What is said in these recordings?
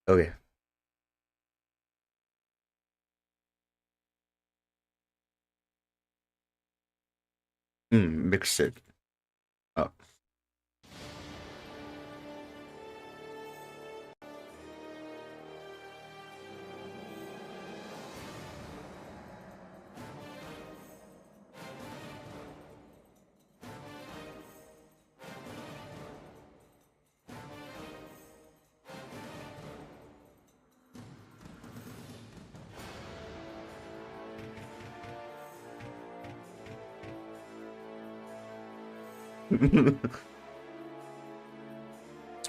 Okay. Mix it up.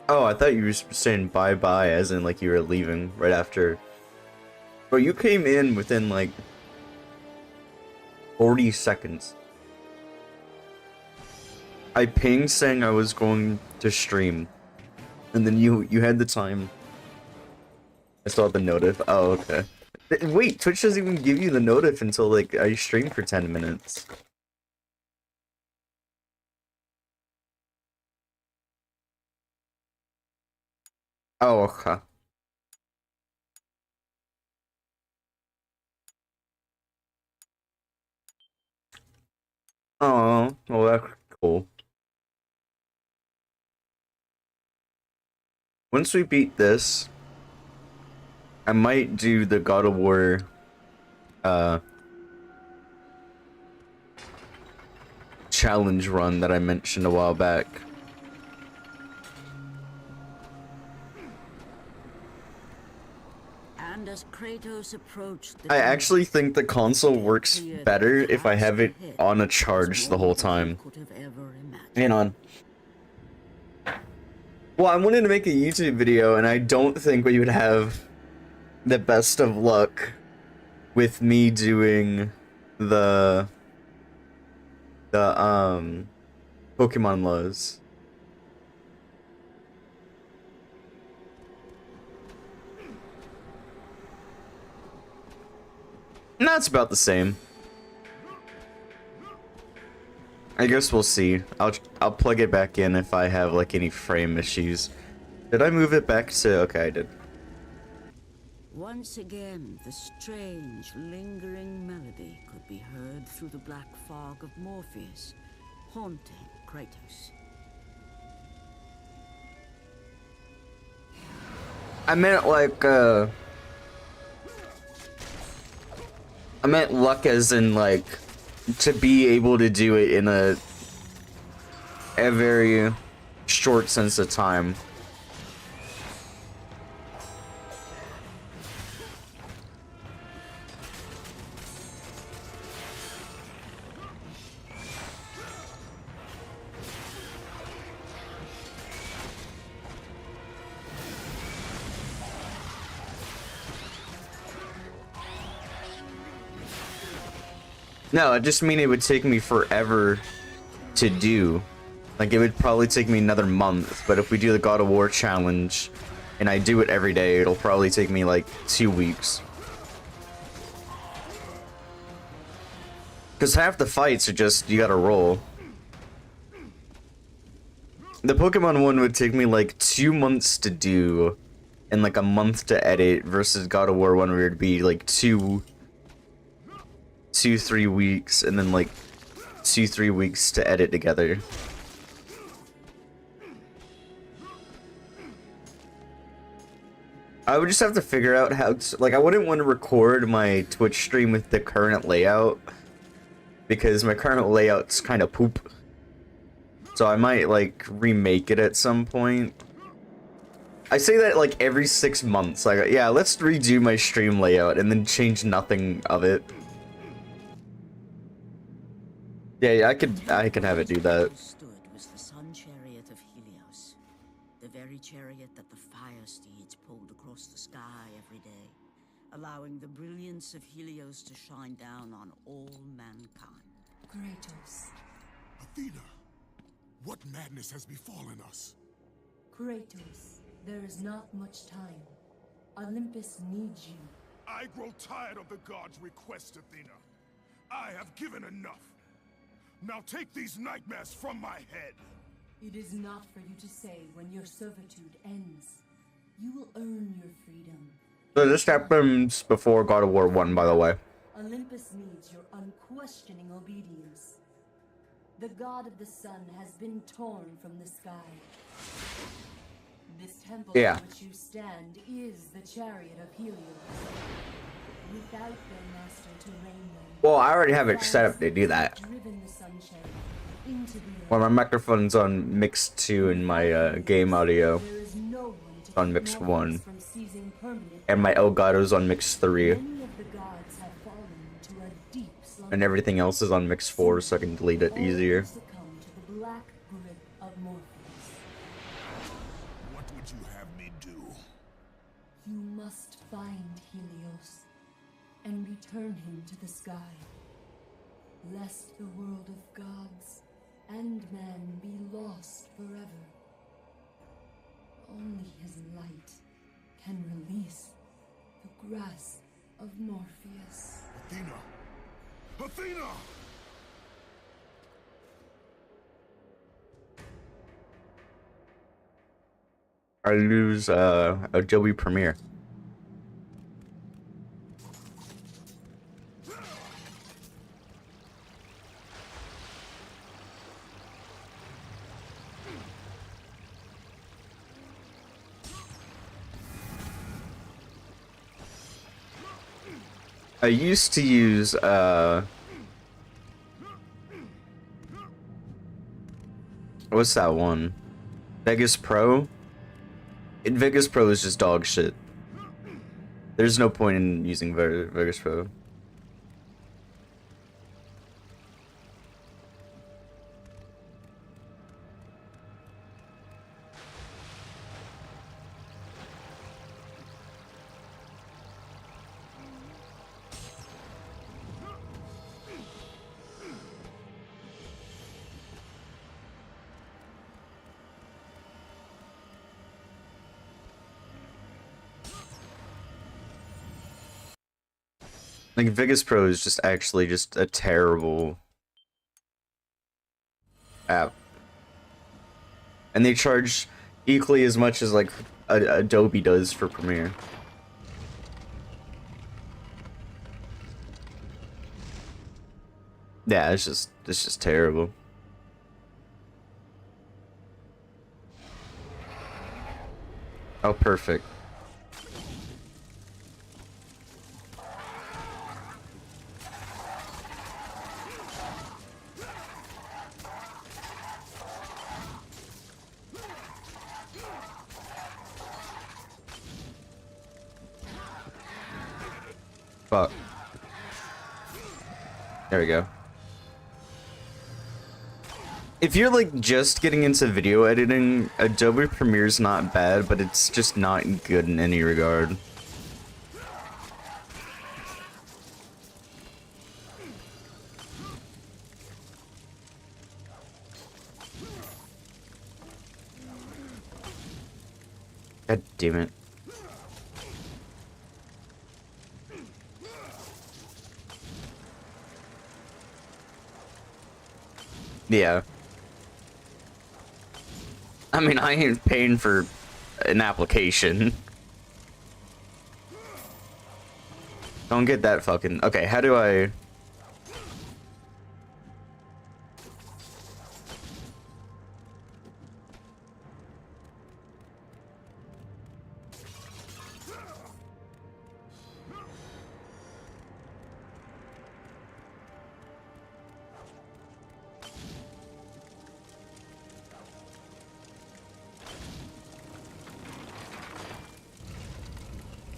Oh, I thought you were saying bye-bye as in like you were leaving right after. But you came in within like 40 seconds. I pinged saying I was going to stream. And then you had the time. I saw the notif. Oh, okay. Wait, Twitch doesn't even give you the notif until like I stream for 10 minutes. Oh, okay. Oh, well, that's cool. Once we beat this, I might do the God of War, uh, challenge run that I mentioned a while back. And as Kratos approached I actually think the console works better if I have it on a charge the whole time. Hang on. Well, I wanted to make a YouTube video, and I don't think we would have the best of luck with me doing the Pokemon lows. No, it's about the same. I guess we'll see. I'll plug it back in if I have like any frame issues. Did I move it back to? Okay, I did. Once again, the strange, lingering melody could be heard through the black fog of Morpheus, haunting Kratos. I meant like I meant luck as in like to be able to do it in a very short sense of time. No, I just mean it would take me forever to do. Like, it would probably take me another month, but if we do the God of War challenge, and I do it every day, it'll probably take me, like, 2 weeks. Because half the fights are just, you gotta roll. The Pokemon one would take me, like, 2 months to do, and, like, a month to edit, versus God of War one where it'd be, like, 3 weeks, and then, like, 3 weeks to edit together. I would just have to figure out how to, like, I wouldn't want to record my Twitch stream with the current layout, because my current layout's kind of poop. So I might, like, remake it at some point. I say that, like, every 6 months. Like, yeah, let's redo my stream layout, and then change nothing of it. Yeah, I could have it do that. Stood was the sun chariot of Helios, the very chariot that the fire steeds pulled across the sky every day, allowing the brilliance of Helios to shine down on all mankind. Kratos. Athena, what madness has befallen us? Kratos, there is not much time. Olympus needs you. I grow tired of the gods' request, Athena. I have given enough. Now take these nightmares from my head. It is not for you to say when your servitude ends. You will earn your freedom. So this happens before God of War 1, by the way. Olympus needs your unquestioning obedience. The god of the sun has been torn from the sky. This temple Yeah. in which you stand is the chariot of Helios. Without their master to reign them, Well, I already have it set up to do that. driven the sun chariot into the earth. Well, my microphone's on mix 2 and my game audio There is no one to on keep mix Morpheus 1. from seizing permanent And my Elgato's on mix 3. Many of the gods have fallen to a deep slumber. And everything else is on mix 4, so I can delete it All easier. have succumbed to the black grip of Morpheus. What would you have me do? You must find Helios and return him to the sky, lest the world of gods and man be lost forever. Only his light can release the grasp of Morpheus. Athena! Athena! I lose Adobe Premiere. I used to use what's that one? Vegas Pro? Vegas Pro is just dog shit. There's no point in using Vegas Pro. Like Vegas Pro is just actually just a terrible app. And they charge equally as much as like Adobe does for Premiere. Yeah, it's just terrible. Oh, perfect. Fuck. There we go. If you're like just getting into video editing, Adobe Premiere's not bad, but it's just not good in any regard. God damn it. Yeah. I mean, I ain't paying for an application. Don't get that fucking... Okay, how do I...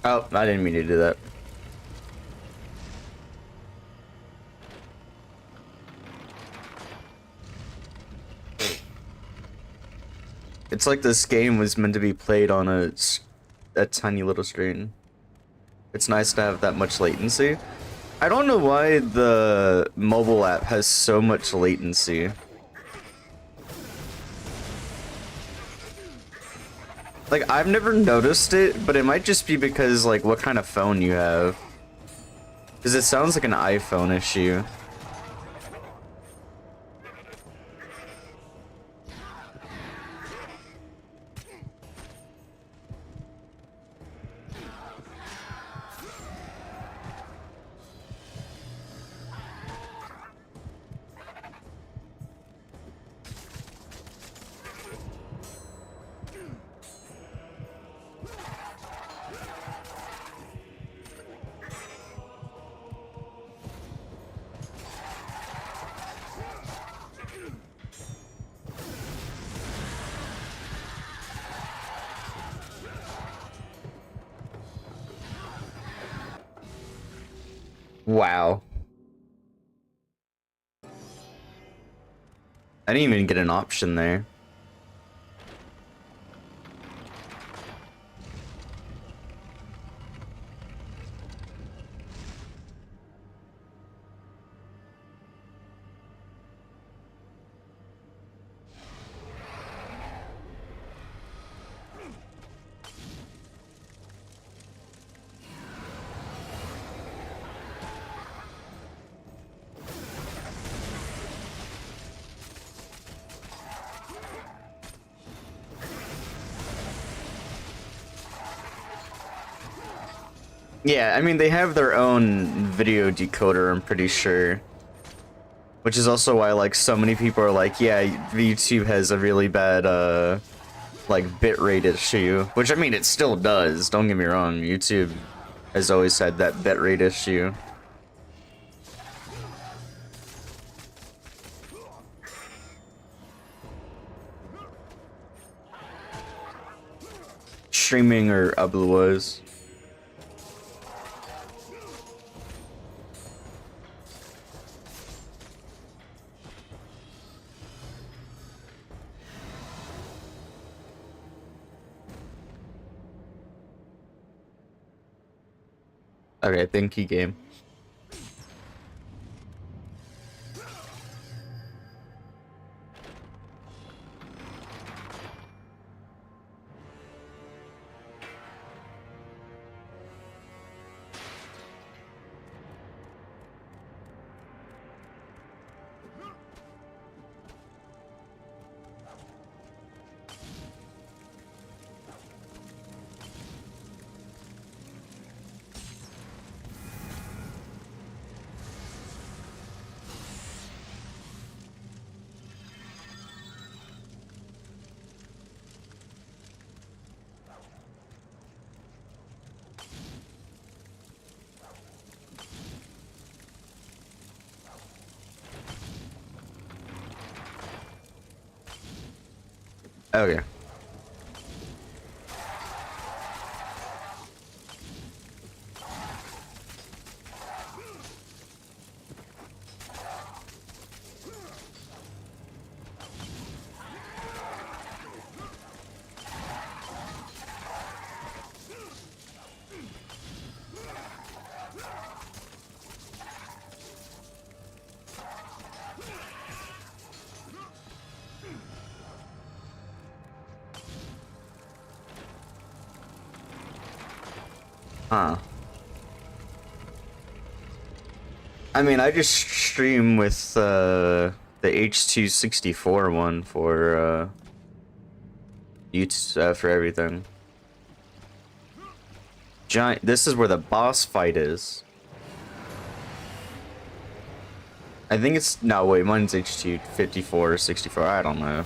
Oh, I didn't mean to do that. It's like this game was meant to be played on a tiny little screen. It's nice to have that much latency. I don't know why the mobile app has so much latency. Like, I've never noticed it, but it might just be because, like, what kind of phone you have. Because it sounds like an iPhone issue. Wow. I didn't even get an option there. Yeah, I mean, they have their own video decoder, I'm pretty sure. Which is also why, like, so many people are like, yeah, YouTube has a really bad, like, bitrate issue. Which, I mean, it still does, don't get me wrong. YouTube has always had that bitrate issue. Streaming or otherwise. Okay, thank you, game. Okay. Huh. I mean, I just stream with the H264 one for YouTube for everything. Giant. This is where the boss fight is. I think it's no wait. Mine's H254 or 64. I don't know.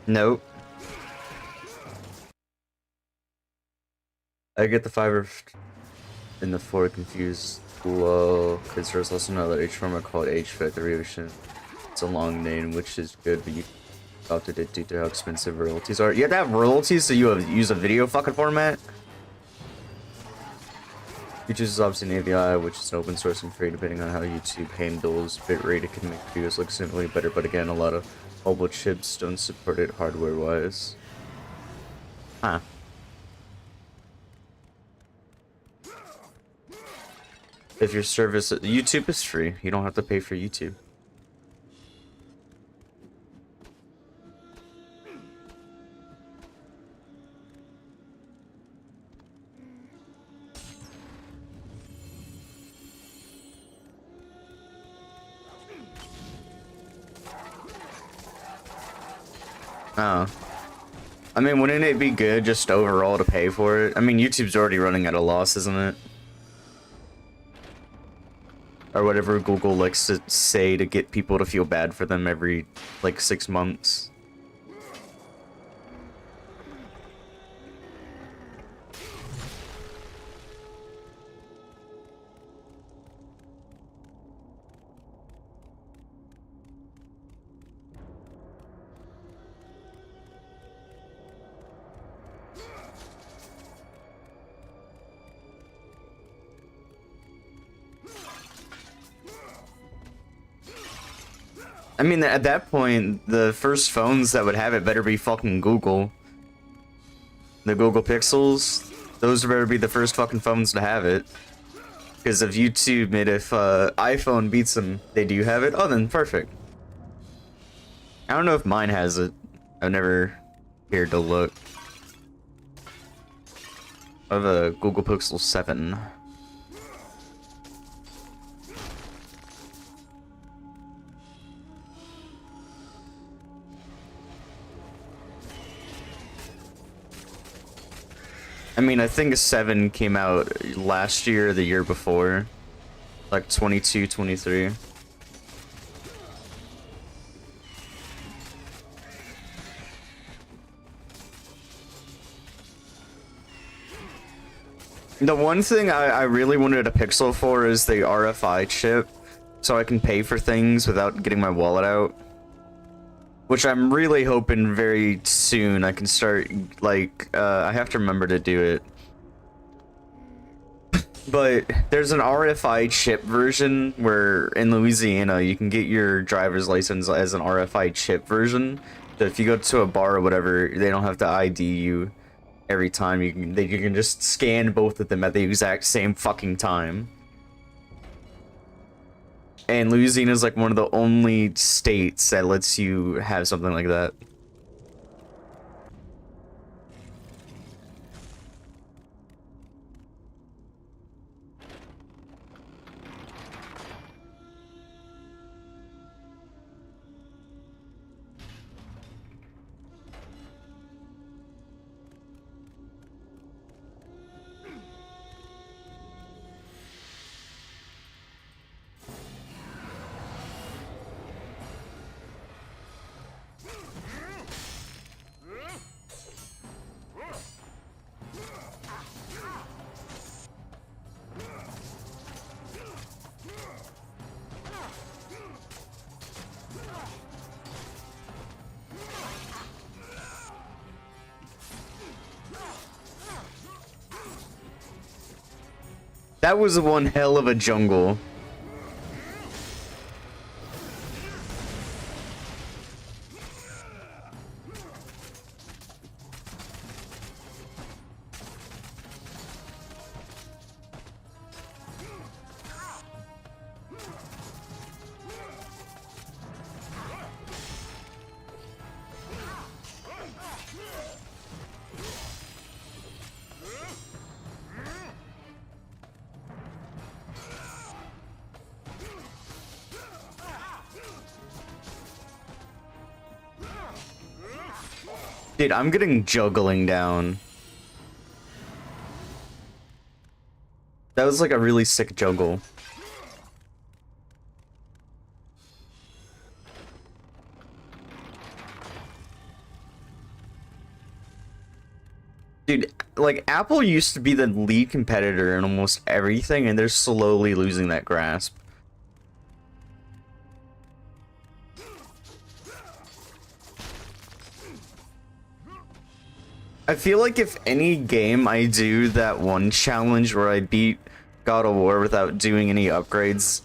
Nope. I get the 5 in the 4 confused low, because there's also another H format called H-Fit Derivation. It's a long name, which is good, but you adopted it due to how expensive royalties are. You have to have royalties so you use a video fucking format? YouTube is obviously an API, which is open source and free depending on how YouTube handles bitrate. It can make videos look significantly better, but again, a lot of mobile chips don't support it hardware-wise. Huh. If your service... YouTube is free. You don't have to pay for YouTube. Oh. I mean, wouldn't it be good just overall to pay for it? I mean, YouTube's already running at a loss, isn't it? Or whatever Google likes to say to get people to feel bad for them every, like, 6 months. I mean, at that point, the first phones that would have it better be fucking Google. The Google Pixels, those better be the first fucking phones to have it. Because if YouTube made if iPhone beats them, they do have it, oh then perfect. I don't know if mine has it. I've never cared to look. I have a Google Pixel 7. I mean, I think a 7 came out last year or the year before. Like 22, 23. The one thing I really wanted a Pixel for is the RFI chip, so I can pay for things without getting my wallet out. Which I'm really hoping very soon I can start, like, I have to remember to do it. But there's an RFI chip version where in Louisiana you can get your driver's license as an RFI chip version. So if you go to a bar or whatever, they don't have to ID you every time. You can just scan both of them at the exact same fucking time. And Louisiana is like one of the only states that lets you have something like that. That was one hell of a jungle. Dude, I'm getting juggling down. That was like a really sick juggle. Dude, like, Apple used to be the lead competitor in almost everything, and they're slowly losing that grasp. I feel like if any game I do that one challenge where I beat God of War without doing any upgrades,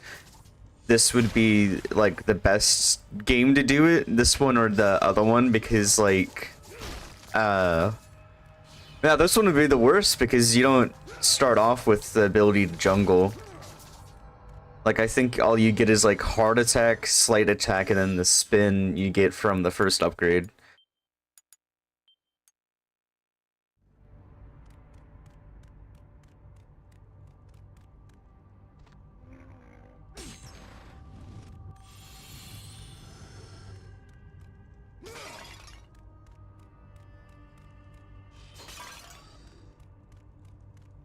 this would be like the best game to do it. This one or the other one, because like, yeah, this one would be the worst because you don't start off with the ability to jungle. Like, I think all you get is like hard attack, slight attack, and then the spin you get from the first upgrade.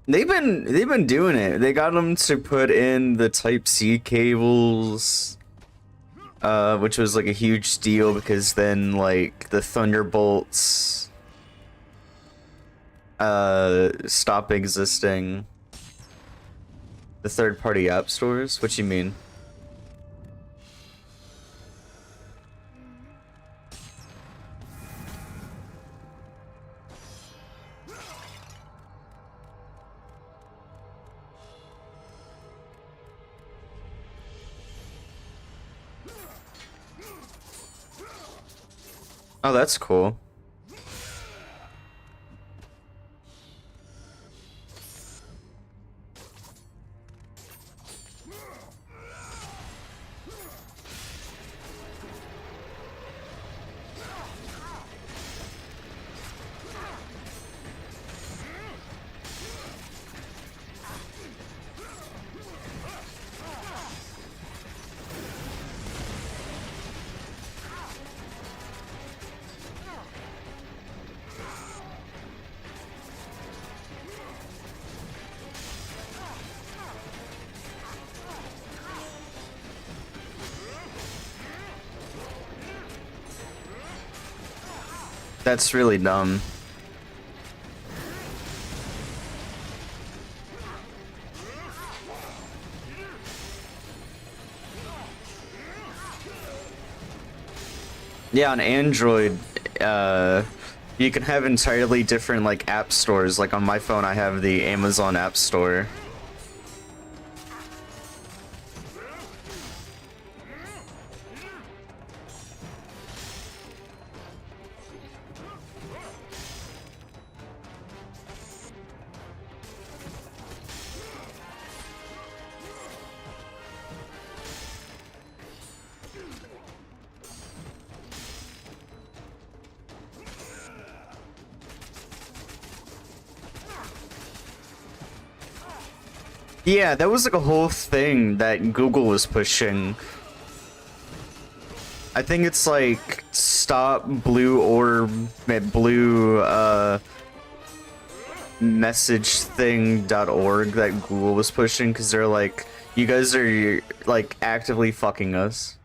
They've been doing it. They got them to put in the Type-C cables, which was like a huge deal because then like the Thunderbolts stop existing. The third-party app stores? What you mean? Oh, that's cool. That's really dumb. Yeah, on Android, you can have entirely different like app stores. Like on my phone, I have the Amazon App Store. Yeah, that was like a whole thing that Google was pushing. I think it's like stop blue orb message thing.org that Google was pushing because they're like, you guys are like actively fucking us.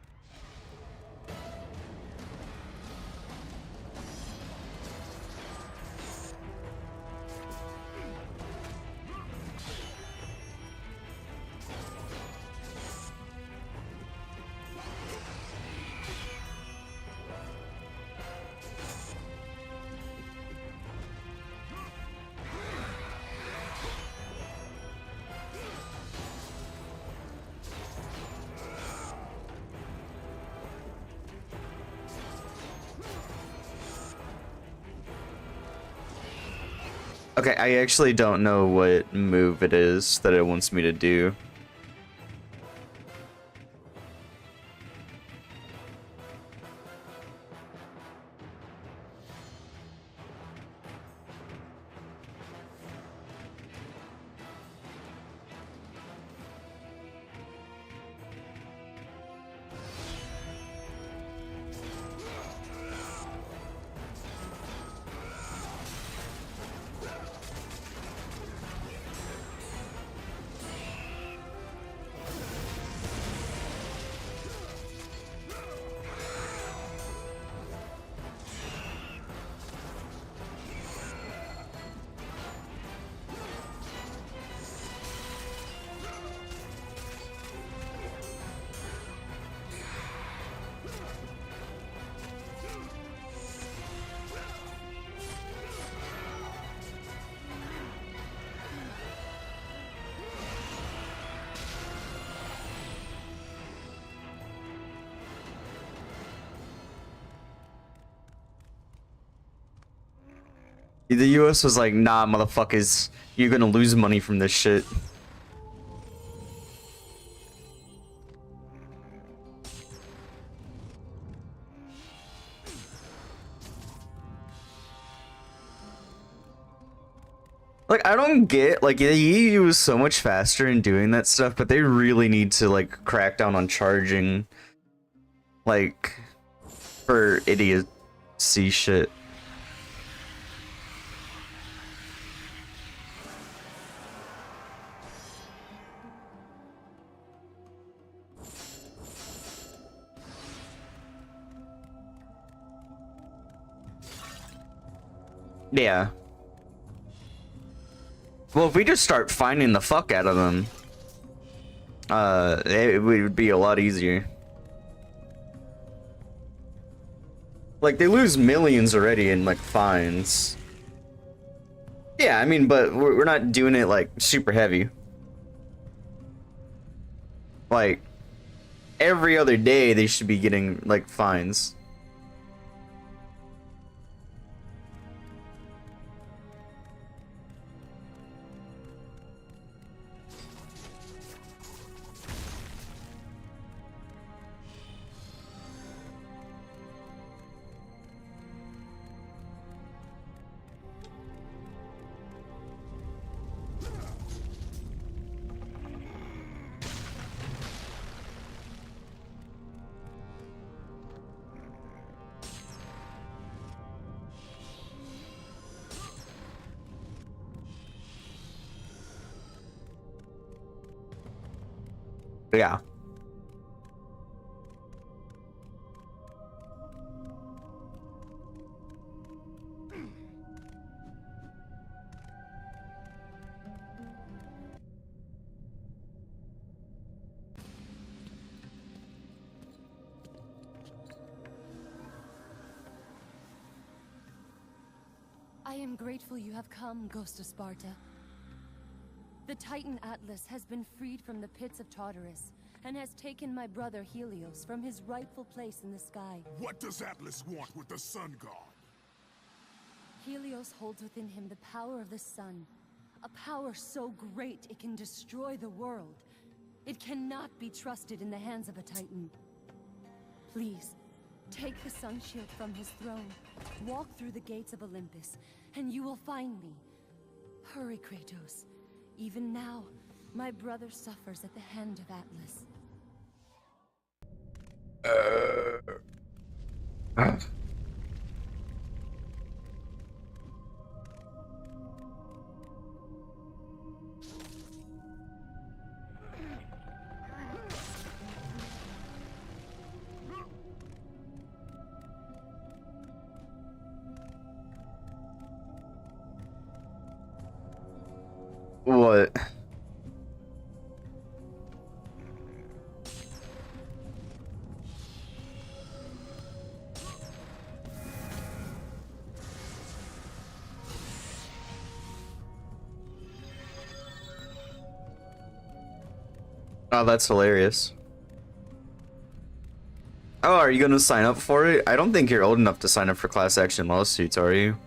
Okay, I actually don't know what move it is that it wants me to do. The US was like, nah, motherfuckers, you're gonna lose money from this shit. Like, I don't get, like, the EU is so much faster in doing that stuff, but they really need to, like, crack down on charging, like, for idiocy shit. Yeah. Well, if we just start finding the fuck out of them, it would be a lot easier. Like, they lose millions already in, like, fines. Yeah, I mean, but we're not doing it, like, super heavy. Like, every other day they should be getting, like, fines. Yeah. I am grateful you have come, Ghost of Sparta. The Titan Atlas has been freed from the pits of Tartarus, and has taken my brother Helios from his rightful place in the sky. What does Atlas want with the Sun God? Helios holds within him the power of the sun, a power so great it can destroy the world. It cannot be trusted in the hands of a Titan. Please, take the sun shield from his throne, walk through the gates of Olympus, and you will find me. Hurry, Kratos. Even now, my brother suffers at the hand of Atlas. What? Oh, that's hilarious. Oh, are you gonna sign up for it? I don't think you're old enough to sign up for class action lawsuits, are you?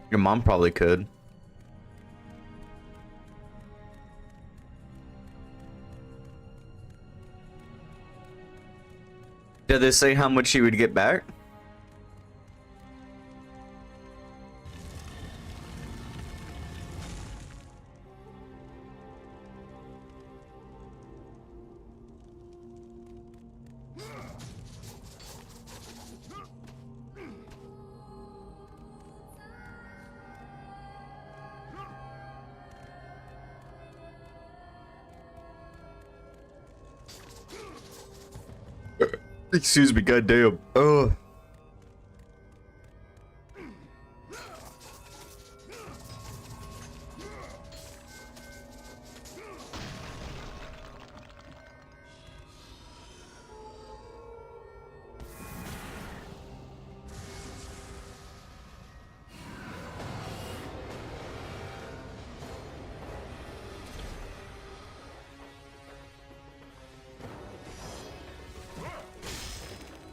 Your mom probably could. Did they say how much you would get back? Excuse me, goddamn. Ugh.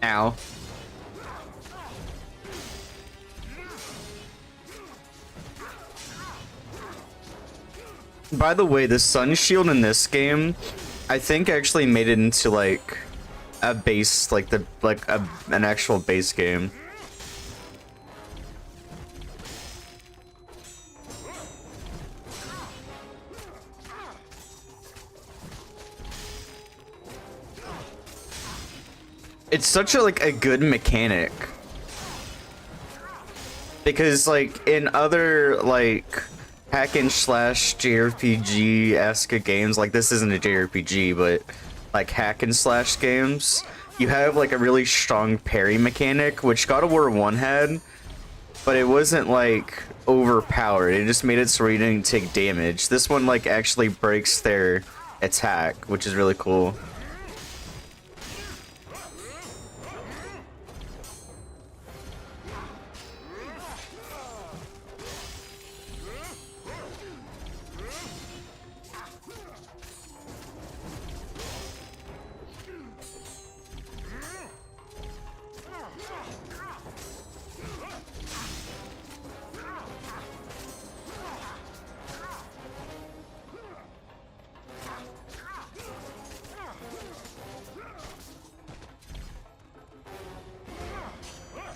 Ow. By the way, the sun shield in this game, I think actually made it into like a base, like an actual base game. It's such a like a good mechanic. Because like in other like hack and slash JRPG-esque games, like this isn't a JRPG, but like hack and slash games, you have like a really strong parry mechanic, which God of War 1 had, but it wasn't like overpowered. It just made it so you didn't take damage. This one like actually breaks their attack, which is really cool.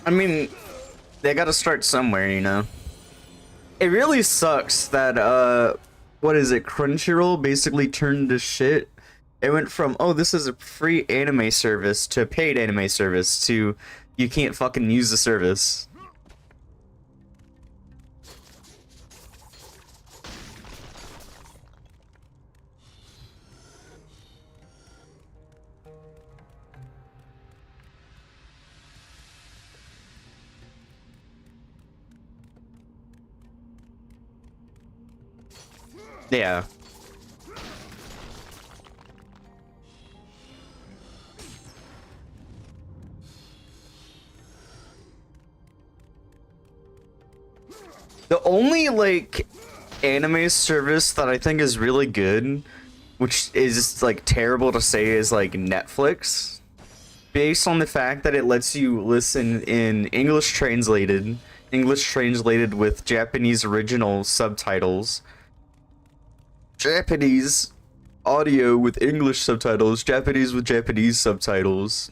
I mean, they gotta start somewhere, you know? It really sucks that, what is it, Crunchyroll basically turned to shit. It went from, oh, this is a free anime service to a paid anime service to, you can't fucking use the service. Yeah. The only, like, anime service that I think is really good, which is, like, terrible to say, is, like, Netflix. Based on the fact that it lets you listen in English translated with Japanese original subtitles. Japanese audio with English subtitles, Japanese with Japanese subtitles.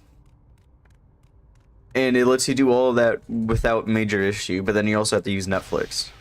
And it lets you do all of that without major issue, but then you also have to use Netflix.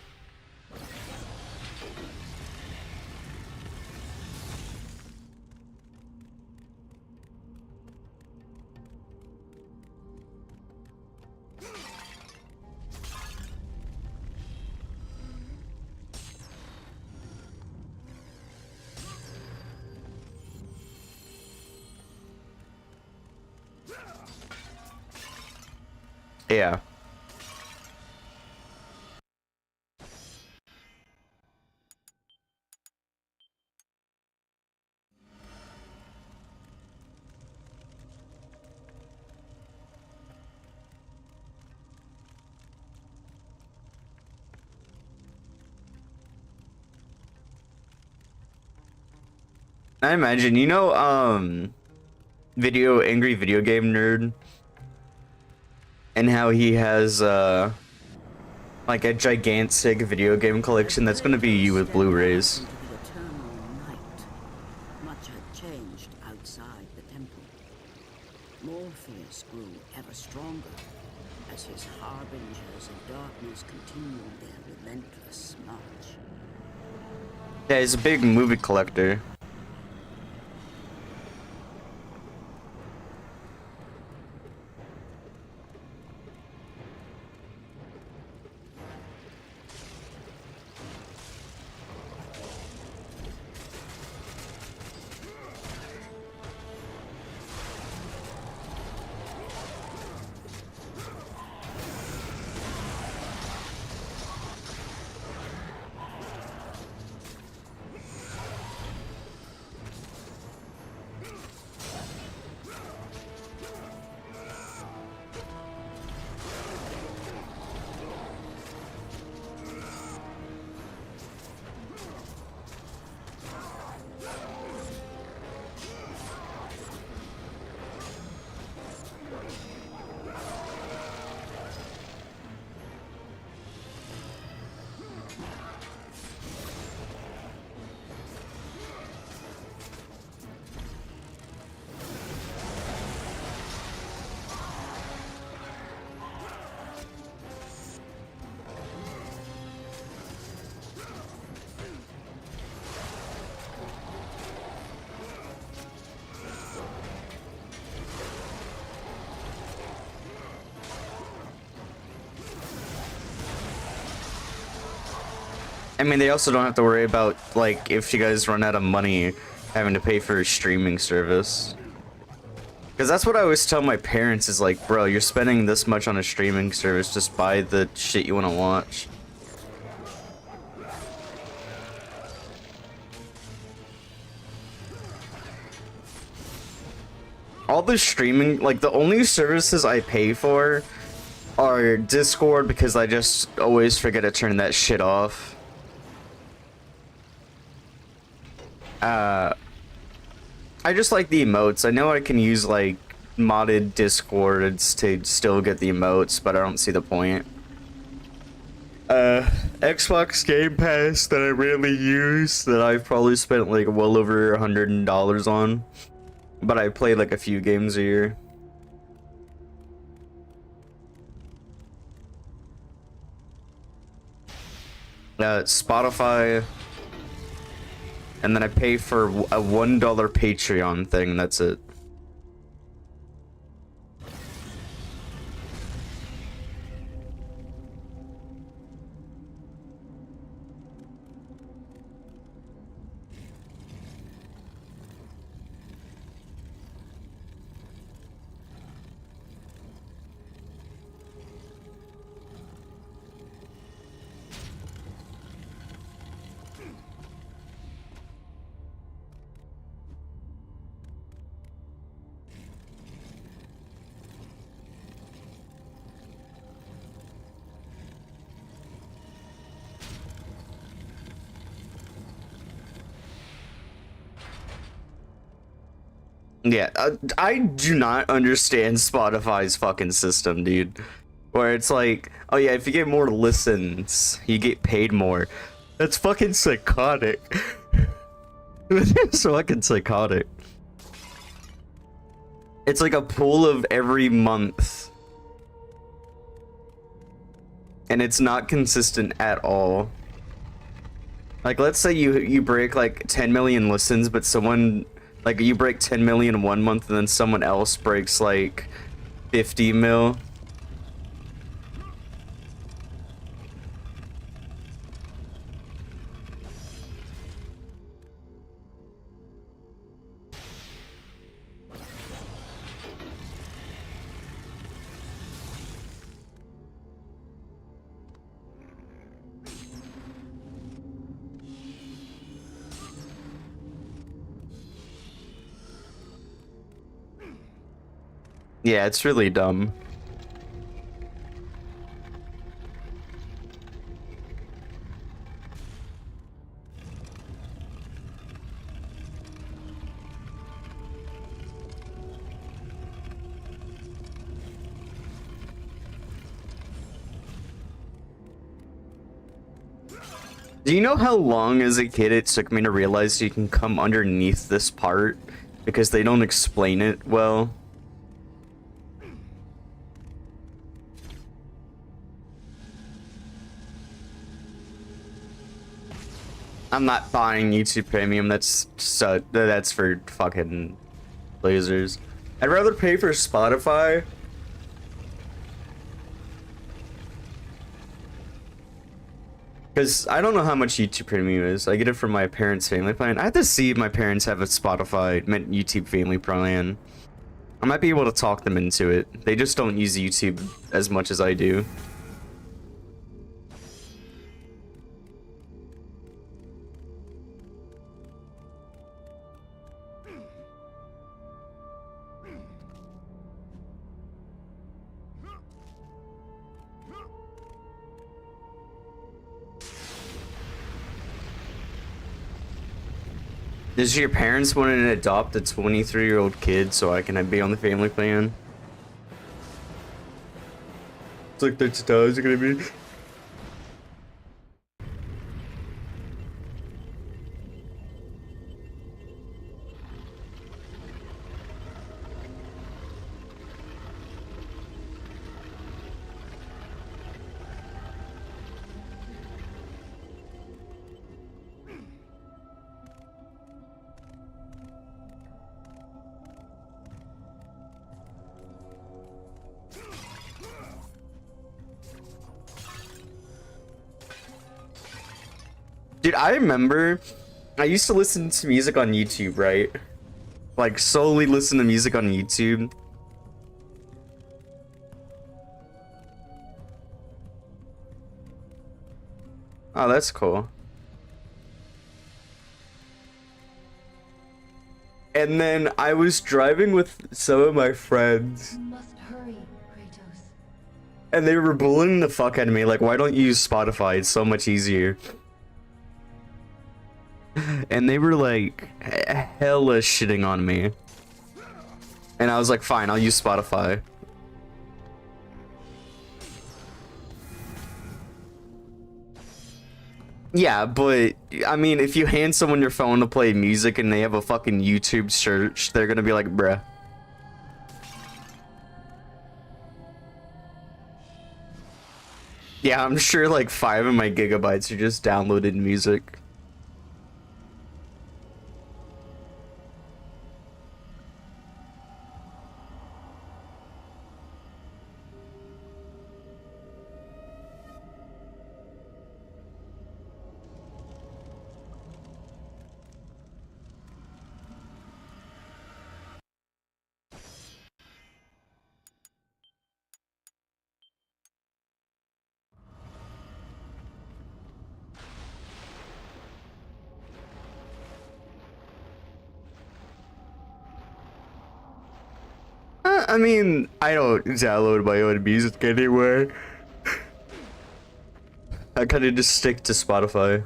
Yeah. I imagine, you know, Angry Video Game Nerd, and how he has, like a gigantic video game collection. That's gonna be you with Blu-rays. Into the eternal night. Much had changed outside the temple. Morpheus grew ever stronger as his harbingers of darkness continued their relentless march. Yeah, he's a big movie collector. I mean, they also don't have to worry about, like, if you guys run out of money, having to pay for a streaming service. Because that's what I always tell my parents is like, bro, you're spending this much on a streaming service, just buy the shit you want to watch. All the streaming, like, the only services I pay for are Discord, because I just always forget to turn that shit off. I just like the emotes. I know I can use, like, modded Discords to still get the emotes, but I don't see the point. Xbox Game Pass that I rarely use, that I've probably spent, like, well over $100 on. But I play, like, a few games a year. Spotify, and then I pay for a $1 Patreon thing, and that's it. Yeah, I do not understand Spotify's fucking system, dude. Where it's like, oh yeah, if you get more listens, you get paid more. That's fucking psychotic. It's fucking psychotic. It's like a pool of every month. And it's not consistent at all. Like, let's say you break like 10 million listens, but someone, like, you break 10 million one month and then someone else breaks like 50 mil. Yeah, it's really dumb. Do you know how long as a kid it took me to realize you can come underneath this part? Because they don't explain it well. I'm not buying YouTube Premium. That's for fucking lasers. I'd rather pay for Spotify. Because I don't know how much YouTube Premium is. I get it from my parents' family plan. I have to see if my parents have a Spotify, meant YouTube family plan. I might be able to talk them into it. They just don't use YouTube as much as I do. Does your parents want to adopt a 23-year-old kid so I can be on the family plan? It's like that's how it's gonna be. Dude, I remember I used to listen to music on YouTube, right? Like, solely listen to music on YouTube. Oh, that's cool. And then I was driving with some of my friends. You must hurry, Kratos. And they were bullying the fuck out of me, like, why don't you use Spotify? It's so much easier. And they were like, hella shitting on me. And I was like, fine, I'll use Spotify. Yeah, but, I mean, if you hand someone your phone to play music and they have a fucking YouTube search, they're gonna be like, bruh. Yeah, I'm sure like 5 of my gigabytes are just downloaded music. I mean, I don't download my own music anywhere. I kind of just stick to Spotify.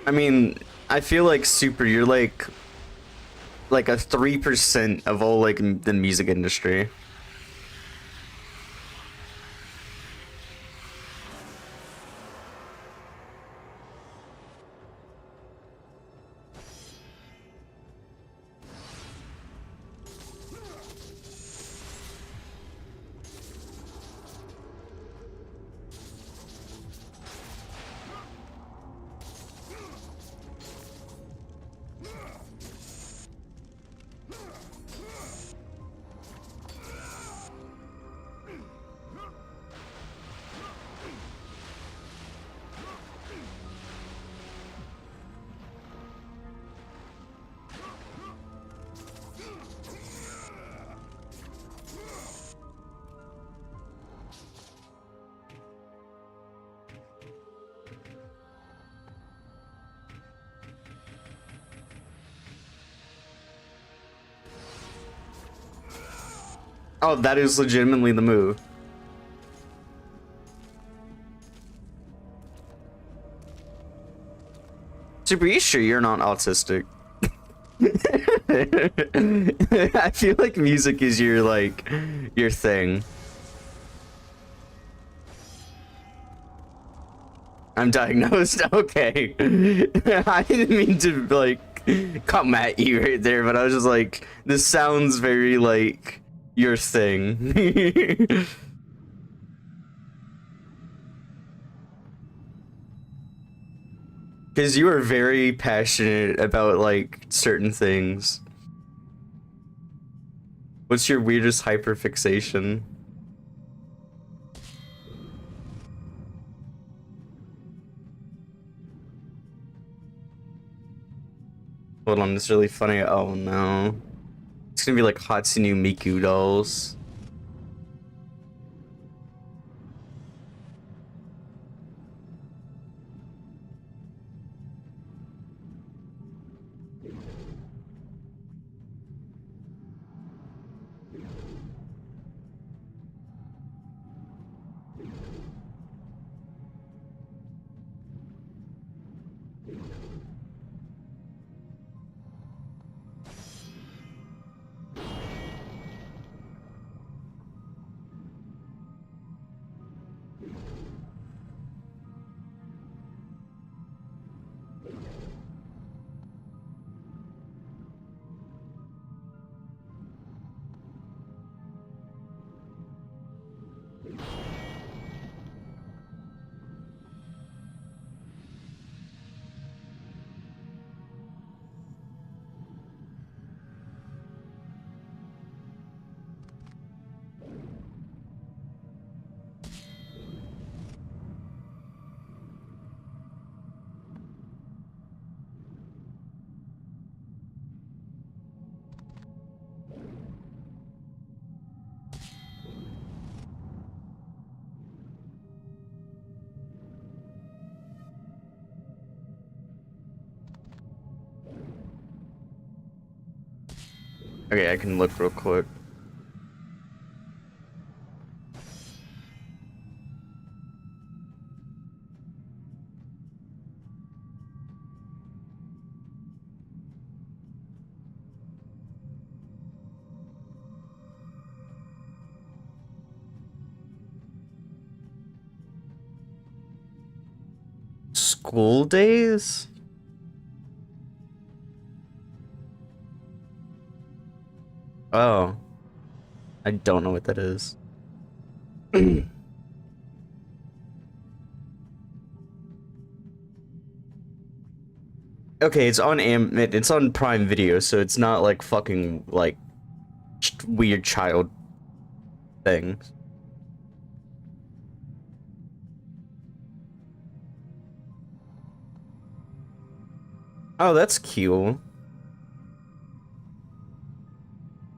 I mean, I feel like Super, you're like a 3% of all like the music industry. Oh, that is legitimately the move. Super, you sure you're not autistic? I feel like music is your your thing. I'm diagnosed. Okay. I didn't mean to like come at you right there, but I was just like, this sounds very like your thing. Because you are very passionate about like certain things. What's your weirdest hyperfixation? Hold on, it's really funny. Oh no. It's gonna be like Hatsune Miku dolls. Okay, I can look real quick. School days? Oh, I don't know what that is. Okay, it's on Prime Video, so it's not like fucking like weird child things. Oh, that's cute.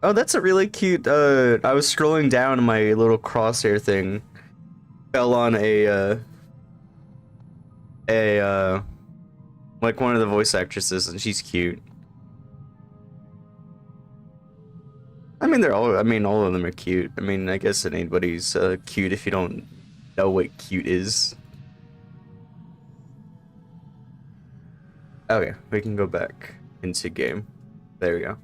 Oh, that's a really cute, I was scrolling down and my little crosshair thing fell on a, like one of the voice actresses, and she's cute. I mean, all of them are cute. I mean, I guess anybody's, cute if you don't know what cute is. Okay, we can go back into game. There we go.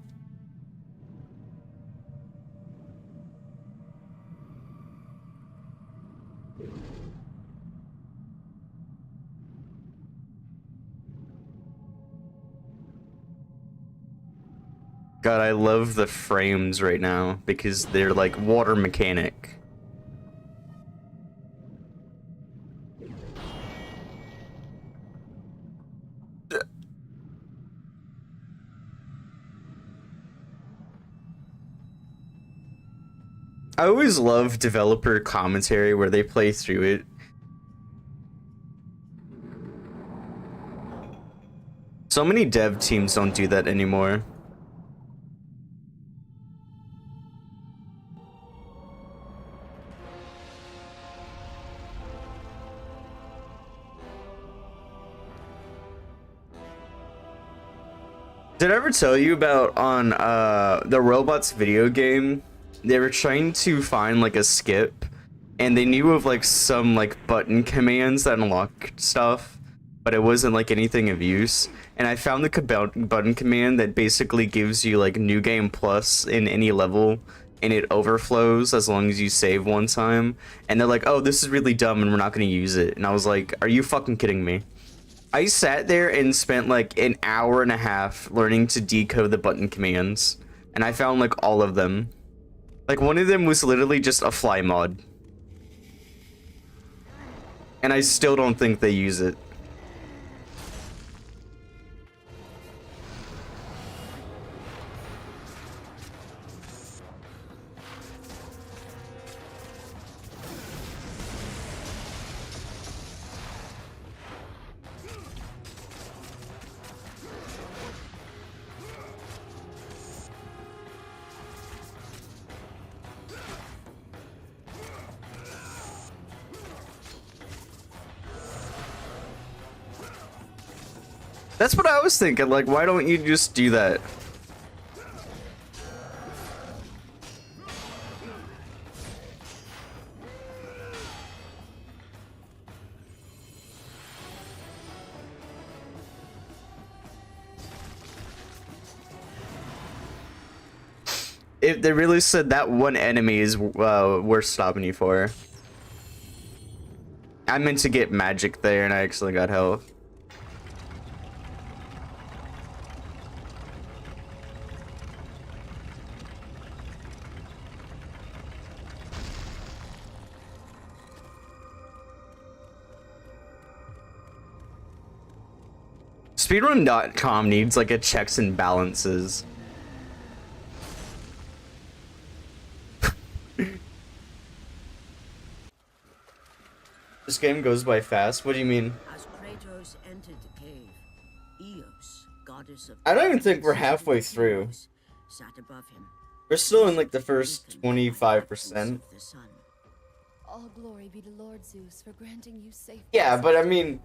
God, I love the frames right now because they're like water mechanic. I always love developer commentary where they play through it. So many dev teams don't do that anymore. Did I ever tell you about on the robots video game? They were trying to find like a skip, and they knew of like some like button commands that unlock stuff, but it wasn't like anything of use. And I found the button command that basically gives you like New Game Plus in any level, and it overflows as long as you save one time. And they're like, "Oh, this is really dumb, and we're not gonna use it." And I was like, "Are you fucking kidding me?" I sat there and spent like an hour and a half learning to decode the button commands, and I found like all of them. Like one of them was literally just a fly mod. And I still don't think they use it. That's what I was thinking, like, why don't you just do that? If they really said that one enemy is worth stopping you for. I meant to get magic there and I actually got health. Speedrun.com needs like a checks and balances. This game goes by fast. What do you mean? As Kratos entered the cave, Eos, goddess of I don't even think we're halfway through. sat above him. We're still in like the first 25%. The sun. All glory be to Lord Zeus for granting you safety. Yeah, but I mean,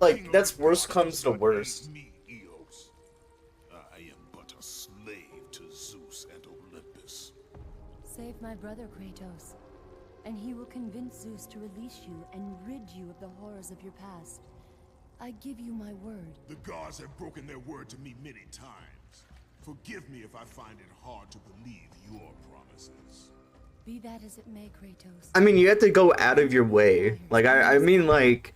like, that's worst comes to worst. Me, Eos. I am but a slave to Zeus and with my brother Kratos, and he will convince Zeus to release you and rid you of the horrors of your past. I give you my word. The gods have broken their word to me many times. Forgive me if I find it hard to believe your promises. Be that as it may, Kratos. I mean, you have to go out of your way. Like, I mean, like,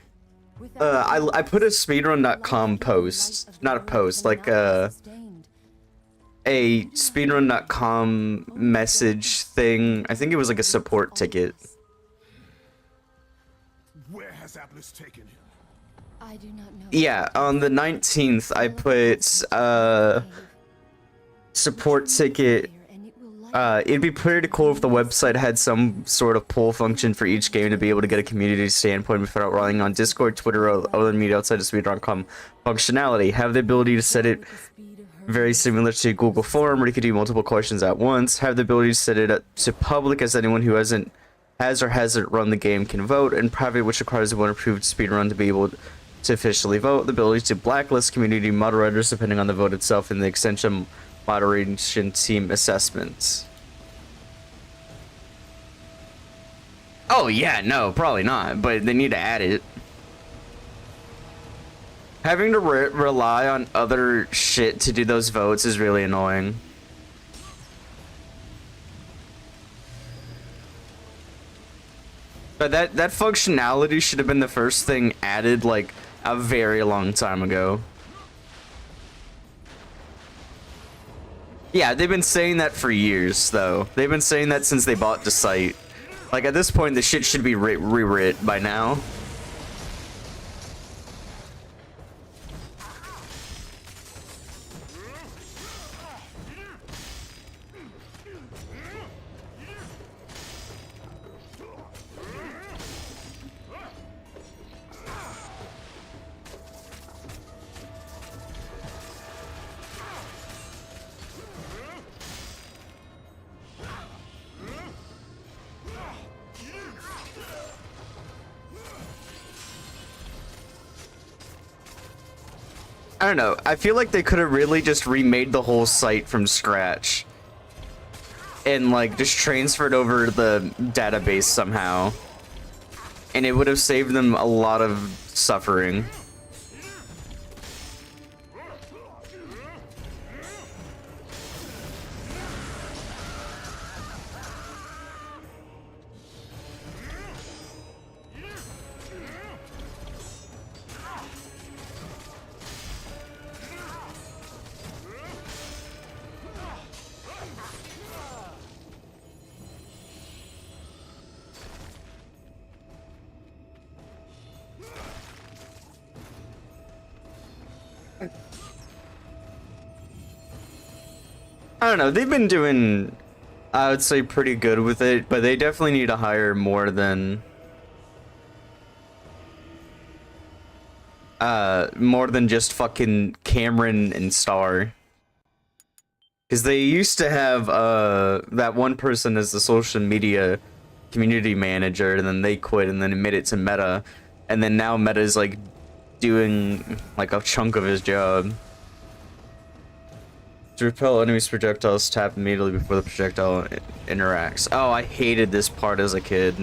I put a speedrun.com post, not a post, like, a speedrun.com message thing. I think it was like a support ticket. Where has Atlas taken him? I do not know. Yeah, on the 19th, I put, support ticket. It'd be pretty cool if the website had some sort of poll function for each game to be able to get a community standpoint without relying on Discord, Twitter, or other media outside of speedrun.com functionality. Have the ability to set it very similar to Google Forum, where you could do multiple questions at once. Have the ability to set it up to public, as anyone who has or hasn't run the game can vote, and private, which requires one approved speedrun to be able to officially vote. The ability to blacklist community moderators depending on the vote itself, and the extension moderation team assessments. Oh yeah, no, probably not, but they need to add it. Having to rely on other shit to do those votes is really annoying. But that functionality should have been the first thing added, like, a very long time ago. Yeah, they've been saying that for years, though. They've been saying that since they bought the site. Like, at this point, the shit should be rewrit by now. I don't know. I feel like they could have really just remade the whole site from scratch. And, like, just transferred over the database somehow. And it would have saved them a lot of suffering. I don't know, they've been doing, I would say, pretty good with it, but they definitely need to hire more than just fucking Cameron and Star. Because they used to have that one person as the social media community manager, and then they quit and then admit it to Meta, and then now Meta's like doing like a chunk of his job. To repel enemies' projectiles, tap immediately before the projectile interacts. Oh, I hated this part as a kid.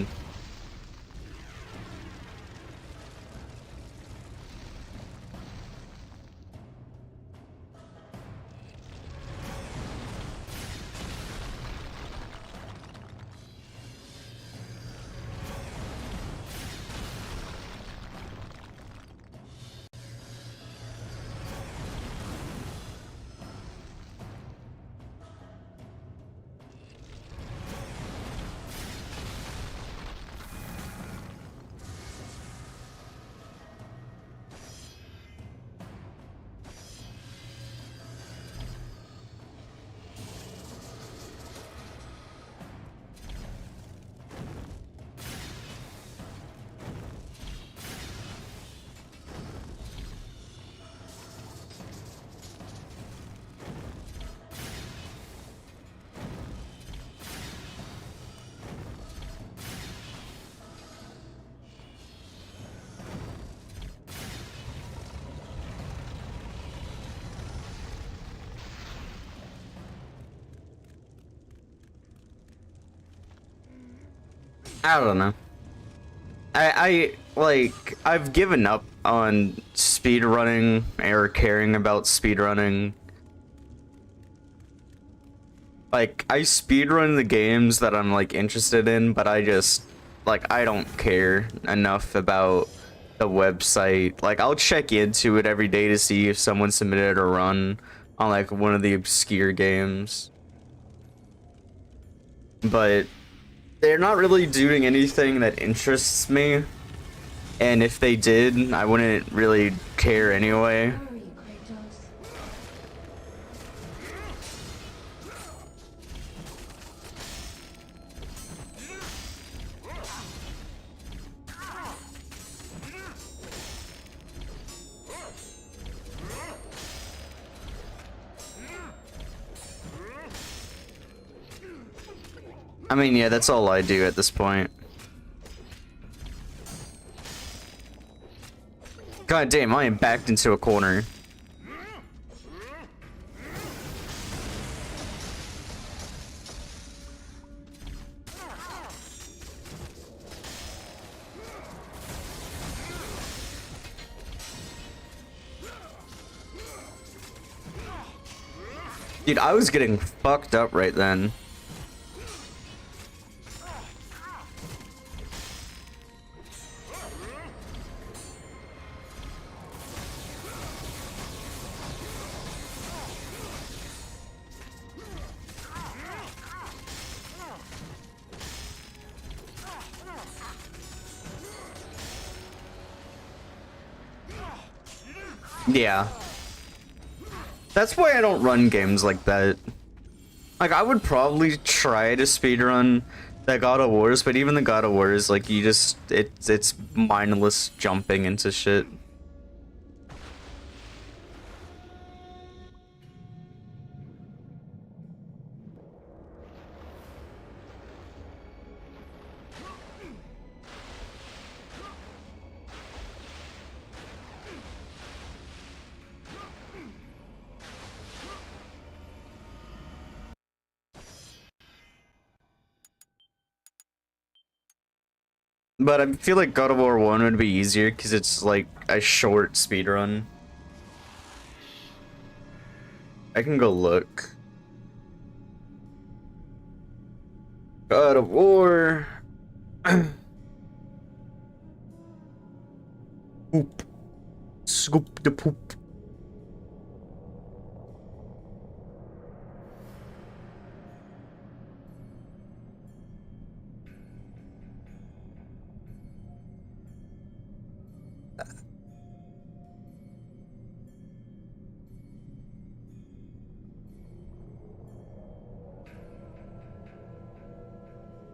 I don't know. I've given up on speedrunning or caring about speedrunning. Like, I speedrun the games that I'm, like, interested in, but I just, like, I don't care enough about the website. Like, I'll check into it every day to see if someone submitted a run on, like, one of the obscure games. But they're not really doing anything that interests me. And if they did, I wouldn't really care anyway. Hurry, Kratos. I mean, yeah, that's all I do at this point. God damn, I am backed into a corner. Dude, I was getting fucked up right then. Yeah. That's why I don't run games like that. Like, I would probably try to speedrun the God of Wars, but even the God of Wars, like, you just, it's mindless jumping into shit. But I feel like God of War 1 would be easier because it's like a short speedrun. I can go look. God of War. Poop. Scoop the poop.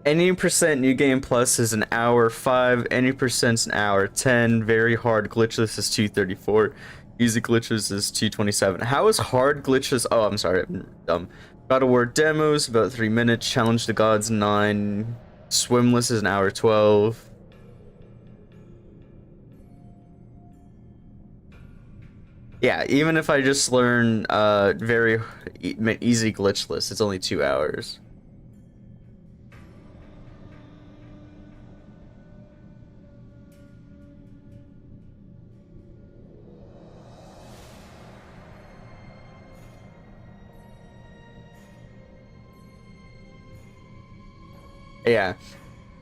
Any percent new game plus is an hour 5, any percent's an hour 10, very hard glitchless is 234, easy glitches is 227. How is hard glitches? Oh, I'm sorry, I'm dumb. God of War demos, about 3 minutes, challenge the gods 9, swimless is an hour 12. Yeah, even if I just learn very easy glitchless, it's only 2 hours. Yeah.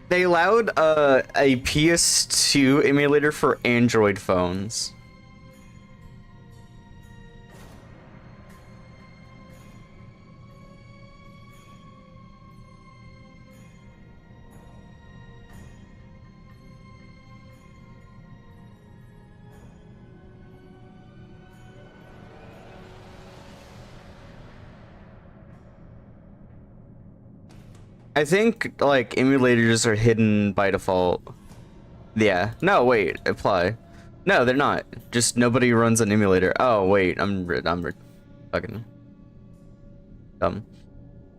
They allowed a PS2 emulator for Android phones. I think, like, emulators are hidden by default. Yeah. No, wait. Apply. No, they're not. Just nobody runs an emulator. Oh, wait. I'm fucking dumb.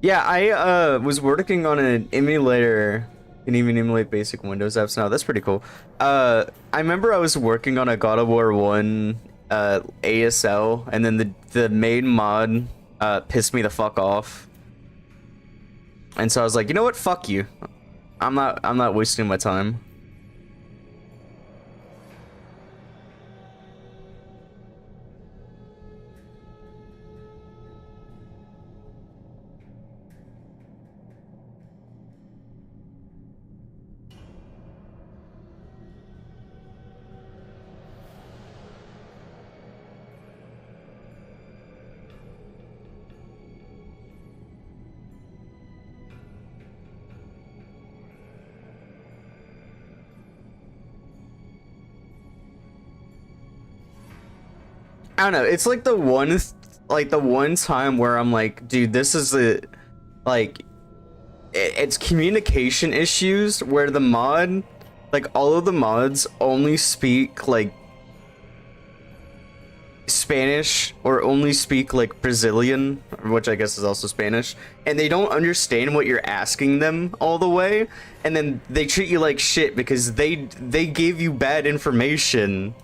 Yeah, I was working on an emulator. Can even emulate basic Windows apps now. That's pretty cool. I remember I was working on a God of War 1 ASL, and then the main mod pissed me the fuck off. And so I was like, you know what? Fuck you. I'm not wasting my time. I don't know. It's like the one time where I'm like, dude, this is like it's communication issues where the mod, like all of the mods only speak like Spanish or only speak like Brazilian, which I guess is also Spanish, and they don't understand what you're asking them all the way, and then they treat you like shit because they gave you bad information.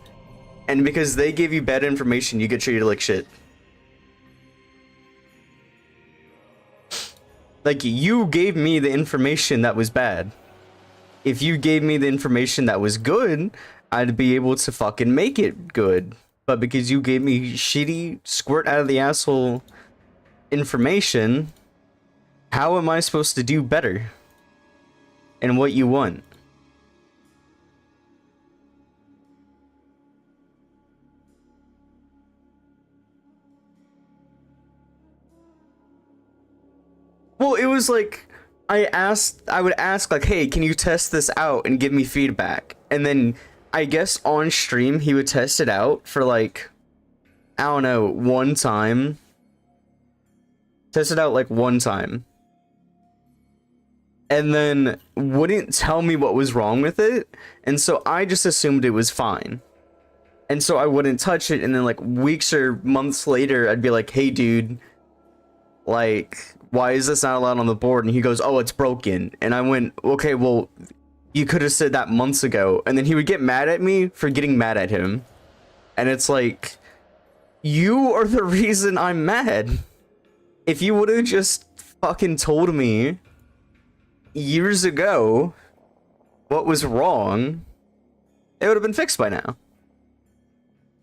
And because they give you bad information, you get treated like shit. Like, you gave me the information that was bad. If you gave me the information that was good, I'd be able to fucking make it good. But because you gave me shitty, squirt out of the asshole information, how am I supposed to do better? And what you want? Well, it was like, I would ask like, hey, can you test this out and give me feedback? And then I guess on stream he would test it out for like, I don't know, one time. Test it out like one time. And then wouldn't tell me what was wrong with it. And so I just assumed it was fine. And so I wouldn't touch it, and then like weeks or months later, I'd be like, hey dude, like, why is this not allowed on the board? And he goes, oh, it's broken. And I went, okay, well, you could have said that months ago. And then he would get mad at me for getting mad at him. And it's like, you are the reason I'm mad. If you would have just fucking told me years ago what was wrong, it would have been fixed by now.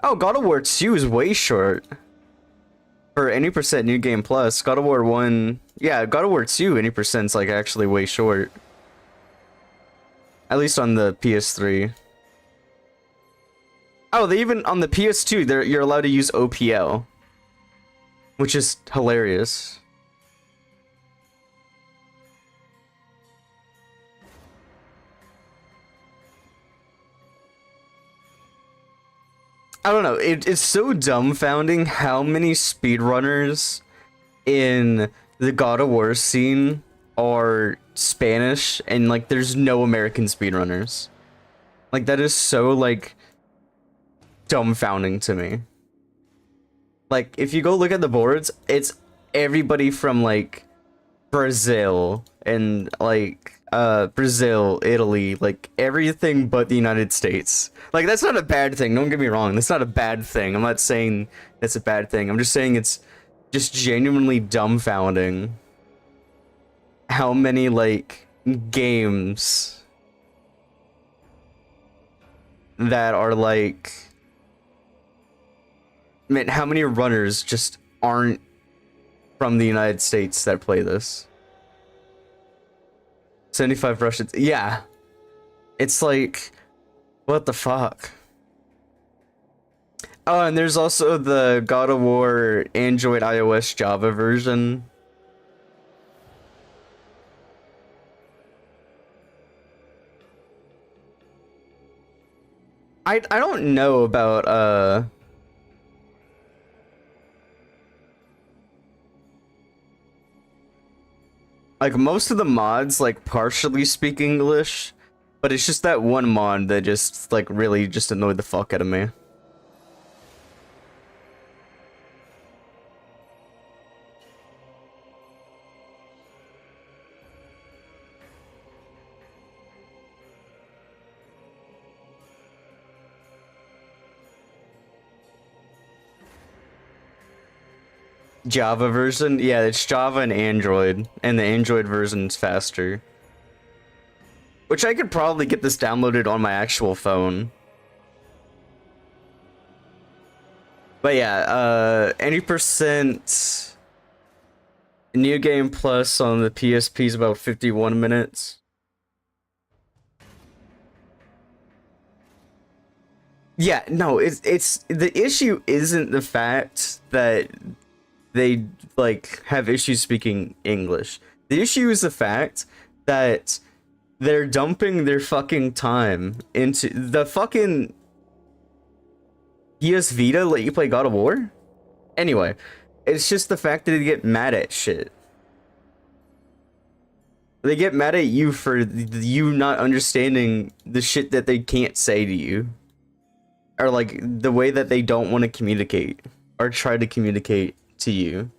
Oh, God of War 2 is way short. For any percent New Game Plus, God of War 1... Yeah, God of War 2, any percent's like actually way short. At least on the PS3. Oh, they even... On the PS2, you're allowed to use OPL. Which is hilarious. I don't know, it's so dumbfounding how many speedrunners in the God of War scene are Spanish, and like there's no American speedrunners. Like, that is so like dumbfounding to me. Like, if you go look at the boards, it's everybody from like Brazil and like Brazil, Italy, like everything but the United States. Like, that's not a bad thing, don't get me wrong, that's not a bad thing. I'm not saying that's a bad thing. I'm just saying it's just genuinely dumbfounding how many like games that are like, man, how many runners just aren't from the United States that play this? 75 Russians. Yeah. It's like, what the fuck? Oh, and there's also the God of War Android, iOS, Java version. I don't know about like, most of the mods like partially speak English, but it's just that one mod that just like really just annoyed the fuck out of me. Java version? Yeah, it's Java and Android, and the Android version's faster. Which I could probably get this downloaded on my actual phone. But yeah, any percent New Game Plus on the PSP is about 51 minutes. Yeah, no, it's the issue isn't the fact that they like have issues speaking English. The issue is the fact that they're dumping their fucking time into the fucking PS Vita let you play God of War? Anyway, it's just the fact that they get mad at shit. They get mad at you for you not understanding the shit that they can't say to you. Or like the way that they don't want to communicate or try to communicate to you.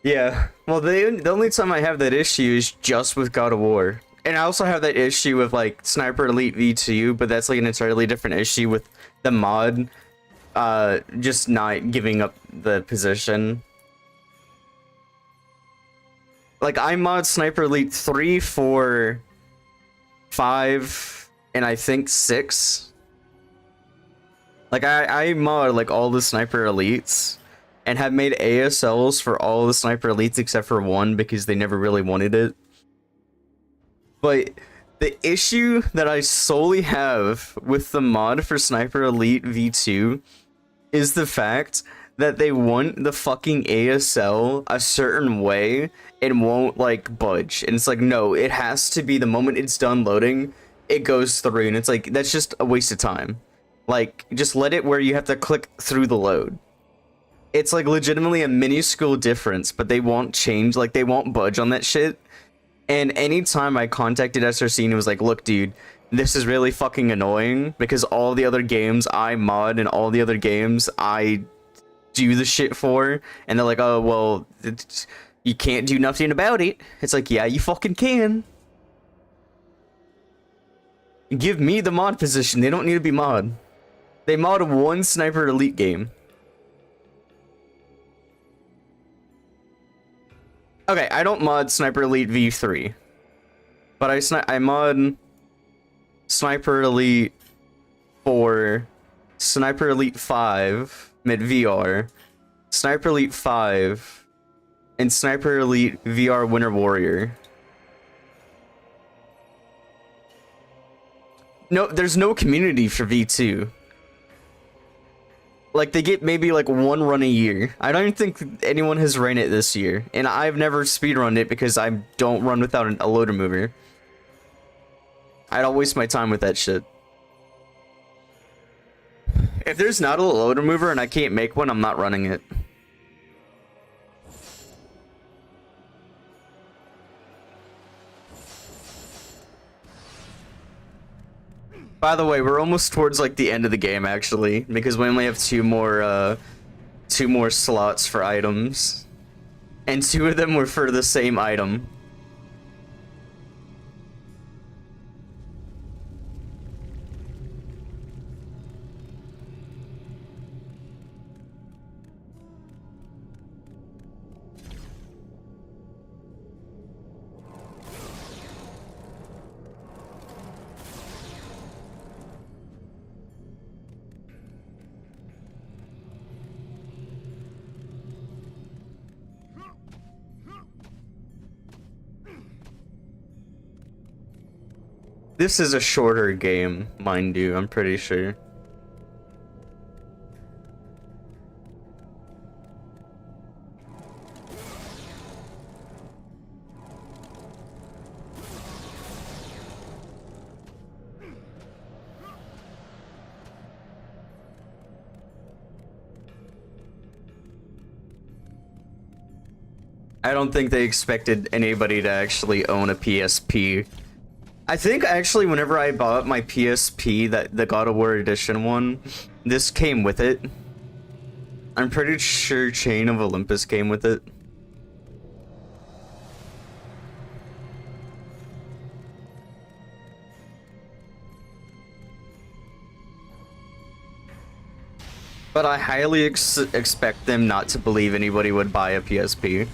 Yeah, well, the only time I have that issue is just with God of War. And I also have that issue with, like, Sniper Elite V2, but that's, like, an entirely different issue with the mod, just not giving up the position. Like, I mod Sniper Elite 3, 4, 5, and I think 6. Like, I mod, like, all the Sniper Elites. And have made ASLs for all the Sniper Elites except for one because they never really wanted it. But the issue that I solely have with the mod for Sniper Elite V2 is the fact that they want the fucking ASL a certain way and won't, like, budge. And it's like, no, it has to be the moment it's done loading, it goes through. And it's like, that's just a waste of time. Like, just let it where you have to click through the load. It's like legitimately a minuscule difference, but they won't change, like they won't budge on that shit. And anytime I contacted SRC and it was like, look dude, this is really fucking annoying because all the other games I mod and all the other games I do the shit for, and they're like, oh well, you can't do nothing about it. It's like, yeah, you fucking can. Give me the mod position, they don't need to be mod. They mod one Sniper Elite game. Okay, I don't mod Sniper Elite V3, but I mod Sniper Elite 4, Sniper Elite 5 mid VR, Sniper Elite 5, and Sniper Elite VR Winter Warrior. No, there's no community for V2. Like, they get maybe, like, one run a year. I don't think anyone has ran it this year. And I've never speedrun it because I don't run without a loader mover. I don't waste my time with that shit. If there's not a loader mover and I can't make one, I'm not running it. By the way, we're almost towards like the end of the game actually, because we only have two more slots for items, and two of them were for the same item. This is a shorter game, mind you, I'm pretty sure. I don't think they expected anybody to actually own a PSP. I think actually whenever I bought my PSP, that the God of War edition one, this came with it. I'm pretty sure Chain of Olympus came with it. But I highly expect them not to believe anybody would buy a PSP.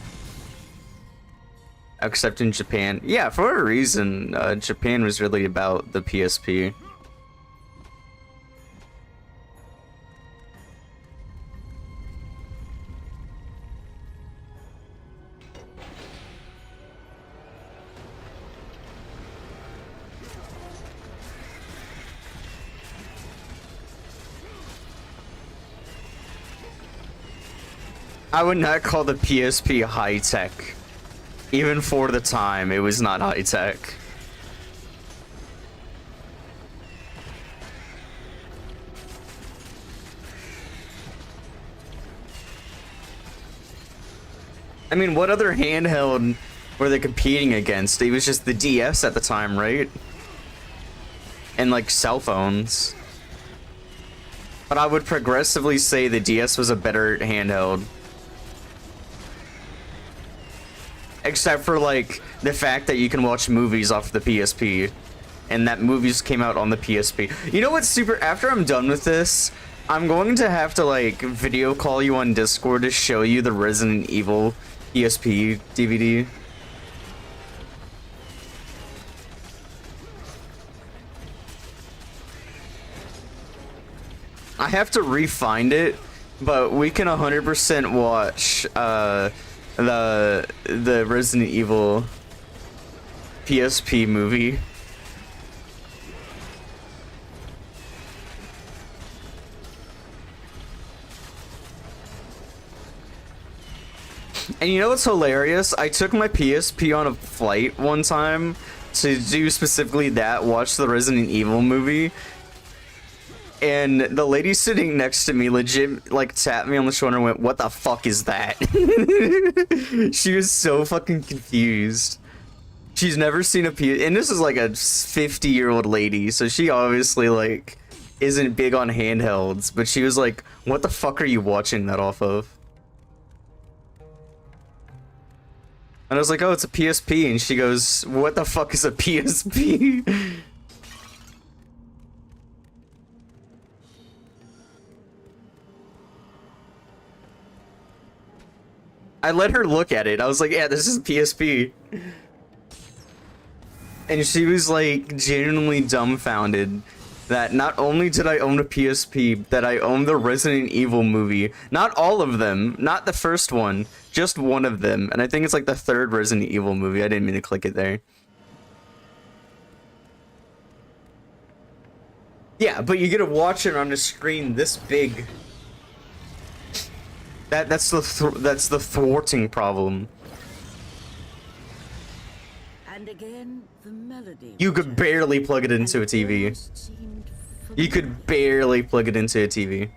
Except in Japan. Yeah, for a reason, Japan was really about the PSP. I would not call the PSP high-tech. Even for the time, it was not high-tech. I mean, what other handheld were they competing against? It was just the DS at the time, right? And like cell phones. But I would progressively say the DS was a better handheld. Except for like the fact that you can watch movies off the PSP. And that movies came out on the PSP. You know what's super, after I'm done with this, I'm going to have to like video call you on Discord to show you the Resident Evil PSP DVD. I have to re-find it, but we can 100% watch the Resident Evil PSP movie. And you know what's hilarious? I took my PSP on a flight one time to do specifically that, watch the Resident Evil movie. And the lady sitting next to me legit like tapped me on the shoulder and went, "What the fuck is that?" She was so fucking confused. She's never seen a and this is like a 50-year-old lady, so she obviously like isn't big on handhelds, but she was like, "What the fuck are you watching that off of?" And I was like, "Oh, it's a PSP," and she goes, "What the fuck is a PSP?" I let her look at it. I was like, "Yeah, this is a PSP." And she was like genuinely dumbfounded that not only did I own a PSP, that I owned the Resident Evil movie. Not all of them, not the first one, just one of them. And I think it's like the third Resident Evil movie. I didn't mean to click it there. Yeah, but you get to watch it on a screen this big. That's the thwarting problem. And again, the melody. You could barely plug it into a TV. You could barely plug it into a TV.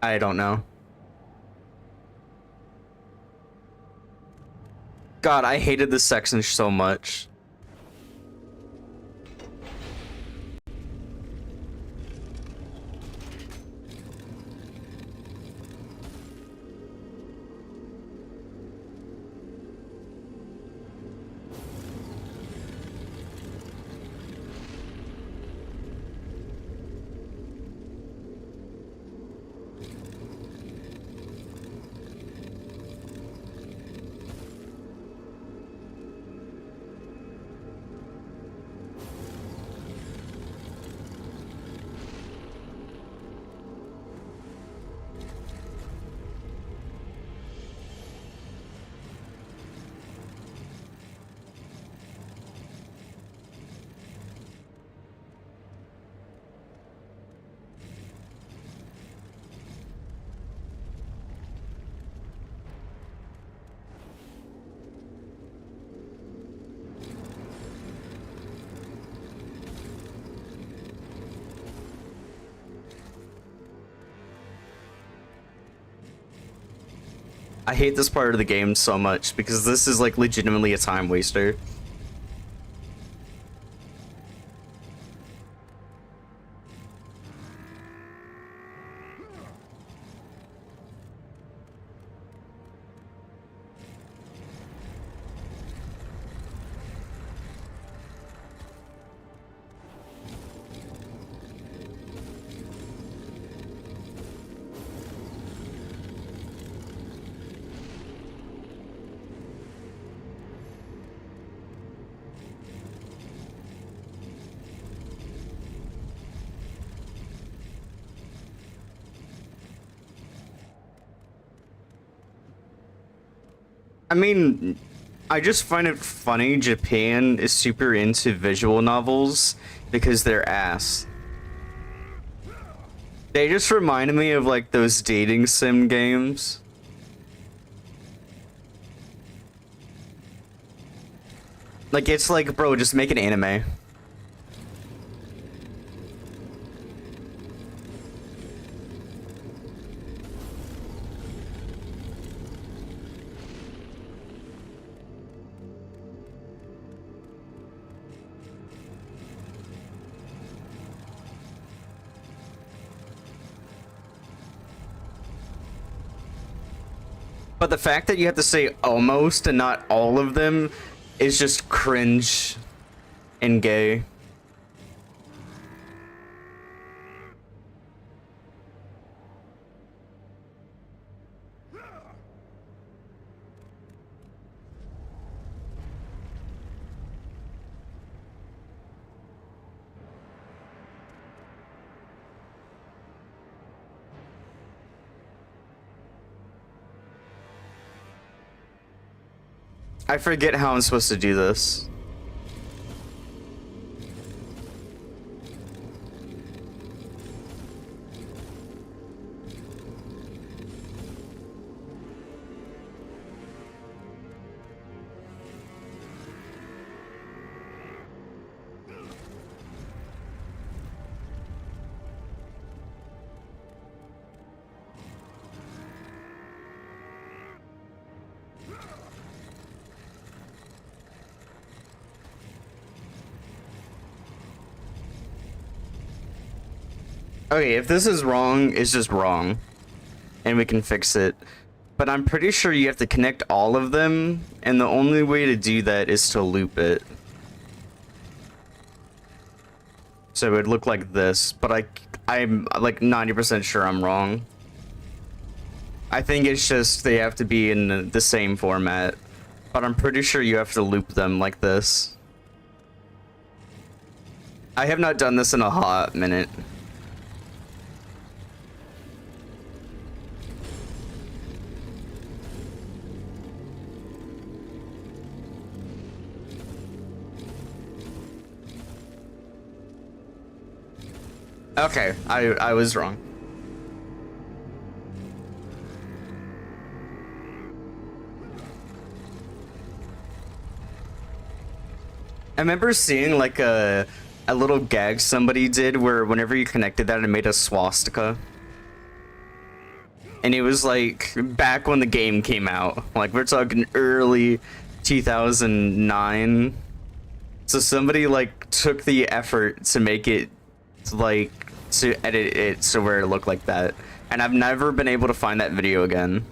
I don't know. God, I hated this section so much. I hate this part of the game so much because this is like legitimately a time waster. I mean, I just find it funny Japan is super into visual novels because they're ass. They just reminded me of like those dating sim games. Like it's like, bro, just make an anime. But the fact that you have to say almost and not all of them is just cringe and gay. I forget how I'm supposed to do this. Okay, if this is wrong, it's just wrong. And we can fix it. But I'm pretty sure you have to connect all of them, and the only way to do that is to loop it. So it would look like this, but I'm like 90% sure I'm wrong. I think it's just they have to be in the same format, but I'm pretty sure you have to loop them like this. I have not done this in a hot minute. Okay, I was wrong. I remember seeing like a little gag somebody did where whenever you connected that it made a swastika. And it was like back when the game came out. Like we're talking early 2009. So somebody like took the effort to make it like to edit it so where it looked like that. And I've never been able to find that video again.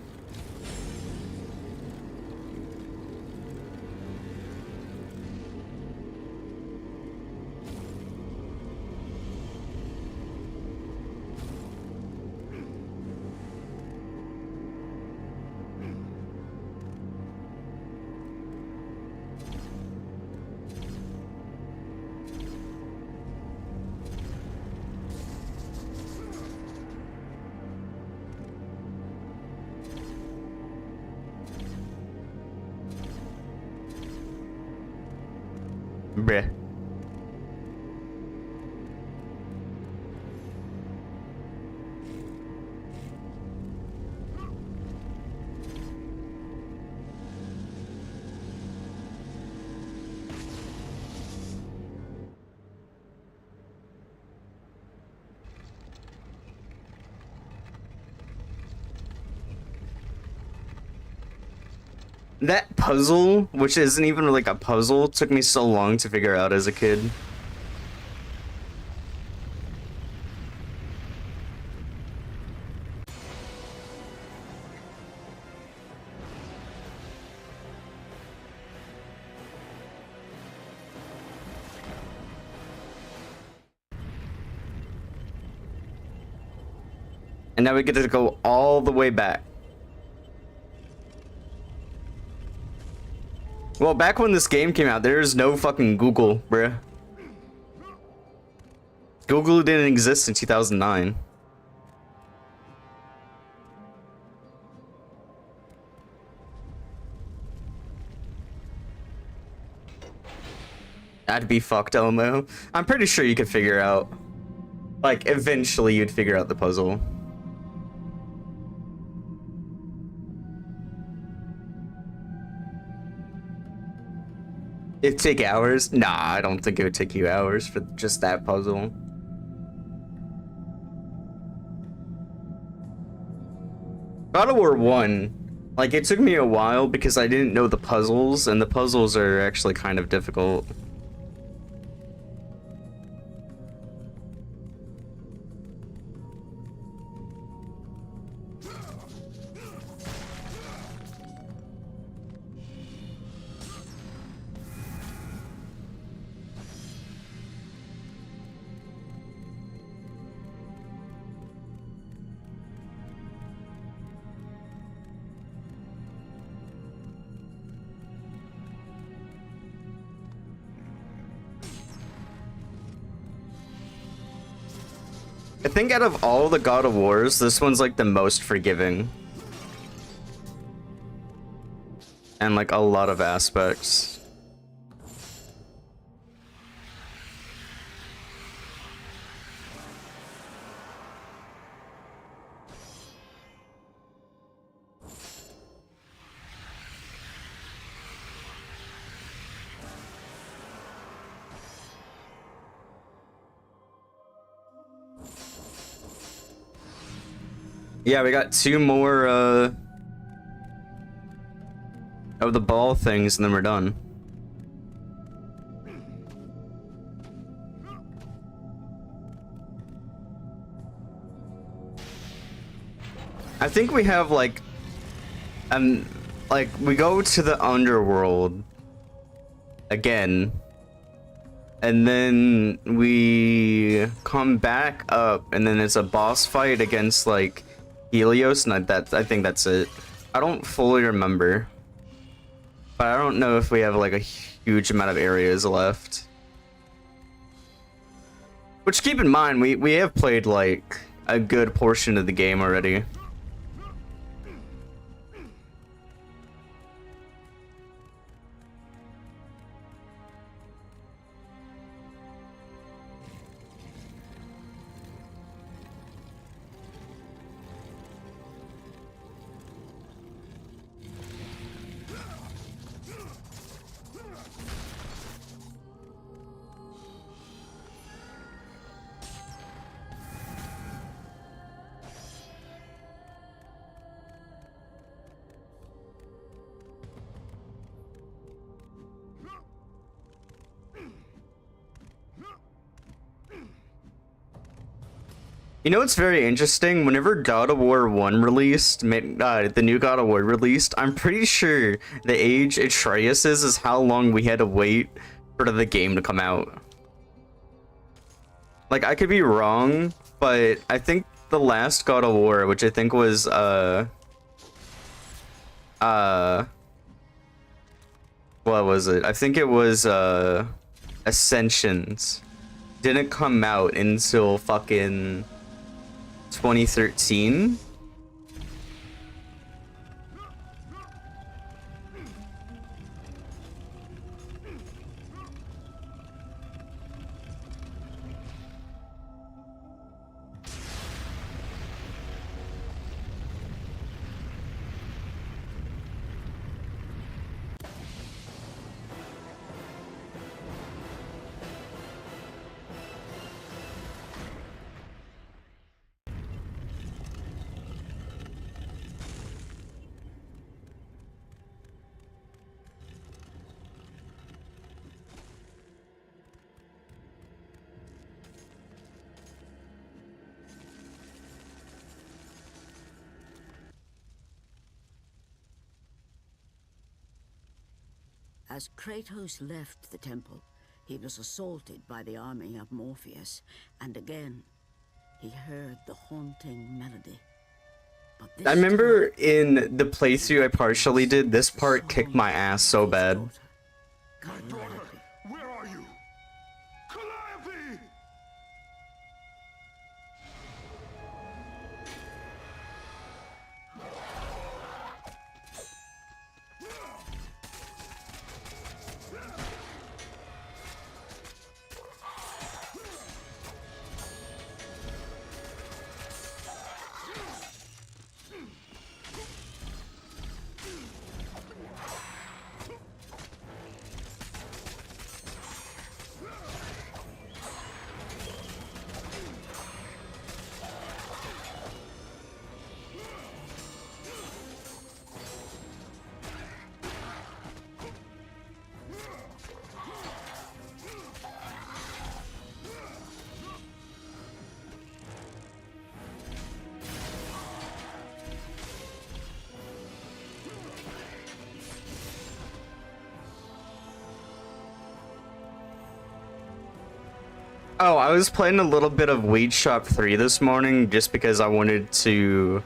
Bruh. That puzzle, which isn't even like a puzzle, took me so long to figure out as a kid. And now we get to go all the way back. Well, back when this game came out, there's no fucking Google, bruh. Google didn't exist in 2009. That'd be fucked, Elmo. I'm pretty sure you could figure out. Like, eventually you'd figure out the puzzle. It'd take hours? Nah, I don't think it would take you hours for just that puzzle. God of War 1, like, it took me a while because I didn't know the puzzles, and the puzzles are actually kind of difficult. I think out of all the God of Wars, this one's like the most forgiving. And like a lot of aspects. Yeah, we got 2 more of the ball things and then we're done. I think we have like we go to the underworld again. And then we come back up and then it's a boss fight against like Helios, and I think that's it. I don't fully remember, but I don't know if we have like a huge amount of areas left. Which, keep in mind, we have played like a good portion of the game already. You know what's very interesting? Whenever God of War 1 released, the new God of War released, I'm pretty sure the age Atreus is how long we had to wait for the game to come out. Like, I could be wrong, but I think the last God of War, which I think was, what was it? I think it was, Ascensions. Didn't come out until fucking 2013. As Kratos left the temple, he was assaulted by the army of Morpheus, and again, he heard the haunting melody. But this I remember time, in the playthrough I partially did, this part kicked my ass so bad. My daughter, where are you? Calliope! Oh, I was playing a little bit of Weed Shop 3 this morning just because I wanted to,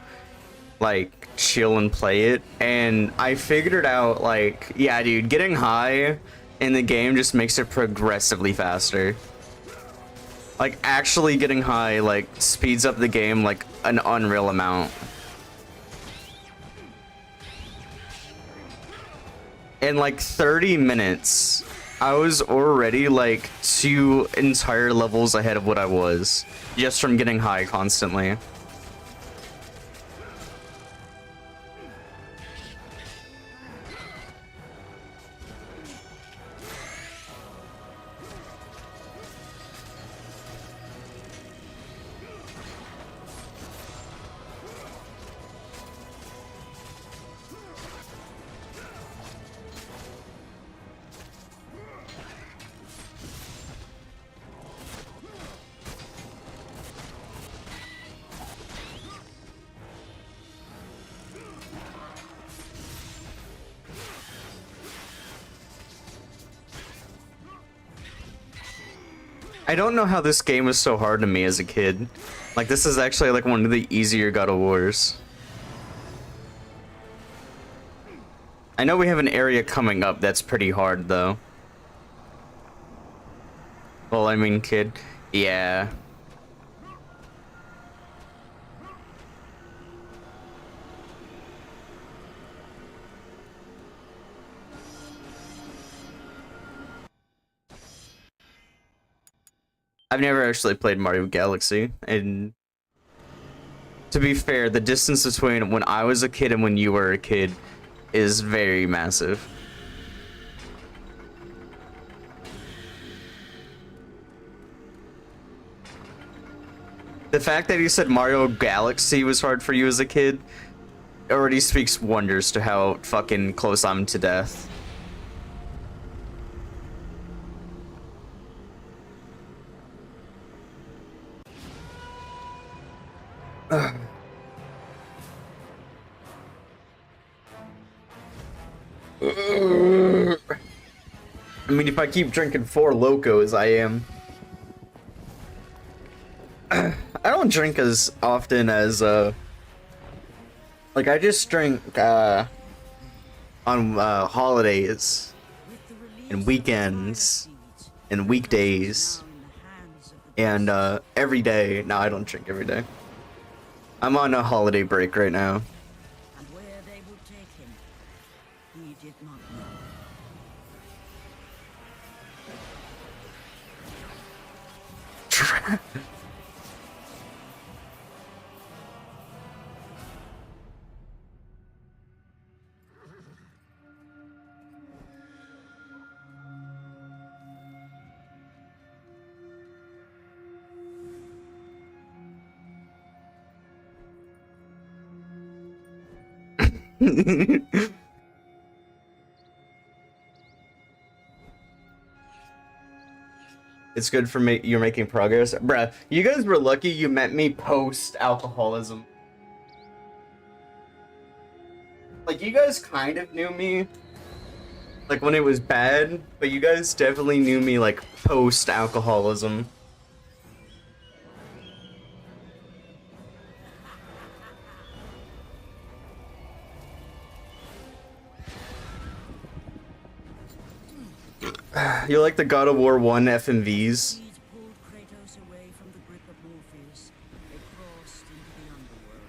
like, chill and play it. And I figured out, like, yeah, dude, getting high in the game just makes it progressively faster. Like, actually getting high, like, speeds up the game, like, an unreal amount. In, like, 30 minutes... I was already like 2 entire levels ahead of what I was just from getting high constantly. I don't know how this game was so hard to me as a kid. Like, this is actually like one of the easier God of Wars. I know we have an area coming up that's pretty hard though. Well, I mean, kid. Yeah. I've never actually played Mario Galaxy, and to be fair, the distance between when I was a kid and when you were a kid is very massive. The fact that you said Mario Galaxy was hard for you as a kid already speaks wonders to how fucking close I'm to death. I mean, if I keep drinking 4 Locos, I am. I don't drink as often as, like, I just drink, on, holidays, and weekends, and weekdays, and, every day. No, I don't drink every day. I'm on a holiday break right now. And where they would take him, he did not know. It's good for me. You're making progress, bruh. You guys were lucky you met me post alcoholism. Like, you guys kind of knew me, like, when it was bad, but you guys definitely knew me, like, post alcoholism. You like the God of War 1 FMVs? Deeds pulled Kratos away from the grip of Morpheus. They crossed into the underworld.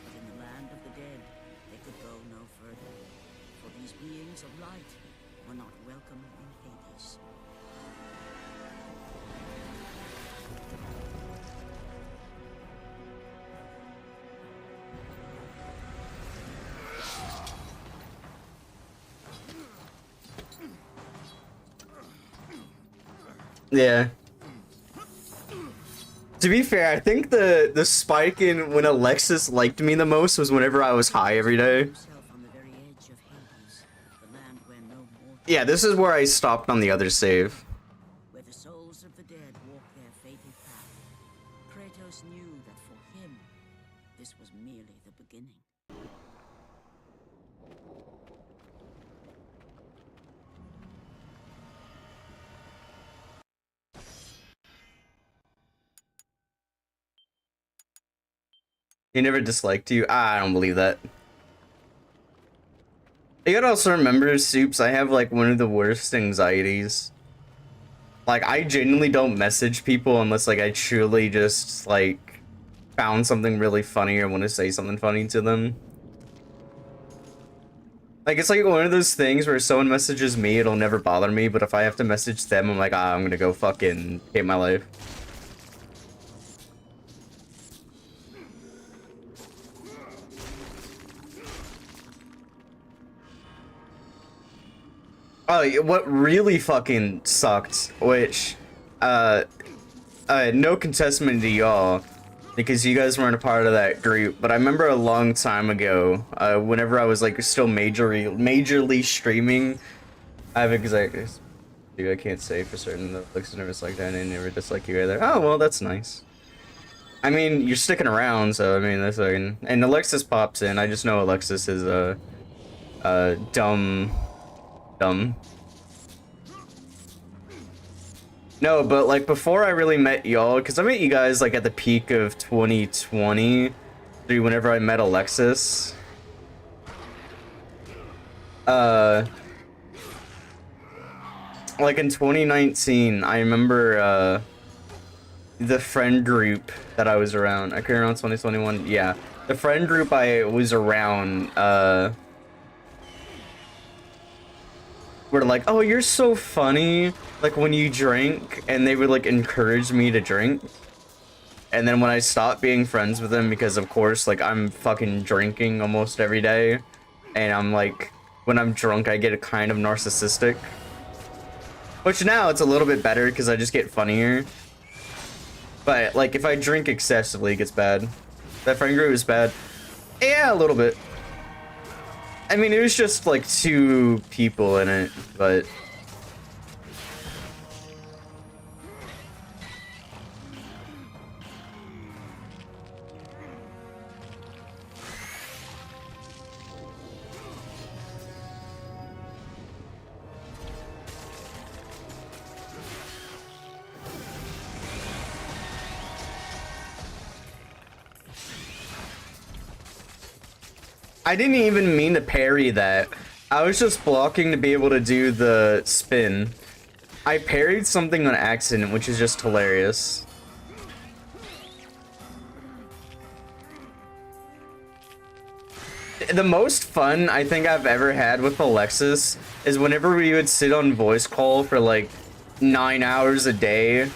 But in the land of the dead, they could go no further. For these beings of light were not welcome in Hades. Yeah. To be fair, I think the spike in when Alexis liked me the most was whenever I was high every day. Himself on the very edge of Hades, the land where no mortal, Yeah, this is where I stopped on the other save. where the souls of the dead walk their fated path. Kratos knew that for him, this was merely the beginning. He never disliked you? I don't believe that. You gotta also remember, Soups, I have like one of the worst anxieties. Like, I genuinely don't message people unless like I truly just like found something really funny or want to say something funny to them. Like, it's like one of those things where if someone messages me, it'll never bother me, but if I have to message them, I'm like, ah, I'm gonna go fucking hate my life. Oh, what really fucking sucked, which, no contestment to y'all, because you guys weren't a part of that group, but I remember a long time ago, whenever I was, like, still majorly streaming, I have exactly, dude, I can't say for certain that Alexis never disliked that, and I never dislike you either. Oh, well, that's nice. I mean, you're sticking around, so, I mean, that's fucking, and Alexis pops in, I just know Alexis is, dumb. No, but like before I really met y'all, because I met you guys like at the peak of 2020, whenever I met Alexis. Like in 2019, I remember the friend group that I was around. I came around 2021. Yeah, the friend group I was around. Were like, oh, you're so funny, like when you drink, and they would like encourage me to drink. And then when I stopped being friends with them, because of course, like I'm fucking drinking almost every day, and I'm like, when I'm drunk, I get kind of narcissistic. Which now it's a little bit better because I just get funnier. But like if I drink excessively, it gets bad. That friend group is bad. Yeah, a little bit. I mean, it was just like 2 people in it, but I didn't even mean to parry that. I was just blocking to be able to do the spin. I parried something on accident, which is just hilarious. The most fun I think I've ever had with Alexis is whenever we would sit on voice call for like 9 hours a day.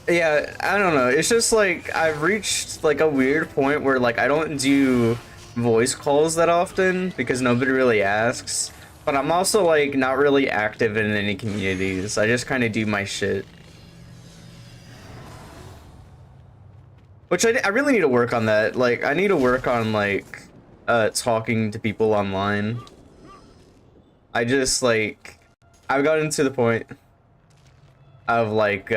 Yeah, I don't know. It's just like I've reached like a weird point where like I don't do voice calls that often because nobody really asks. But I'm also like not really active in any communities. I just kind of do my shit. Which I really need to work on that. Like I need to work on like talking to people online. I just like I've gotten to the point of like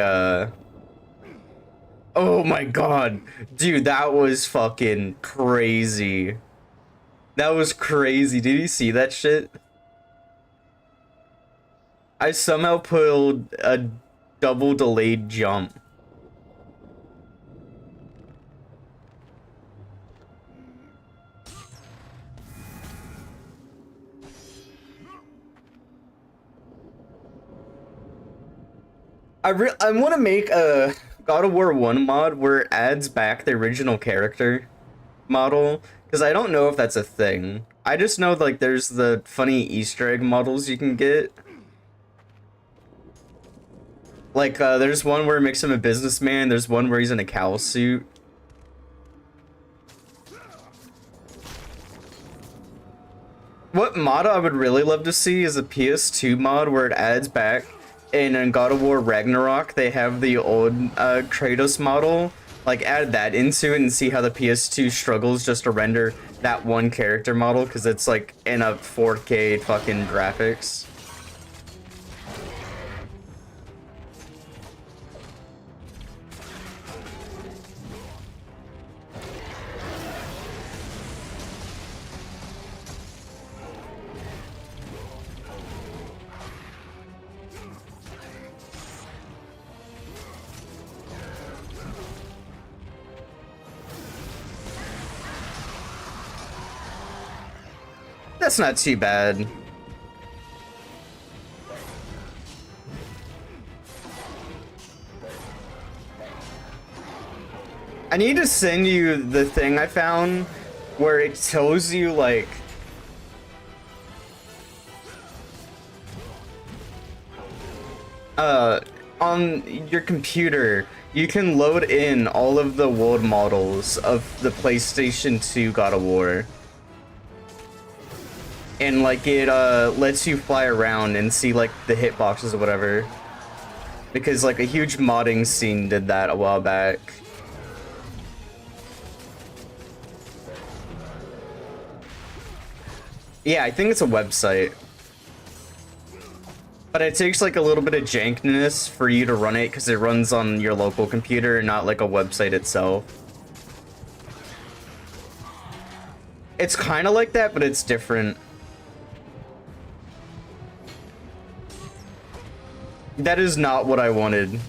oh my god, dude, that was fucking crazy. That was crazy. Did you see that shit? I somehow pulled a double delayed jump. I want to make a God of War 1 mod where it adds back the original character model, because I don't know if that's a thing. I just know like there's the funny Easter egg models you can get. Like there's one where it makes him a businessman, there's one where he's in a cow suit. What mod I would really love to see is a PS2 mod where it adds back. And in God of War Ragnarok, they have the old Kratos model. Like, add that into it and see how the PS2 struggles just to render that one character model, because it's like in a 4K fucking graphics. That's not too bad. I need to send you the thing I found where it tells you like on your computer you can load in all of the world models of the PlayStation 2 God of War. And like it lets you fly around and see like the hitboxes or whatever. Because like a huge modding scene did that a while back. Yeah, I think it's a website. But it takes like a little bit of jankness for you to run it because it runs on your local computer and not like a website itself. It's kind of like that, but it's different. That is not what I wanted.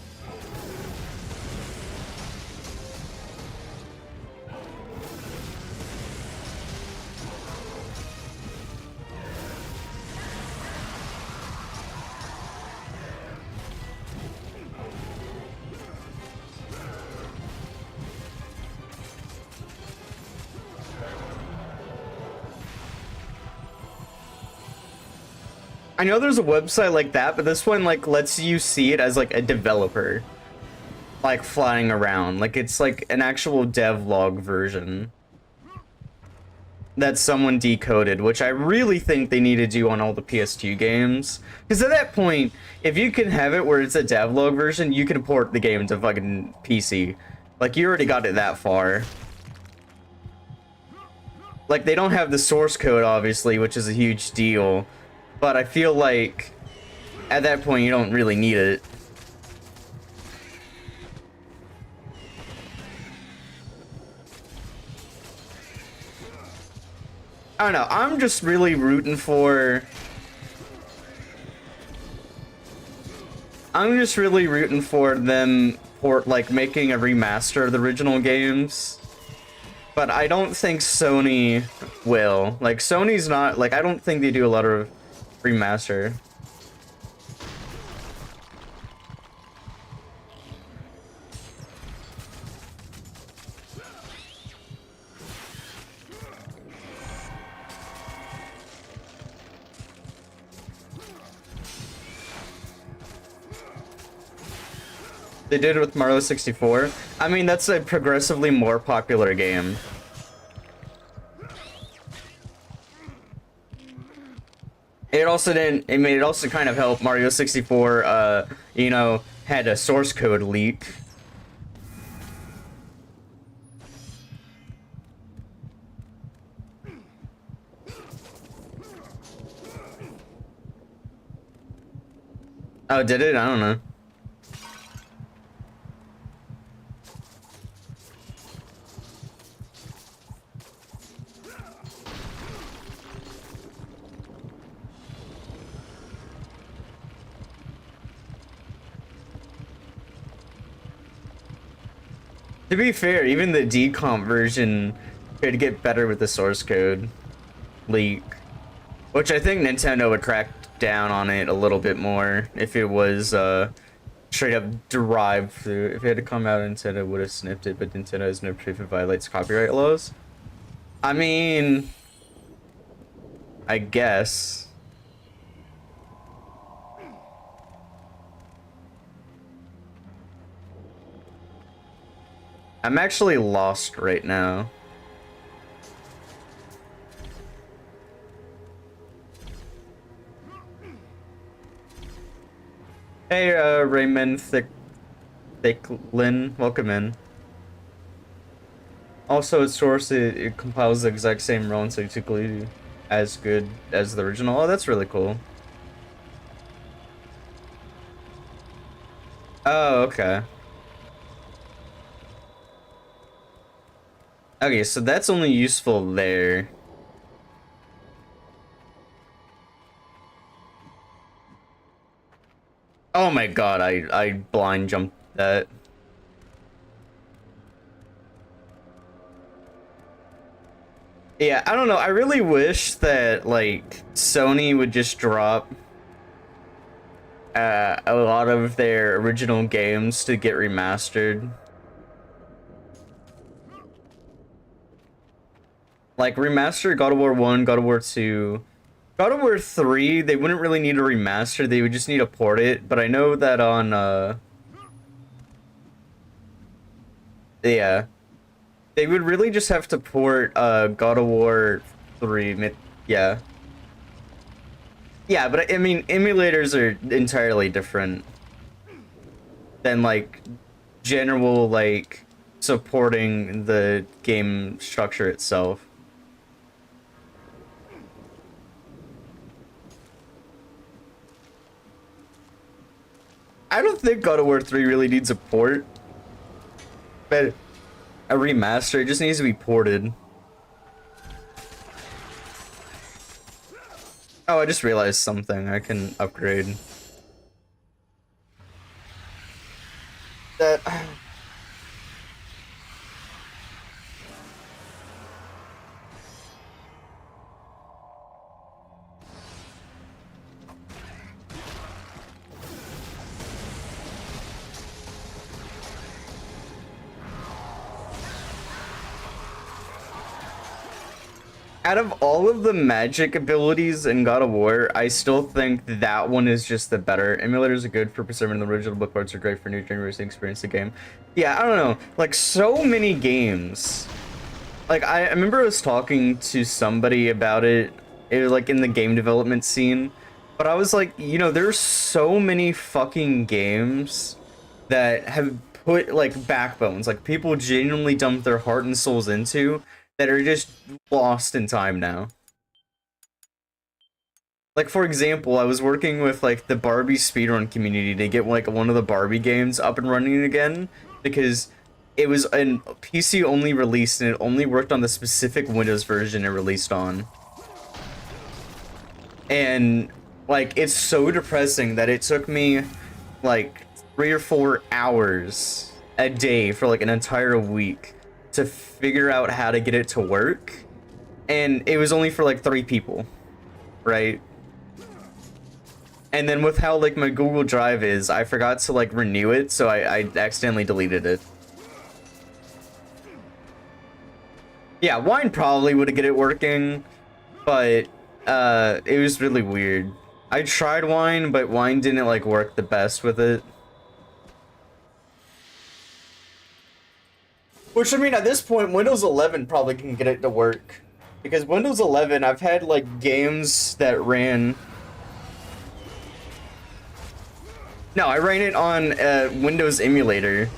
I know there's a website like that, but this one like lets you see it as like a developer, like flying around. Like it's like an actual devlog version that someone decoded, which I really think they need to do on all the PS2 games. Because at that point, if you can have it where it's a devlog version, you can port the game to fucking PC. Like you already got it that far. Like they don't have the source code, obviously, which is a huge deal. But I feel like at that point you don't really need it. I don't know, I'm just really rooting for... them like making a remaster of the original games. But I don't think Sony will. Like, Sony's not, like, I don't think they do a lot of remaster. They did it with Mario 64. I mean, that's a progressively more popular game. It also didn't, I mean, it also kind of helped Mario 64, you know, had a source code leak. Oh, did it? I don't know. To be fair, even the decomp version could get better with the source code leak, which I think Nintendo would crack down on it a little bit more if it was straight up derived through. If it had to come out, Nintendo would have snipped it, but Nintendo has no proof it violates copyright laws. I mean, I guess. I'm actually lost right now. Hey, Raymond Thicklin, welcome in. Also, its source, it compiles the exact same role, so it's equally as good as the original. Oh, that's really cool. Oh, okay. Okay, so that's only useful there. Oh my god, I blind jumped that. Yeah, I don't know. I really wish that, like, Sony would just drop a lot of their original games to get remastered. Like, remaster God of War 1, God of War 2. God of War 3, they wouldn't really need a remaster, they would just need to port it, but I know that on, yeah. They would really just have to port, God of War 3, yeah. Yeah, but I mean, emulators are entirely different than, like, general, like, supporting the game structure itself. I don't think God of War 3 really needs a port, but a remaster, it just needs to be ported. Oh, I just realized something. I can upgrade. That... Out of all of the magic abilities in God of War, I still think that one is just the better. Emulators are good for preserving the original, but parts are great for new generation experience the game. Yeah, I don't know. Like, so many games. Like, I remember I was talking to somebody about it, like, in the game development scene. But I was like, you know, there's so many fucking games that have put, like, backbones. Like, people genuinely dump their heart and souls into that are just lost in time now. Like, for example, I was working with, like, the Barbie speedrun community to get, like, one of the Barbie games up and running again, because it was a PC-only release, and it only worked on the specific Windows version it released on. And, like, it's so depressing that it took me, like, 3 or 4 hours a day for like an entire week to figure out how to get it to work, and it was only for like 3 people, right? And then with how like my Google Drive is, I forgot to like renew it, so I accidentally deleted it. Yeah, Wine probably would have get it working, but it was really weird. I tried Wine, but Wine didn't like work the best with it. Which, I mean, at this point, Windows 11 probably can get it to work. Because Windows 11, I've had like games that ran... No, I ran it on a Windows emulator.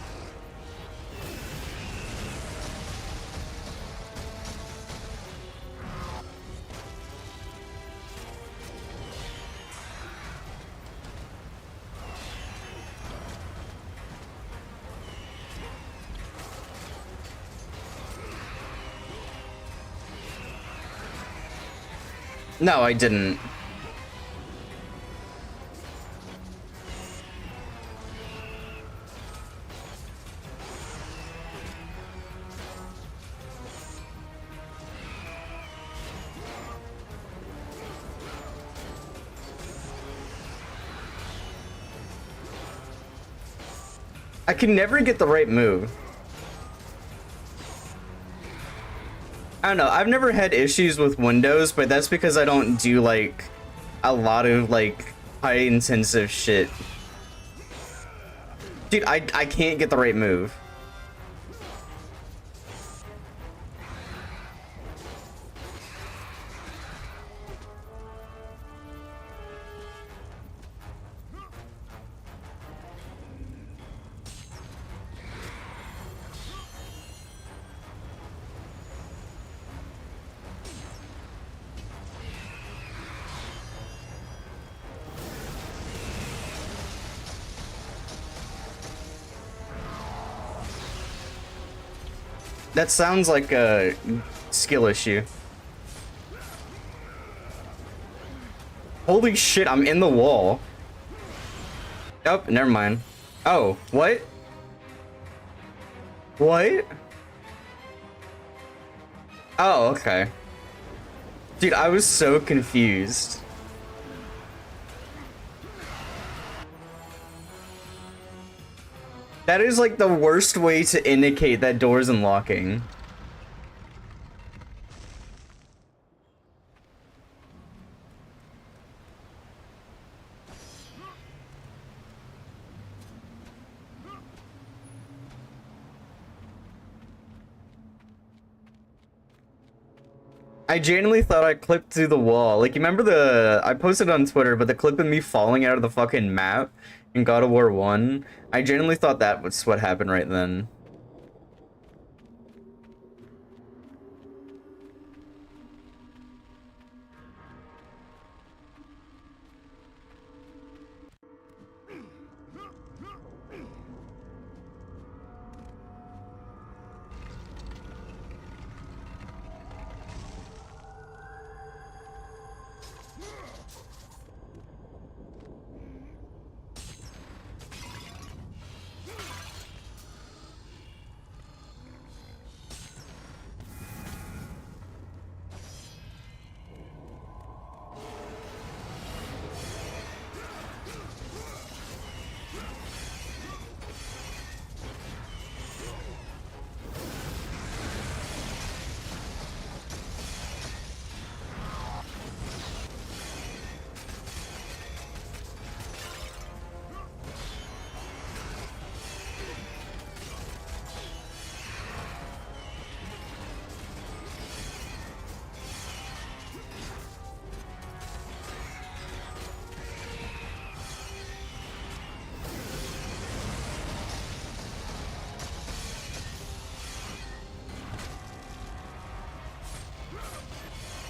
No, I didn't. I can never get the right move. I don't know, I've never had issues with Windows, but that's because I don't do like a lot of like high intensive shit. Dude, I can't get the right move. That sounds like a skill issue. Holy shit, I'm in the wall. Oh, never mind. Oh, what? What? Oh, okay. Dude, I was so confused. That is like the worst way to indicate that door's unlocking. I genuinely thought I clipped through the wall. Like, you remember I posted on Twitter, but the clip of me falling out of the fucking map in God of War 1? I genuinely thought that was what happened right then.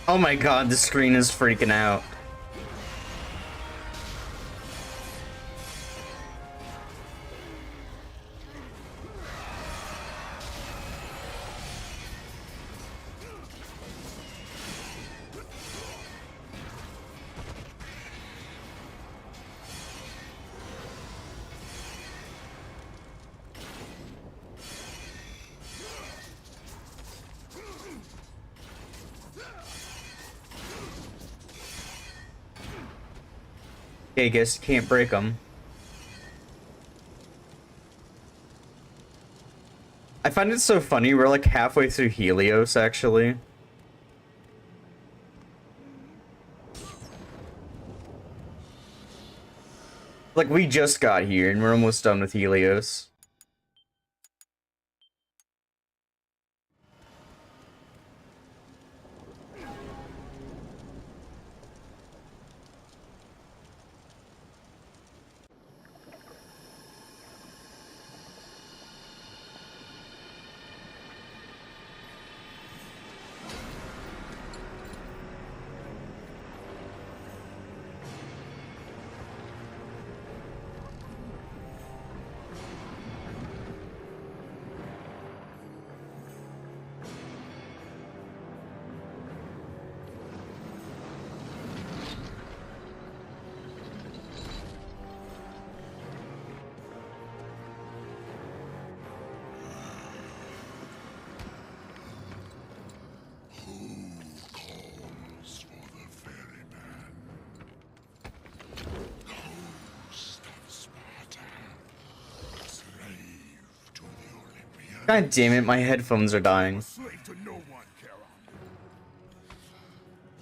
Oh my god, the screen is freaking out. Okay, guess you can't break them. I find it so funny, we're like halfway through Helios, actually. Like, we just got here, and we're almost done with Helios. Calls for the ferryman. Host of Sparta. Slave to the Olympians. God damn it, my headphones are dying. Slave to no one, Charon.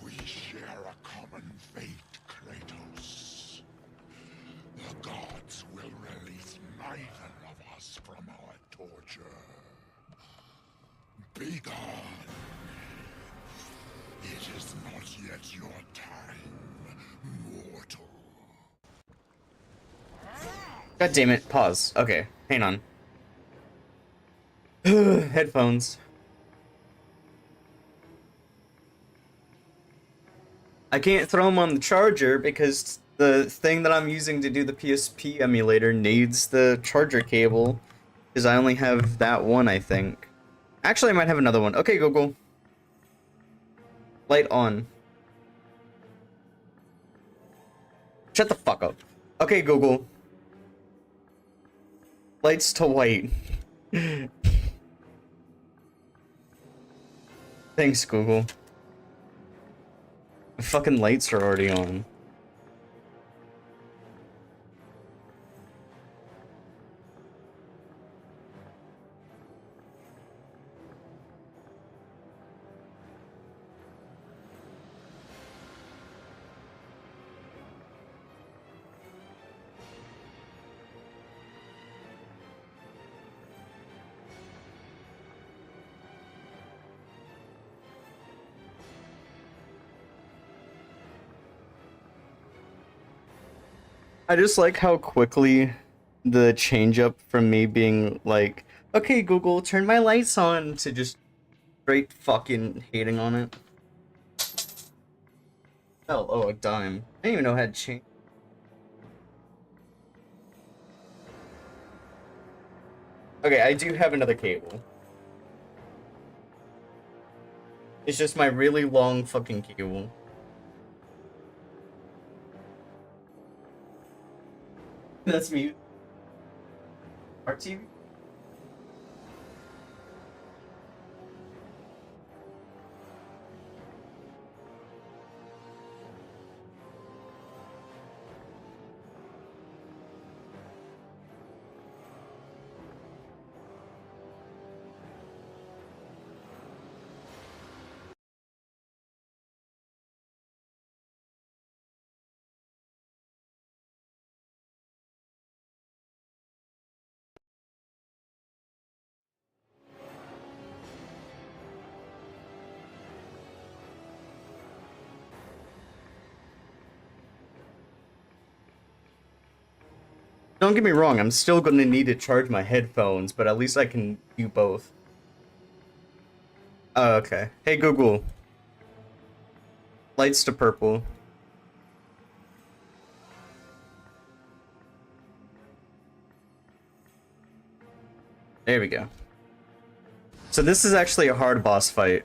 We share a common fate, Kratos. The gods will release neither of us from our torture. Be gone. It is not yet your time, mortal. God damn it, pause. Okay, hang on. Headphones. I can't throw them on the charger because the thing that I'm using to do the PSP emulator needs the charger cable. Because I only have that one, I think. Actually, I might have another one. Okay, Google. Light on. Shut the fuck up. Okay, Google. Lights to white. Thanks, Google. The fucking lights are already on. I just like how quickly the change up from me being like, okay, Google, turn my lights on, to just straight fucking hating on it. Oh, a dime. I didn't even know how to change. Okay, I do have another cable. It's just my really long fucking cable. That's me. RTV? Don't get me wrong, I'm still gonna need to charge my headphones, but at least I can do both. Oh, okay. Hey Google. Lights to purple. There we go. So this is actually a hard boss fight.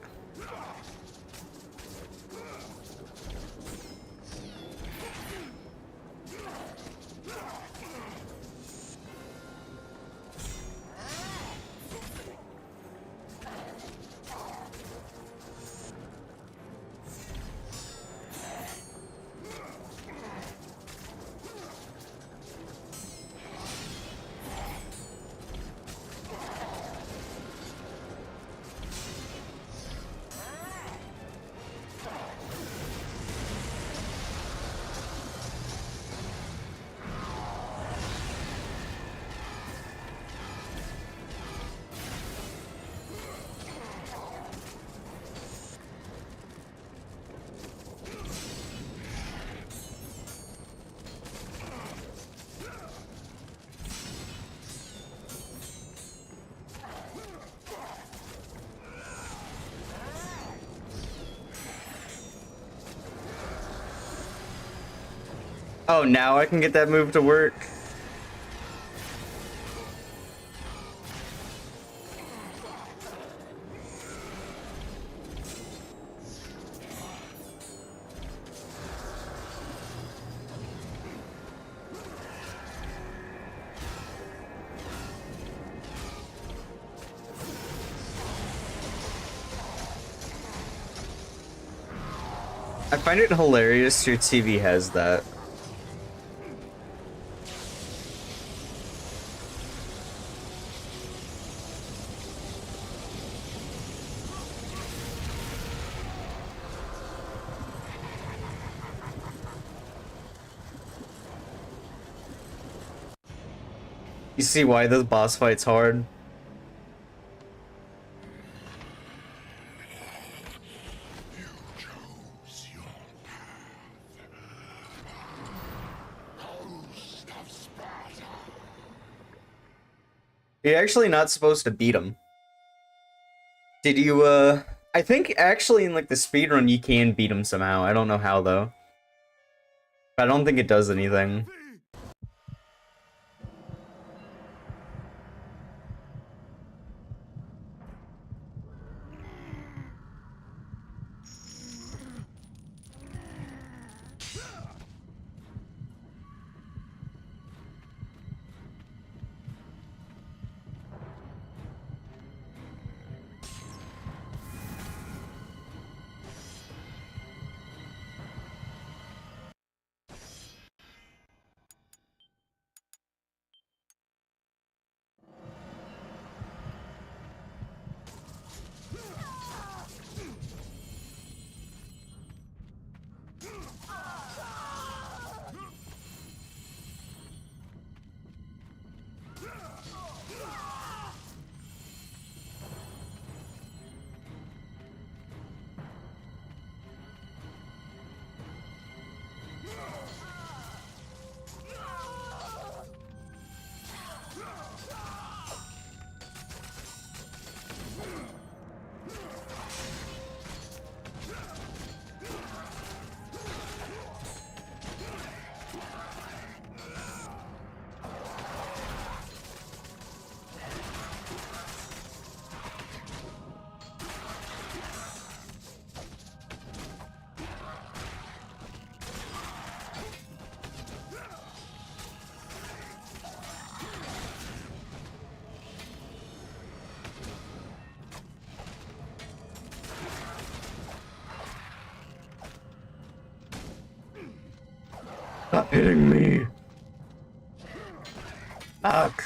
Oh, now I can get that move to work? I find it hilarious your TV has that. You see why this boss fight's hard? You chose your path. Host of Sparta. You're actually not supposed to beat him. Did you, I think actually in like the speedrun you can beat him somehow. I don't know how though. But I don't think it does anything. Stop hitting me! Fuck!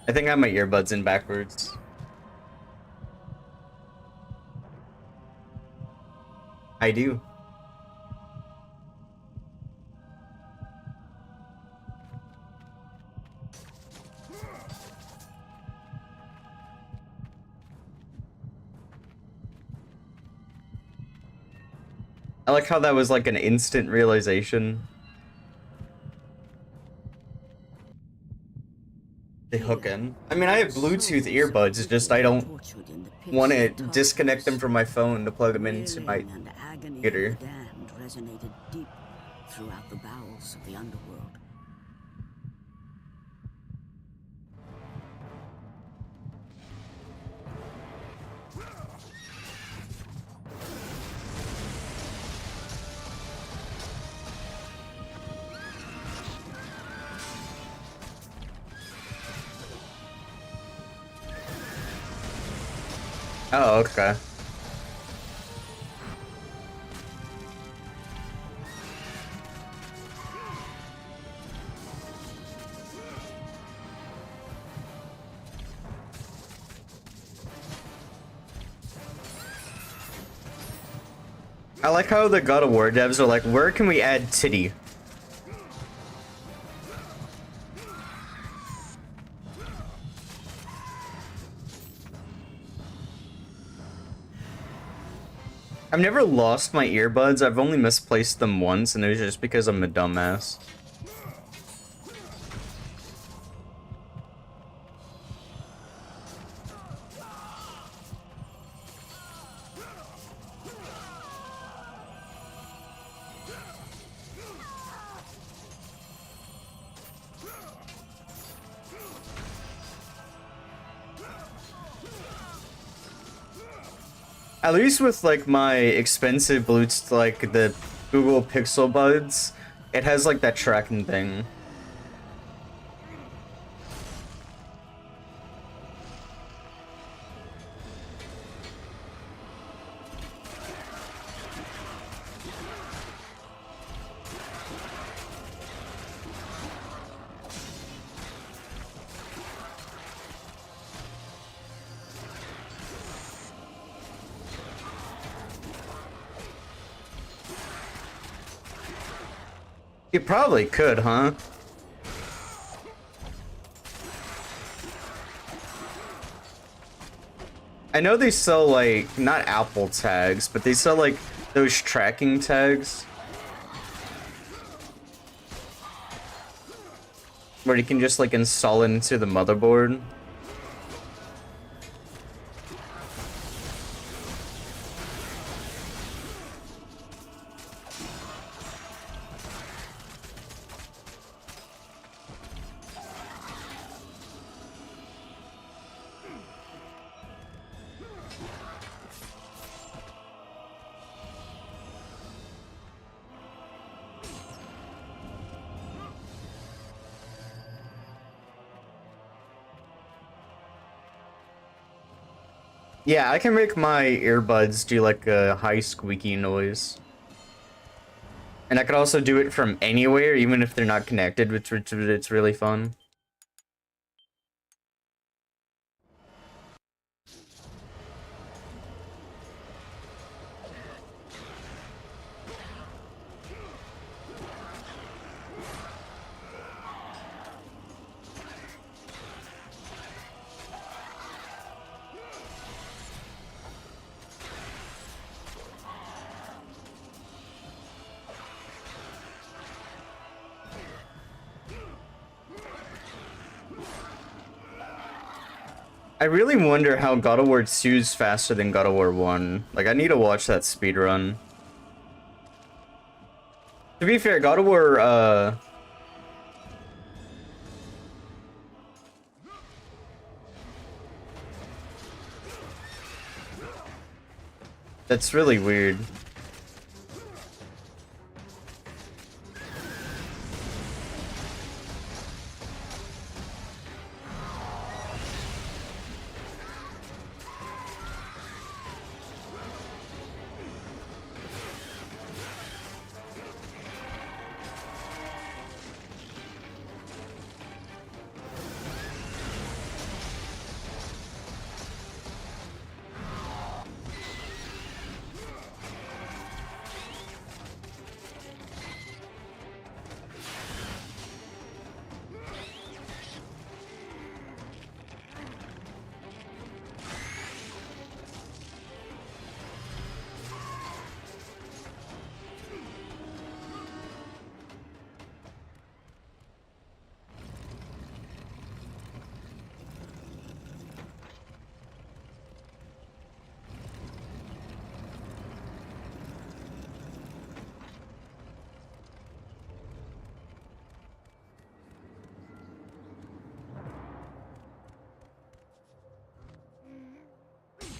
I think I have my earbuds in backwards. I do. I like how that was like an instant realization. They hook in. I mean, I have Bluetooth earbuds, it's just I don't want to disconnect them from my phone to plug them into my computer. Resonated deep throughout the bowels of the underworld. Oh, okay. I like how the God of War devs are like, where can we add titty? I've never lost my earbuds. I've only misplaced them once, and it was just because I'm a dumbass. At least with like my expensive Bluetooth, like the Google Pixel Buds, it has like that tracking thing. You probably could, huh? I know they sell like, not Apple tags, but they sell like those tracking tags. Where you can just like install it into the motherboard. Yeah, I can make my earbuds do like a high squeaky noise. And I could also do it from anywhere, even if they're not connected, which it's really fun. I really wonder how God of War 2 is faster than God of War 1. Like, I need to watch that speedrun. To be fair, God of War, that's really weird.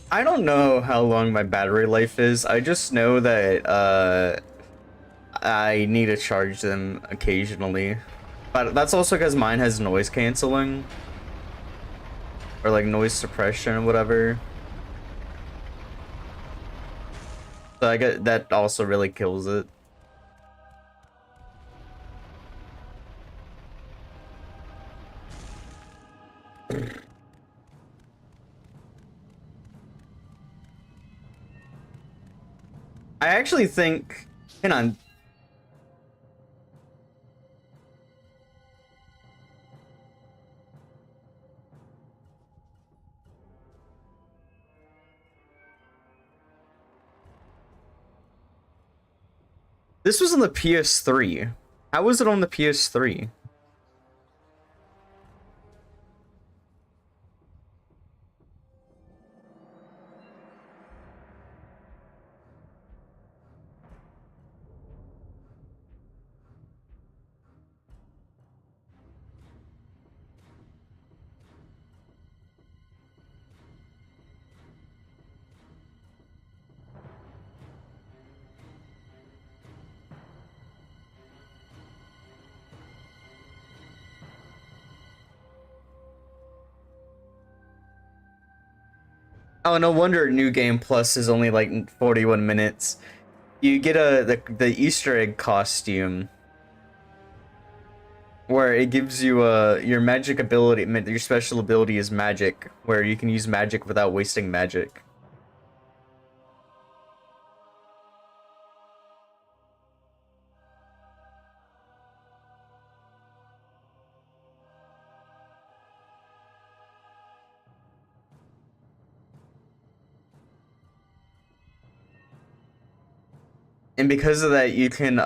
I don't know how long my battery life is. I just know that I need to charge them occasionally. But that's also because mine has noise canceling. Or like noise suppression or whatever. So I get that also really kills it. I actually think, hang on. This was on the PS3. How was it on the PS3? Oh, no wonder New Game Plus is only like 41 minutes. You get the Easter egg costume where it gives you your magic ability, your special ability is magic, where you can use magic without wasting magic. And because of that, you can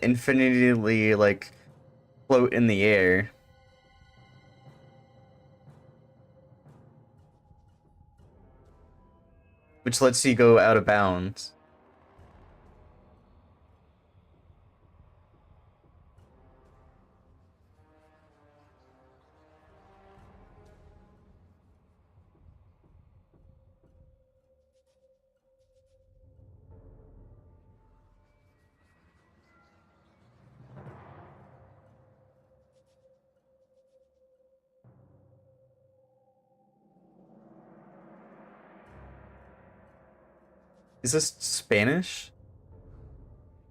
infinitely like float in the air. Which lets you go out of bounds. Is this Spanish?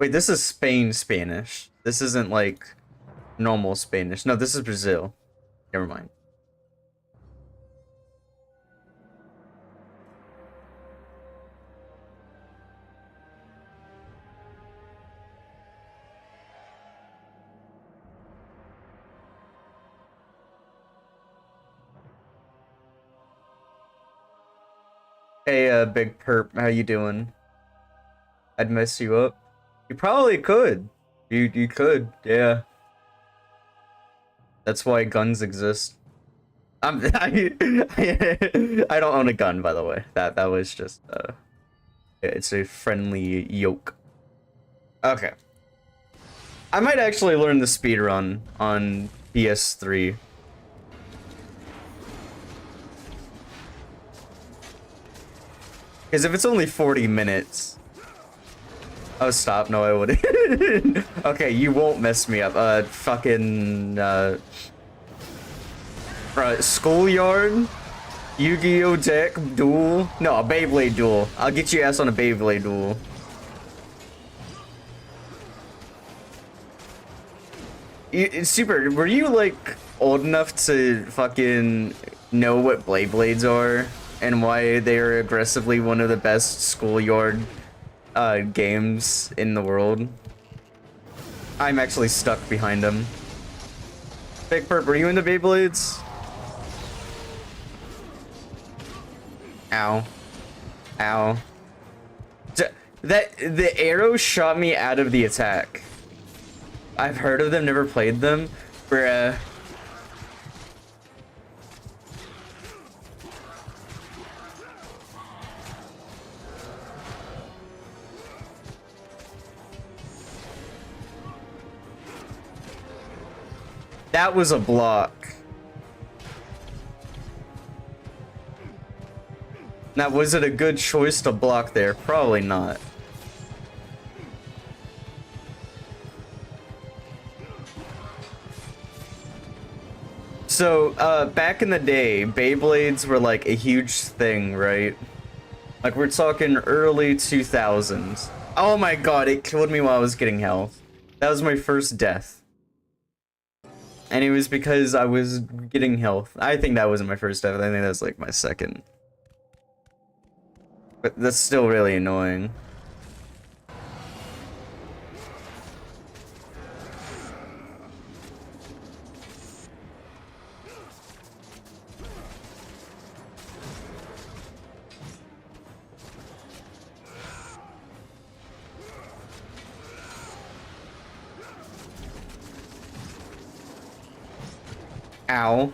Wait, this is Spain Spanish. This isn't like normal Spanish. No, this is Brazil. Never mind. Hey, Big Perp, how you doing? I'd mess you up. You probably could. You could, yeah. That's why guns exist. I don't own a gun, by the way. That was just it's a friendly yoke. Okay. I might actually learn the speedrun on PS3. Because if it's only 40 minutes... Oh, stop. No, I wouldn't. Okay, you won't mess me up. Fucking... Schoolyard? Yu-Gi-Oh! Deck duel? No, a Beyblade duel. I'll get your ass on a Beyblade duel. Super, were you, like, old enough to fucking know what Beyblades are? And why they are aggressively one of the best schoolyard games in the world? I'm actually stuck behind him. Big Perp, were you into Beyblades? Ow. Ow. The arrow shot me out of the attack. I've heard of them, never played them. Bruh. That was a block. Now, was it a good choice to block there? Probably not. So, back in the day, Beyblades were like a huge thing, right? Like, we're talking early 2000s. Oh my god, it killed me while I was getting health. That was my first death. And it was because I was getting health. I think that wasn't my first death. I think that was like my second. But that's still really annoying. Ow.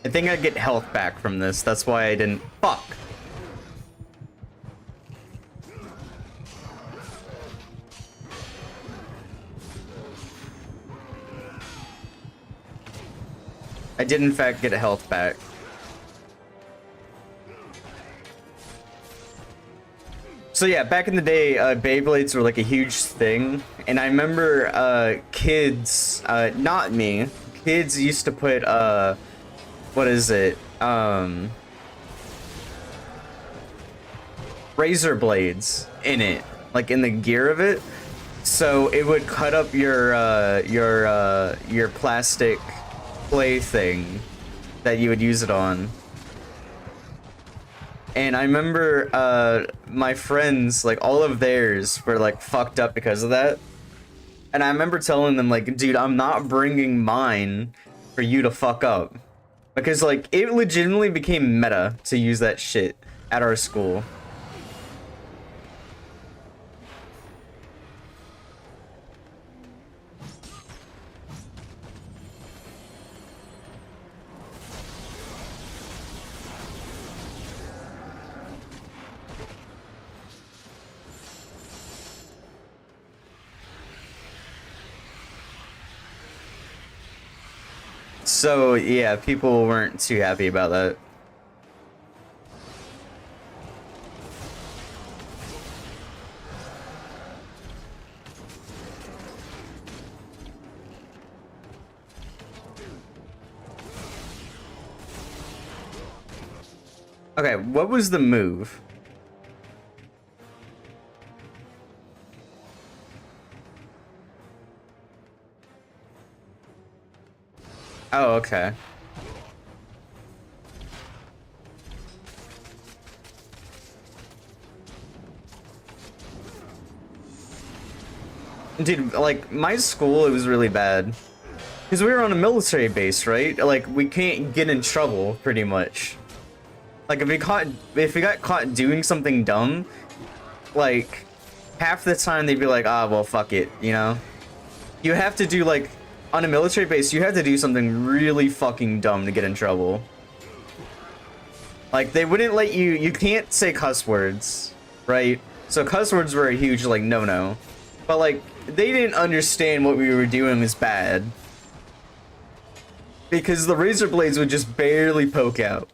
I think I get health back from this. That's why I didn't. Fuck. I did in fact get health back. So yeah, back in the day, Beyblades were like a huge thing, and I remember kids, not me, kids used to put what is it? Razor blades in it, like in the gear of it, so it would cut up your plastic play thing that you would use it on. And I remember my friends, like all of theirs were like fucked up because of that. And I remember telling them like, dude, I'm not bringing mine for you to fuck up. Because like it legitimately became meta to use that shit at our school. So yeah, people weren't too happy about that. Okay, what was the move? Oh, okay. Dude, like, my school, it was really bad. Because we were on a military base, right? Like, we can't get in trouble, pretty much. Like, if we got caught doing something dumb, like, half the time they'd be like, ah, well, fuck it, you know? You have to do, like, on a military base, you have to do something really fucking dumb to get in trouble. Like, they wouldn't let you can't say cuss words, right? So cuss words were a huge, like, no-no. But, like, they didn't understand what we were doing was bad. Because the razor blades would just barely poke out.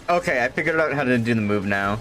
Okay, I figured out how to do the move now.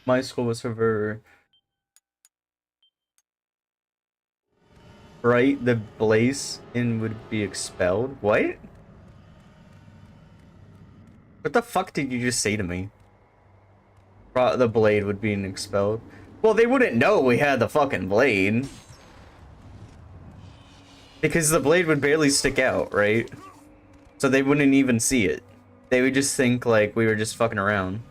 my school was ever bright, the blaze in would be expelled. What? What the fuck did you just say to me? The blade would be expelled. Well, they wouldn't know we had the fucking blade. Because the blade would barely stick out, right? So they wouldn't even see it. They would just think, like, we were just fucking around.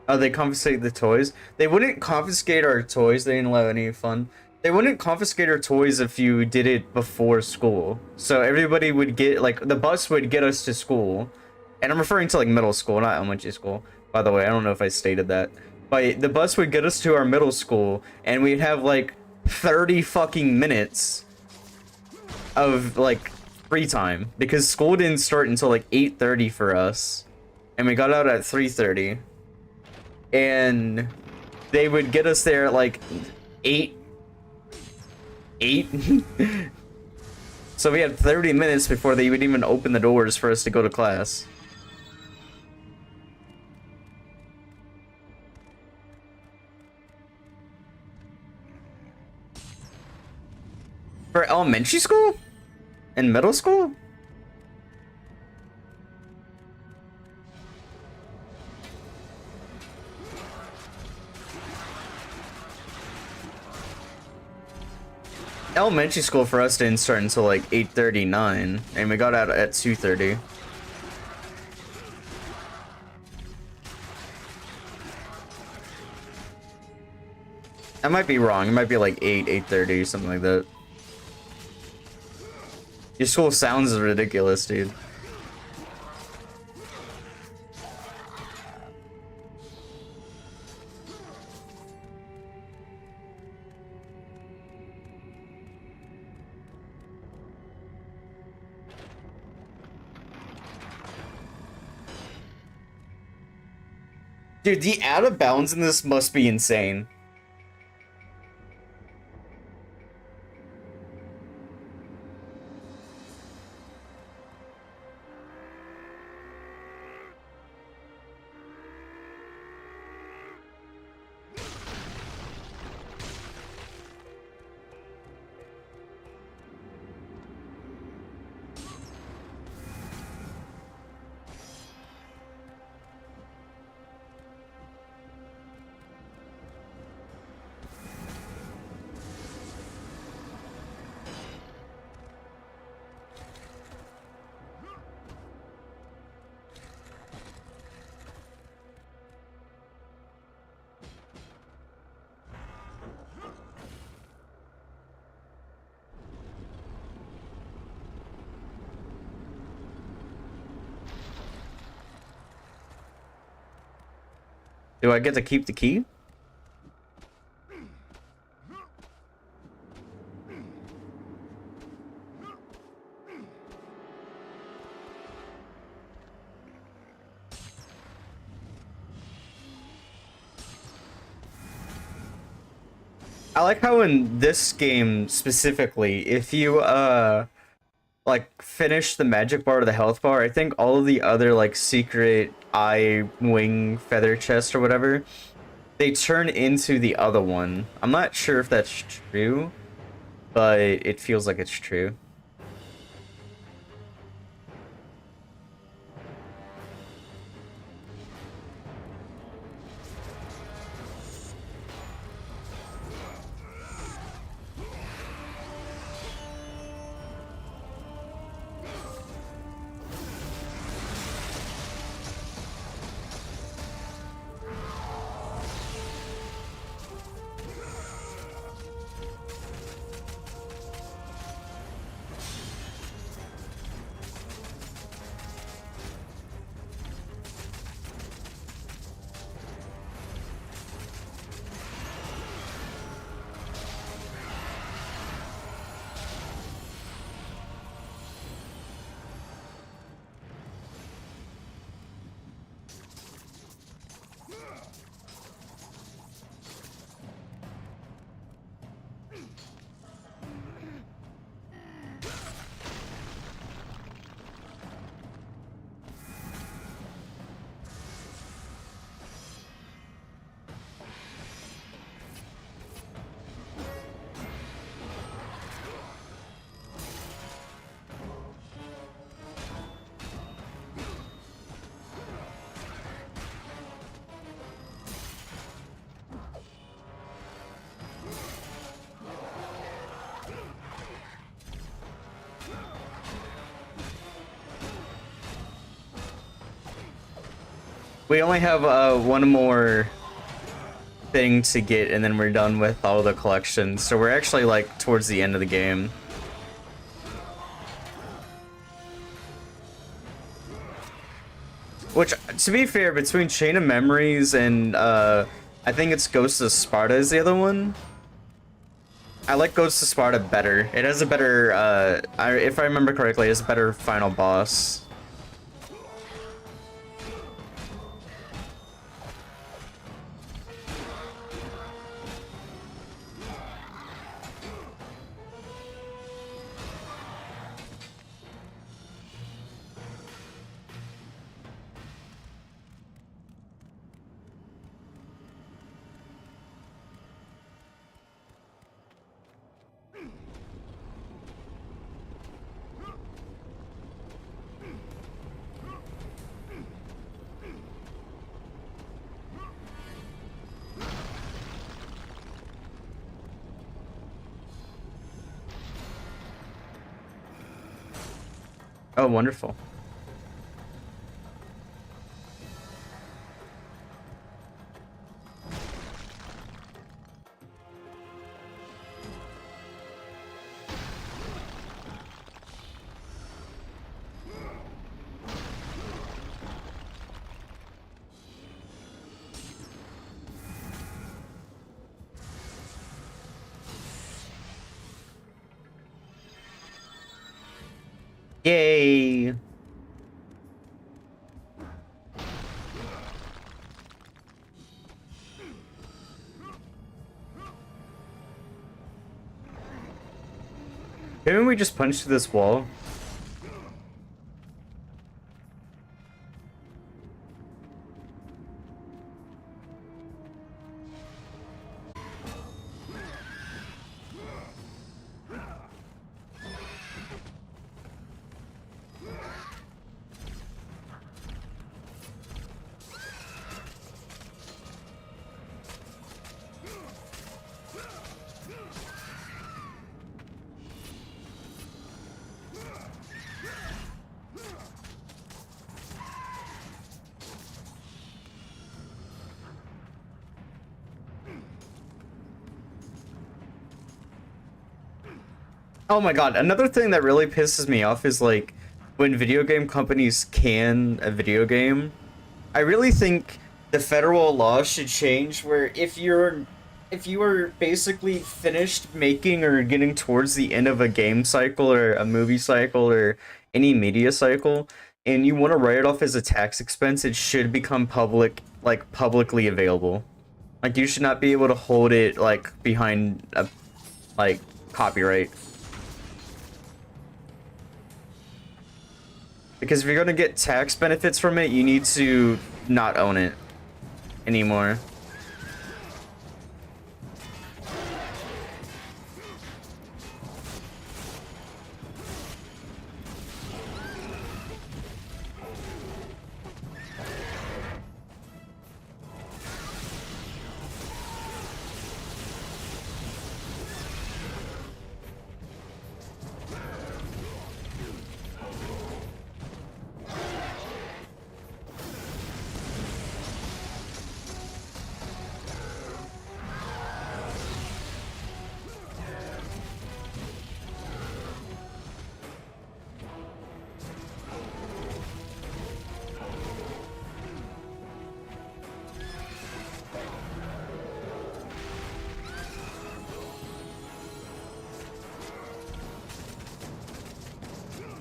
Oh, they confiscate the toys? They wouldn't confiscate our toys. They didn't allow any fun. They wouldn't confiscate our toys if you did it before school. So everybody would get, like, the bus would get us to school. And I'm referring to, like, middle school, not elementary school. By the way, I don't know if I stated that. But the bus would get us to our middle school, and we'd have, like, 30 fucking minutes of, like, free time. Because school didn't start until, like, 8:30 for us. And we got out at 3:30. And they would get us there at like 8. So we had 30 minutes before they would even open the doors for us to go to class. For elementary school? And middle school? Elementary school for us didn't start until like 8:39, and we got out at 2:30. I might be wrong. It might be like 8:30, something like that. Your school sounds ridiculous, dude. Dude, the out of bounds in this must be insane. Do I get to keep the key? I like how in this game specifically, if you like finish the magic bar or the health bar, I think all of the other like secret eye wing feather chest or whatever, they turn into the other one. I'm not sure if that's true, but it feels like it's true. We only have one more thing to get, and then we're done with all the collections. So we're actually like towards the end of the game. Which, to be fair, between Chain of Memories and I think it's Ghost of Sparta is the other one. I like Ghost of Sparta better. It has a better, if I remember correctly, it has a better final boss. Oh, wonderful. Yay! Maybe we just punch through this wall. Oh my god, another thing that really pisses me off is like when video game companies can a video game. I really think the federal law should change where if you are basically finished making or getting towards the end of a game cycle or a movie cycle or any media cycle and you want to write it off as a tax expense, it should become publicly available. Like you should not be able to hold it like behind a copyright. Because if you're gonna get tax benefits from it, you need to not own it anymore.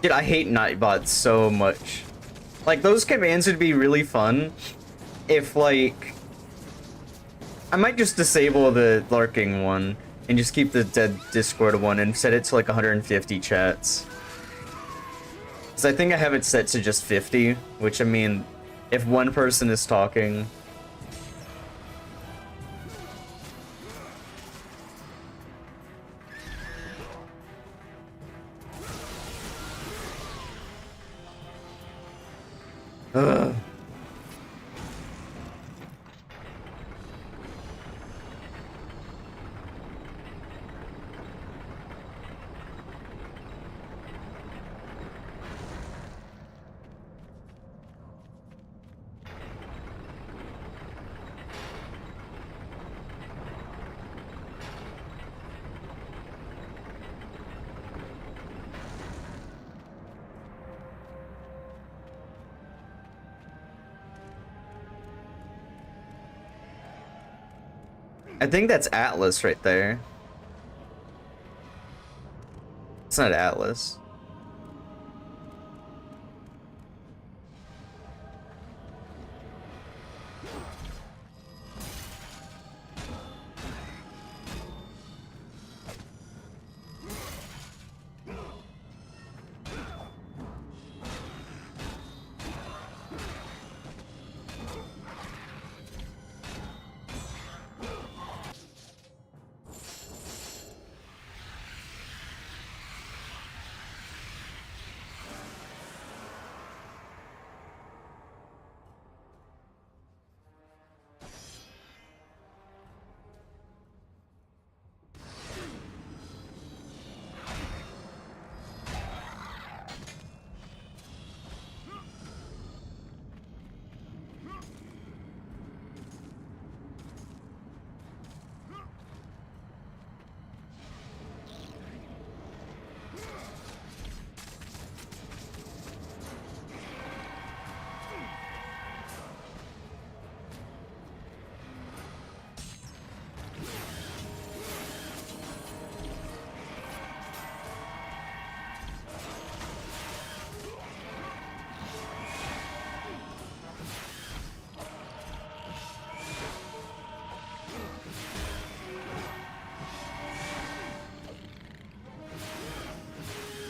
Dude, I hate Nightbot so much. Like, those commands would be really fun if, like... I might just disable the lurking one and just keep the dead Discord one and set it to, like, 150 chats. Because I think I have it set to just 50, which, I mean, if one person is talking... Ugh. I think that's Atlas right there. It's not Atlas.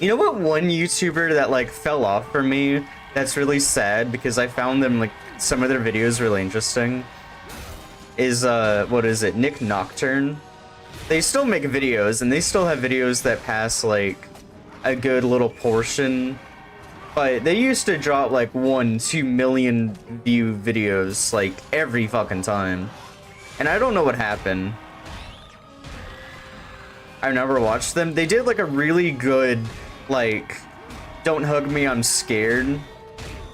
You know what one YouTuber that like fell off for me that's really sad because I found them like some of their videos really interesting is what is it, Nick Nocturne. They still make videos and they still have videos that pass like a good little portion, but they used to drop like 1-2 million view videos like every fucking time, and I don't know what happened. I've never watched them. They did like a really good like Don't Hug Me, I'm Scared,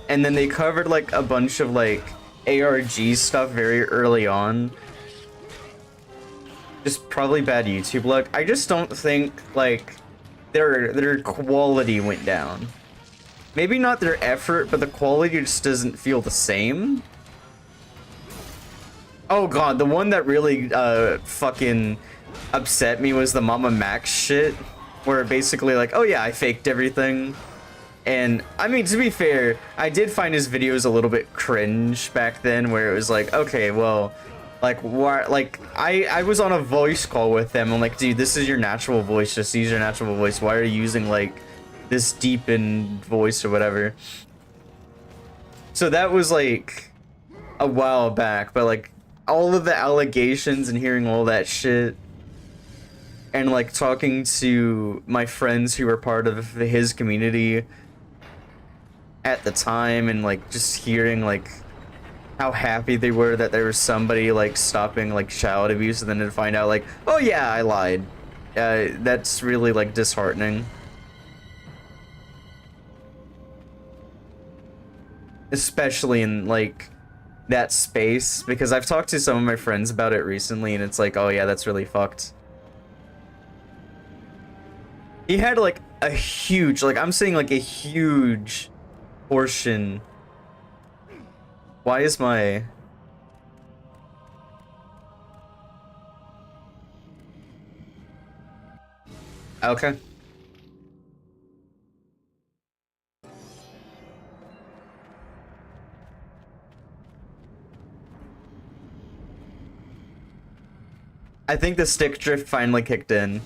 and then they covered like a bunch of like ARG stuff very early on. Just probably bad YouTube luck. I just don't think like their quality went down. Maybe not their effort, but the quality just doesn't feel the same. Oh god, the one that really fucking upset me was the Mama Max shit, where basically like, oh yeah, I faked everything. And I mean, to be fair, I did find his videos a little bit cringe back then, where it was like, okay, well, like why, like I was on a voice call with them. I'm like, dude, this is your natural voice, just use your natural voice. Why are you using like this deepened voice or whatever? So that was like a while back, but like all of the allegations and hearing all that shit, and like talking to my friends who were part of his community at the time, and like just hearing like how happy they were that there was somebody like stopping like child abuse, and then to find out like, oh yeah, I lied. That's really like disheartening. Especially in like that space, because I've talked to some of my friends about it recently, and it's like, oh yeah, that's really fucked. He had like a huge, like I'm saying like a huge portion. Why is my... Okay. I think the stick drift finally kicked in.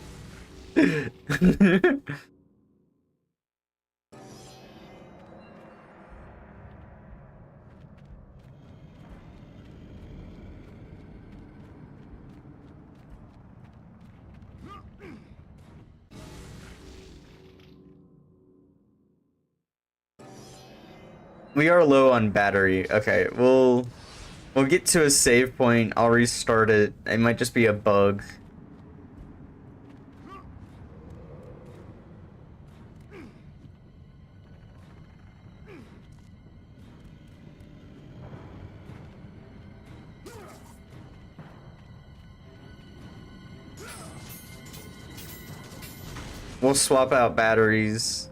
We are low on battery. Okay, we'll get to a save point. I'll restart it. It might just be a bug. We'll swap out batteries.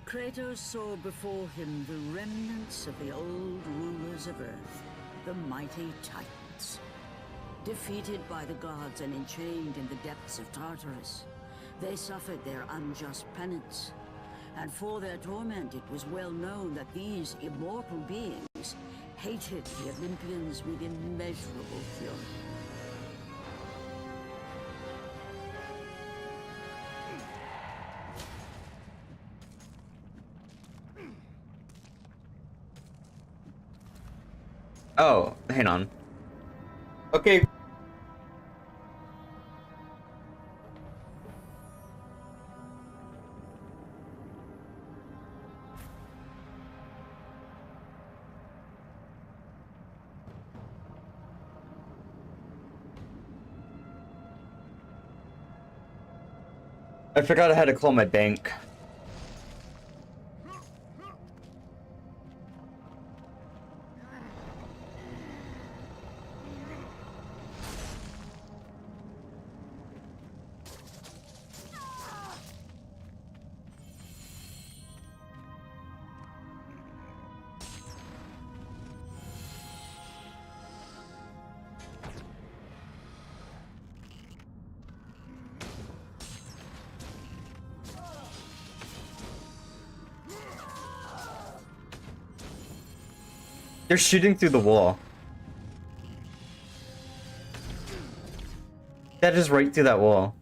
Kratos saw before him the remnants of the old rulers of Earth, the mighty Titans. Defeated by the gods and enchained in the depths of Tartarus, they suffered their unjust penance. And for their torment, it was well known that these immortal beings hated the Olympians with immeasurable fury. Oh, hang on. Okay. I forgot I had to call my bank. They're shooting through the wall. That is right through that wall.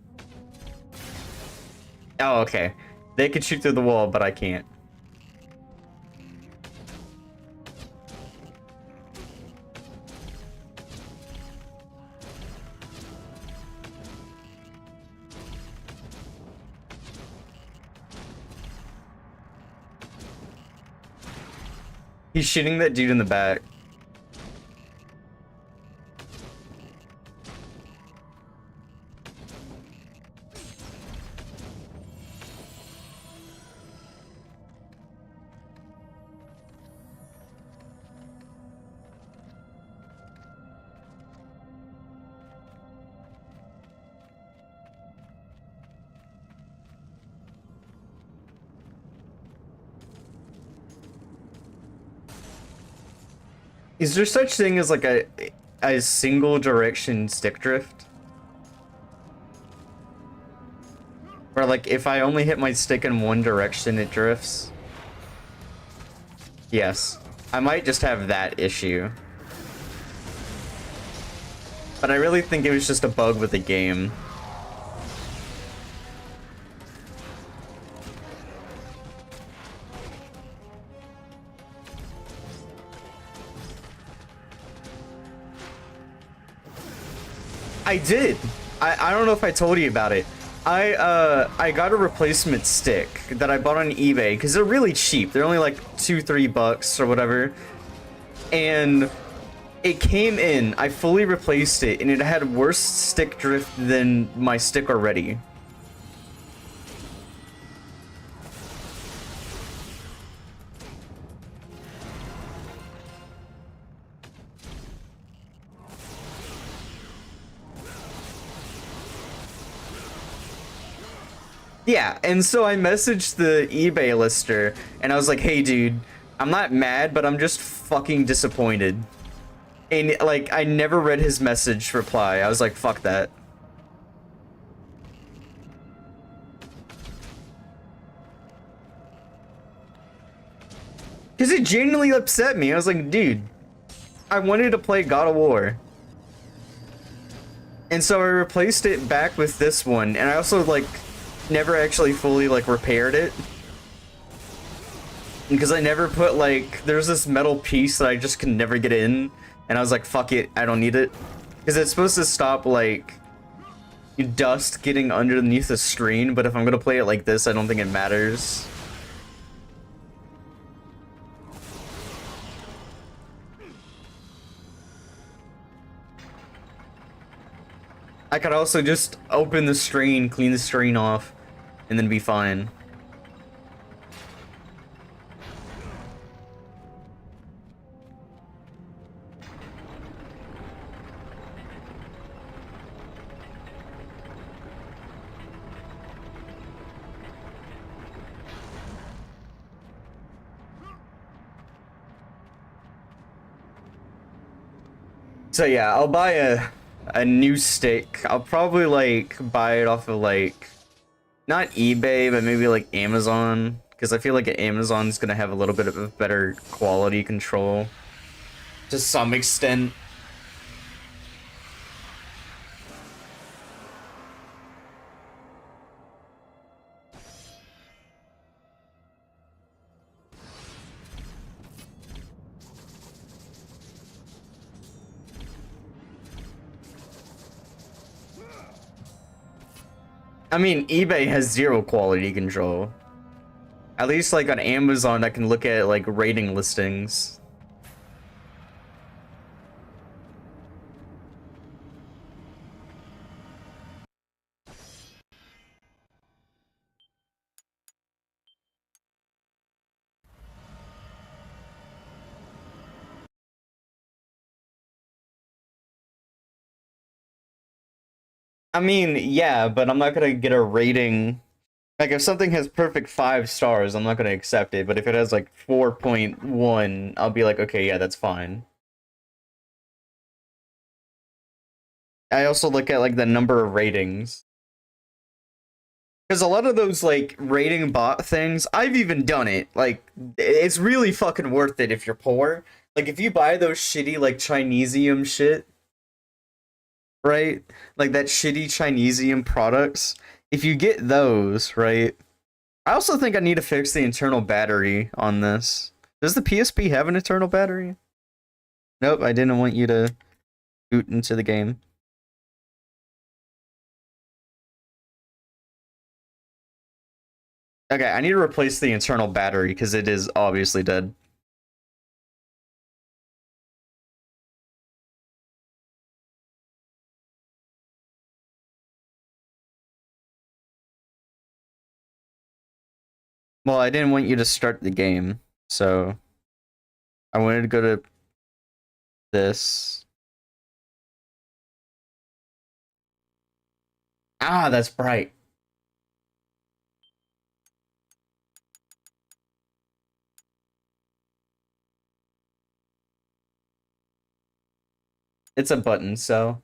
Oh, okay. They can shoot through the wall, but I can't. He's shooting that dude in the back. Is there such thing as like a single direction stick drift? Or like if I only hit my stick in one direction it drifts? Yes. I might just have that issue. But I really think it was just a bug with the game. I did. I don't know if I told you about it. I got a replacement stick that I bought on eBay because they're really cheap. They're only like $2-3 or whatever. And it came in, I fully replaced it, and it had worse stick drift than my stick already. Yeah, and so I messaged the eBay lister, and I was like, hey dude, I'm not mad, but I'm just fucking disappointed. And like, I never read his message reply. I was like, fuck that. Because it genuinely upset me. I was like, dude, I wanted to play God of War. And so I replaced it back with this one, and I also like never actually fully like repaired it because I never put like there's this metal piece that I just can never get in, and I was like, fuck it, I don't need it, because it's supposed to stop like dust getting underneath the screen, but if I'm gonna play it like this, I don't think it matters. I could also just open the screen, clean the screen off, and then be fine. So yeah, I'll buy a new stick. I'll probably like buy it off of like not eBay, but maybe like Amazon, because I feel like Amazon's gonna have a little bit of a better quality control to some extent. I mean, eBay has zero quality control. At least, like, on Amazon, I can look at, like, rating listings. I mean, yeah, but I'm not gonna get a rating. Like, if something has perfect 5 stars, I'm not gonna accept it. But if it has, like, 4.1, I'll be like, okay, yeah, that's fine. I also look at, like, the number of ratings. Because a lot of those, like, rating bot things, I've even done it. Like, it's really fucking worth it if you're poor. Like, if you buy those shitty, like, Chinesium shit, right? Like, that shitty Chinesium products, if you get those, right? I also think I need to fix the internal battery on this. Does the PSP have an internal battery? Nope, I didn't want you to boot into the game. Okay, I need to replace the internal battery because it is obviously dead. Well, I didn't want you to start the game, so I wanted to go to this. Ah, that's bright. It's a button, so.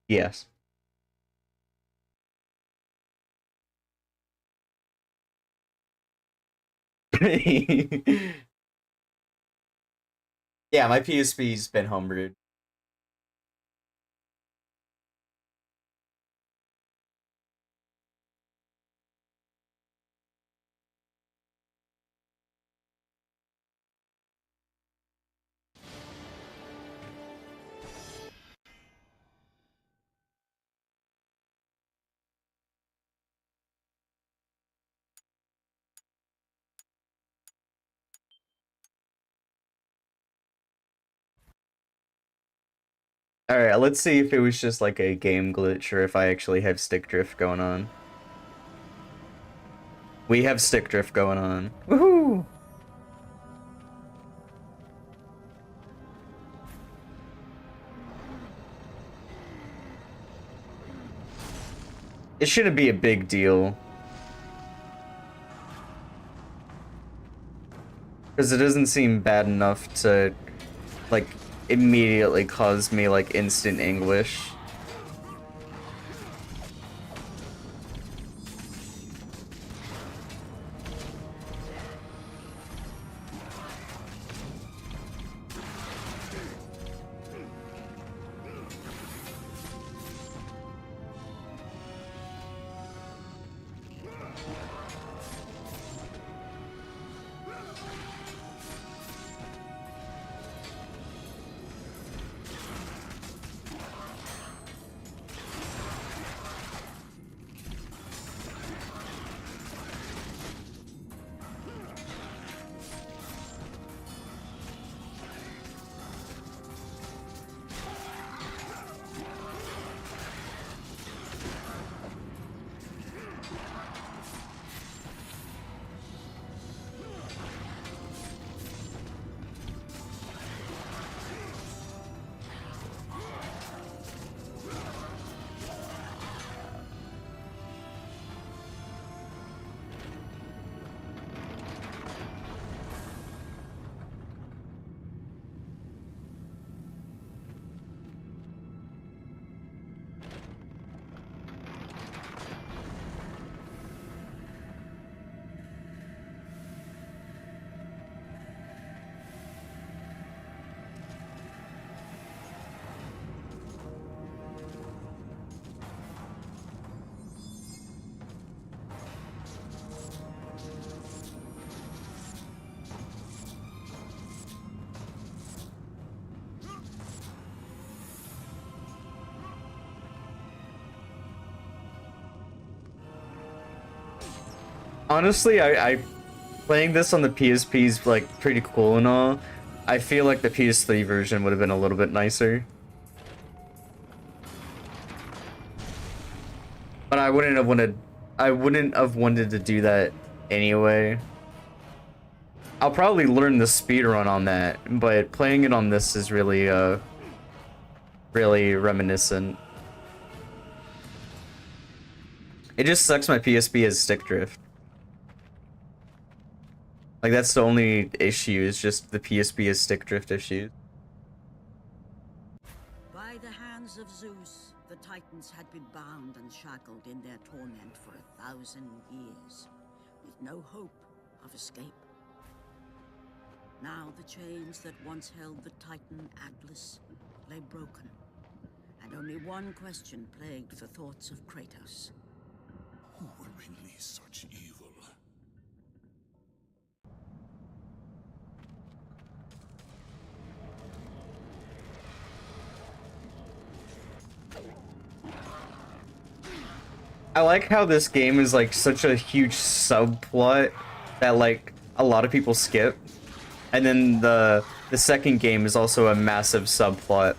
Yes. Yeah, my PSP's been homebrewed. Alright, let's see if it was just like a game glitch or if I actually have stick drift going on. We have stick drift going on. Woohoo! It shouldn't be a big deal. Because it doesn't seem bad enough to, like, immediately cause me, like, instant anguish. Honestly, I playing this on the PSP is like pretty cool and all. I feel like the PS3 version would have been a little bit nicer. But I wouldn't have wanted to do that anyway. I'll probably learn the speedrun on that, but playing it on this is really really reminiscent. It just sucks my PSP has stick drift. Like that's the only issue, is just the PSP has stick drift issues. By the hands of Zeus, the Titans had been bound and shackled in their torment for 1,000 years, with no hope of escape. Now the chains that once held the Titan Atlas lay broken, and only one question plagued the thoughts of Kratos. Who will release such evil? I like how this game is like such a huge subplot that like a lot of people skip. And then the second game is also a massive subplot.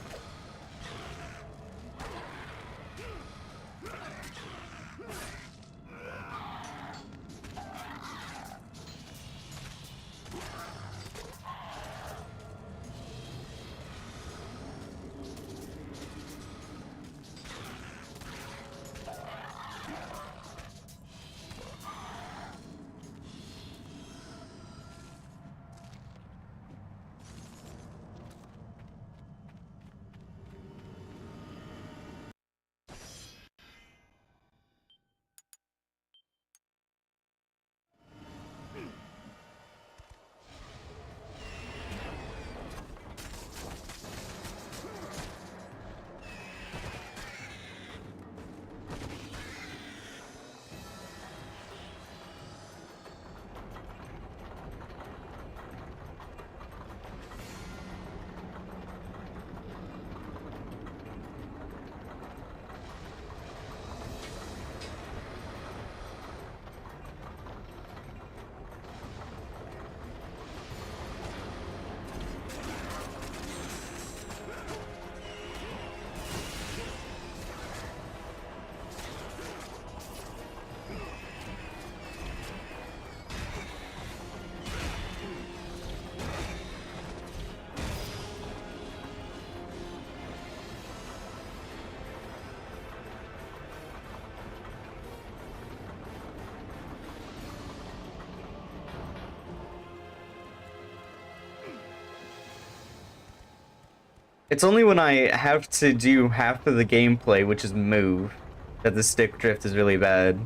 It's only when I have to do half of the gameplay, which is move, that the stick drift is really bad.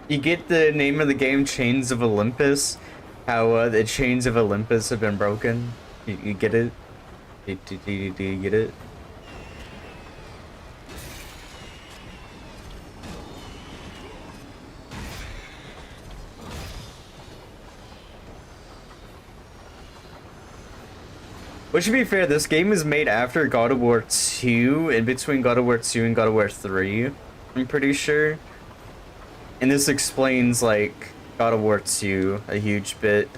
You get the name of the game, Chains of Olympus? How the Chains of Olympus have been broken? You get it? Do you get it? Which, to be fair, this game is made after God of War 2, in between God of War 2 and God of War 3, I'm pretty sure. And this explains, like, God of War 2 a huge bit.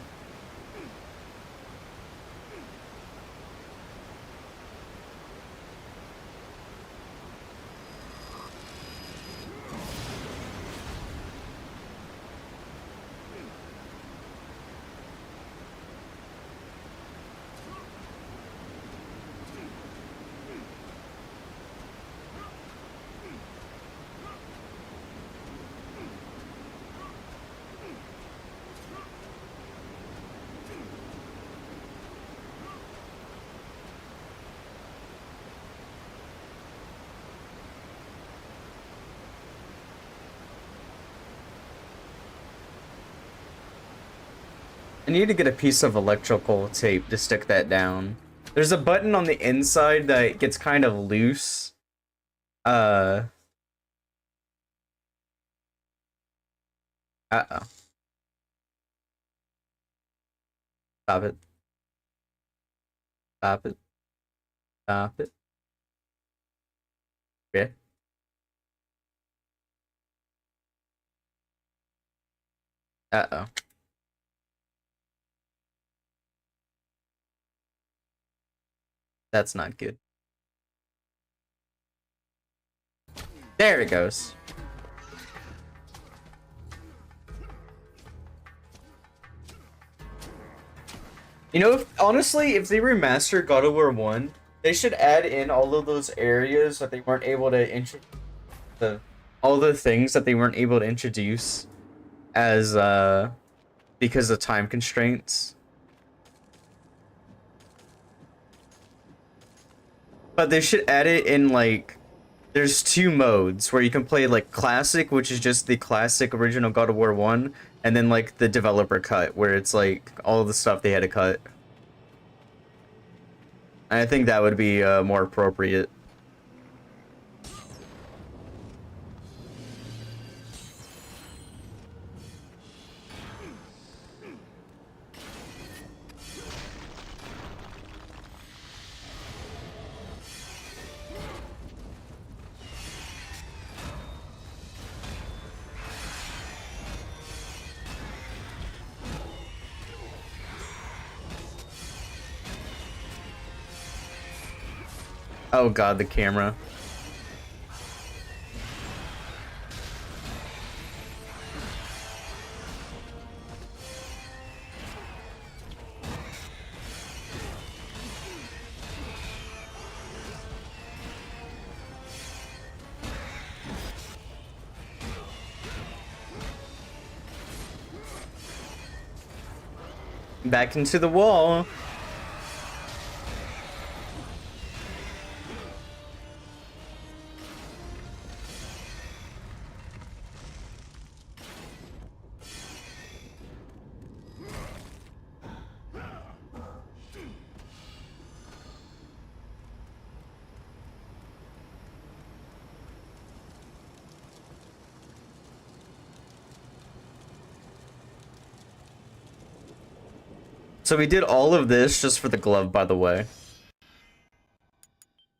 I need to get a piece of electrical tape to stick that down. There's a button on the inside that gets kind of loose. Uh-oh. Stop it. Stop it. Stop it. Yeah. Uh-oh. That's not good. There it goes. You know, honestly, if they remaster God of War 1, they should add in all of those areas that they weren't able to introduce, all the things that they weren't able to introduce as, because of time constraints. But they should add it in, like, there's 2 modes where you can play, like, Classic, which is just the classic original God of War 1, and then, like, the developer cut, where it's, like, all the stuff they had to cut. I think that would be more appropriate. Oh god, the camera. Back into the wall. So we did all of this just for the glove, by the way.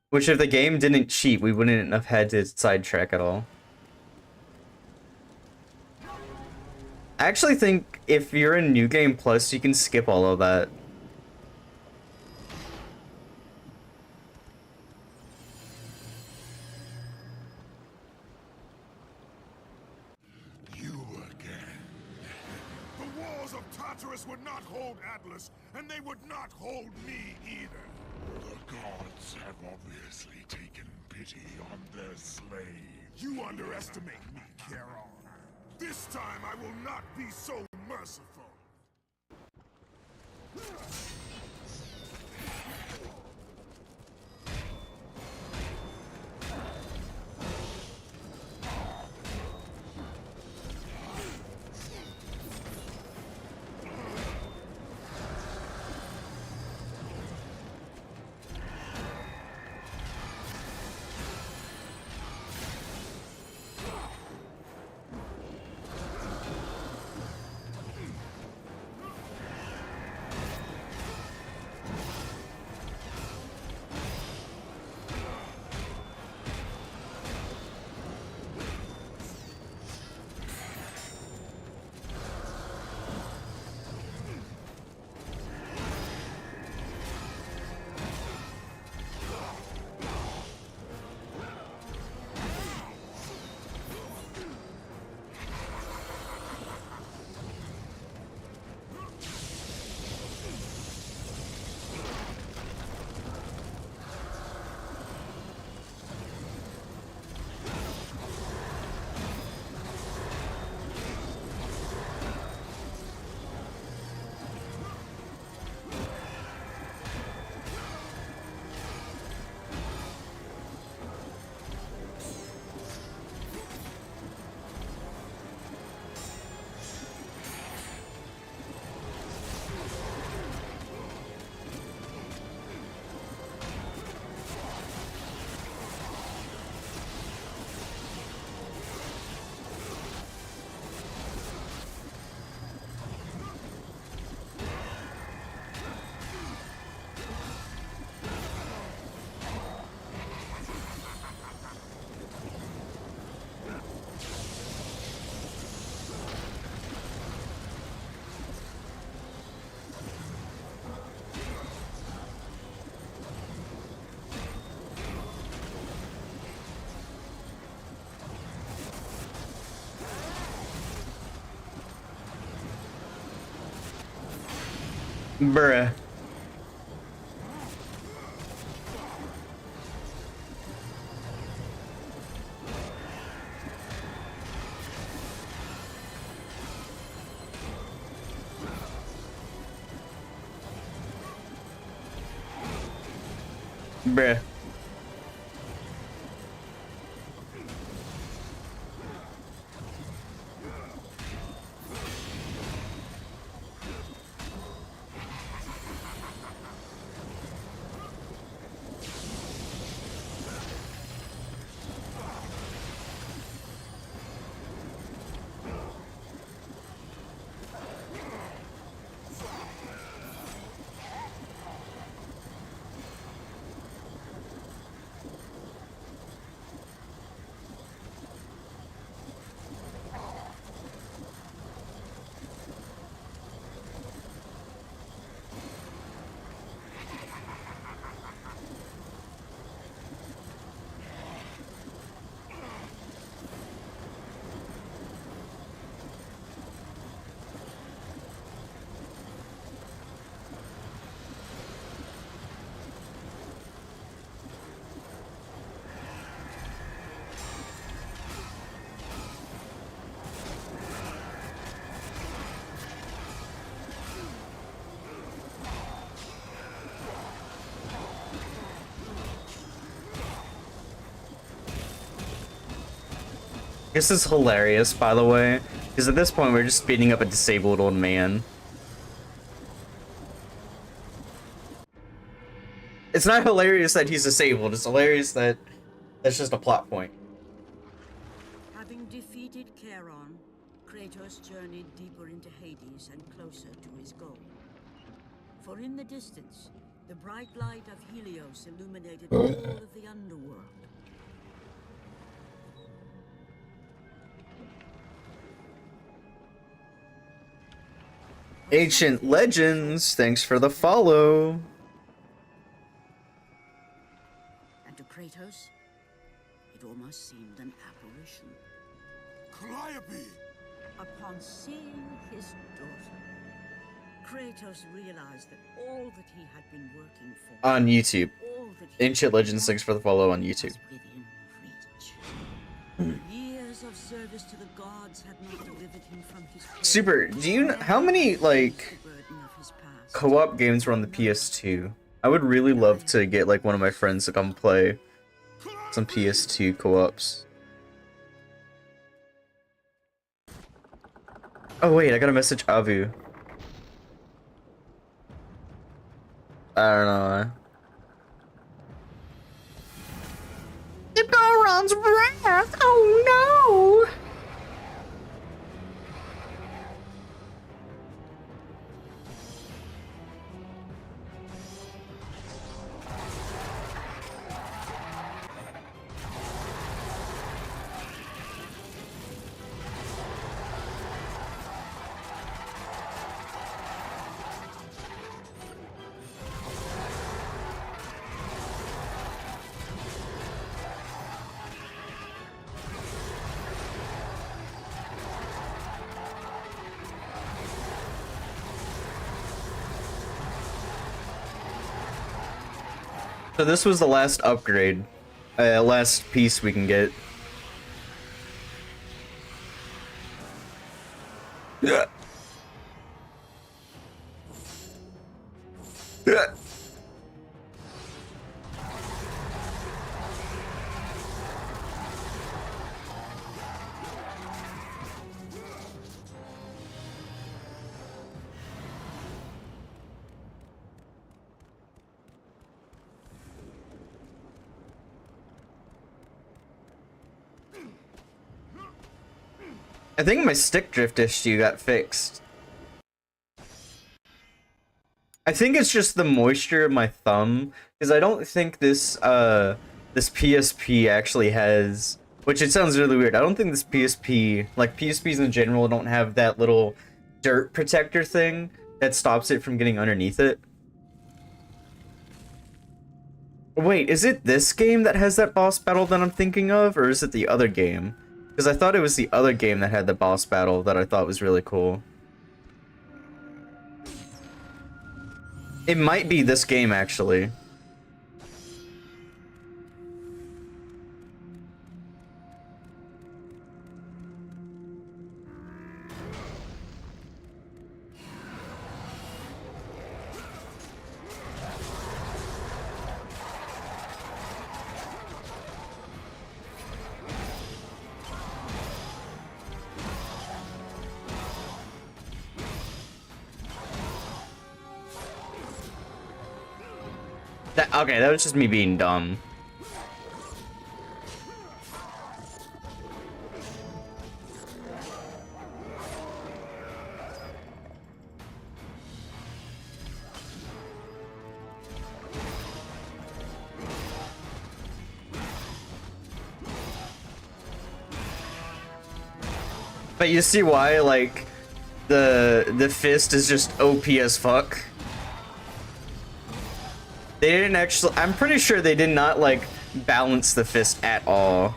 Which, if the game didn't cheat, we wouldn't have had to sidetrack at all. I actually think if you're in New Game Plus, you can skip all of that. Would not hold Atlas, and they would not hold me either. The gods have obviously taken pity on their slave. You underestimate me, Charon. This time I will not be so merciful. Bruh. Bruh. This is hilarious, by the way, because at this point we're just beating up a disabled old man. It's not hilarious that he's disabled, it's hilarious that that's just a plot point. Having defeated Charon, Kratos journeyed deeper into Hades and closer to his goal. For in the distance, the bright light of Helios illuminated all of the underworld. Ancient Legends, thanks for the follow. And to Kratos, it almost seemed an apparition. Calliope! Upon seeing his daughter, Kratos realized that all that he had been working for, On YouTube. all that he Ancient Legends, thanks for the follow on YouTube. was within reach. Years of service to the gods had not delivered him from his Super, do you know how many, like, burden of his past. co-op games were on the PS2? I would really love to get, like, one of my friends to come play some PS2 co-ops. Oh wait, I got a message Avu. I don't know. The Goron's wrath! Oh no! So this was the last upgrade, last piece we can get. Yeah. Yeah. I think my stick drift issue got fixed. I think it's just the moisture of my thumb, because I don't think this this PSP actually has, which it sounds really weird. I don't think this PSP, like PSPs in general, don't have that little dirt protector thing that stops it from getting underneath it. Wait, is it this game that has that boss battle that I'm thinking of, or is it the other game? Because I thought it was the other game that had the boss battle that I thought was really cool. It might be this game, actually. Okay, that was just me being dumb. But you see why, like, the fist is just OP as fuck? They didn't actually, I'm pretty sure they did not, like, balance the fist at all.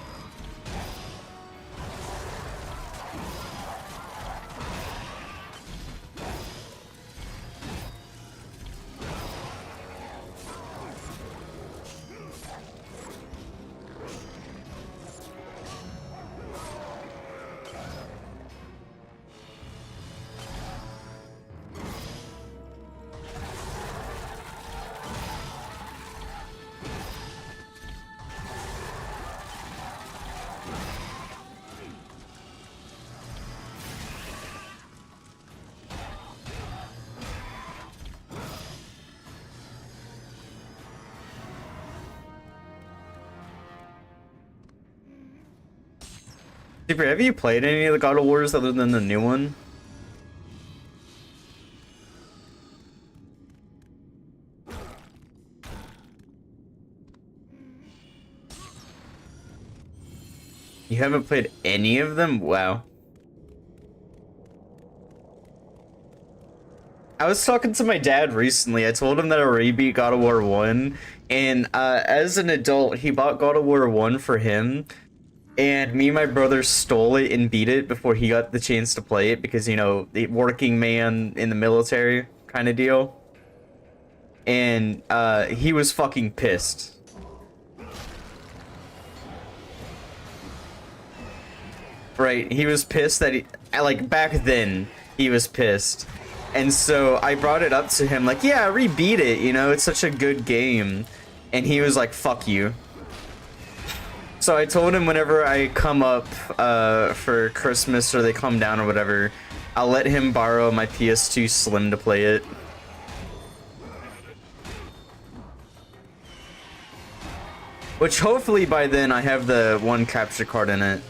Super, have you played any of the God of Wars other than the new one? You haven't played any of them? Wow. I was talking to my dad recently. I told him that I already beat God of War 1, and as an adult, he bought God of War 1 for him. And me and my brother stole it and beat it before he got the chance to play it because, you know, the working man in the military kind of deal. And he was fucking pissed. Right, he was pissed that he, like, back then, he was pissed. And so I brought it up to him, like, yeah, re-beat it, you know, it's such a good game. And he was like, fuck you. So I told him whenever I come up for Christmas or they come down or whatever, I'll let him borrow my PS2 Slim to play it. Which hopefully by then I have the one capture card in it.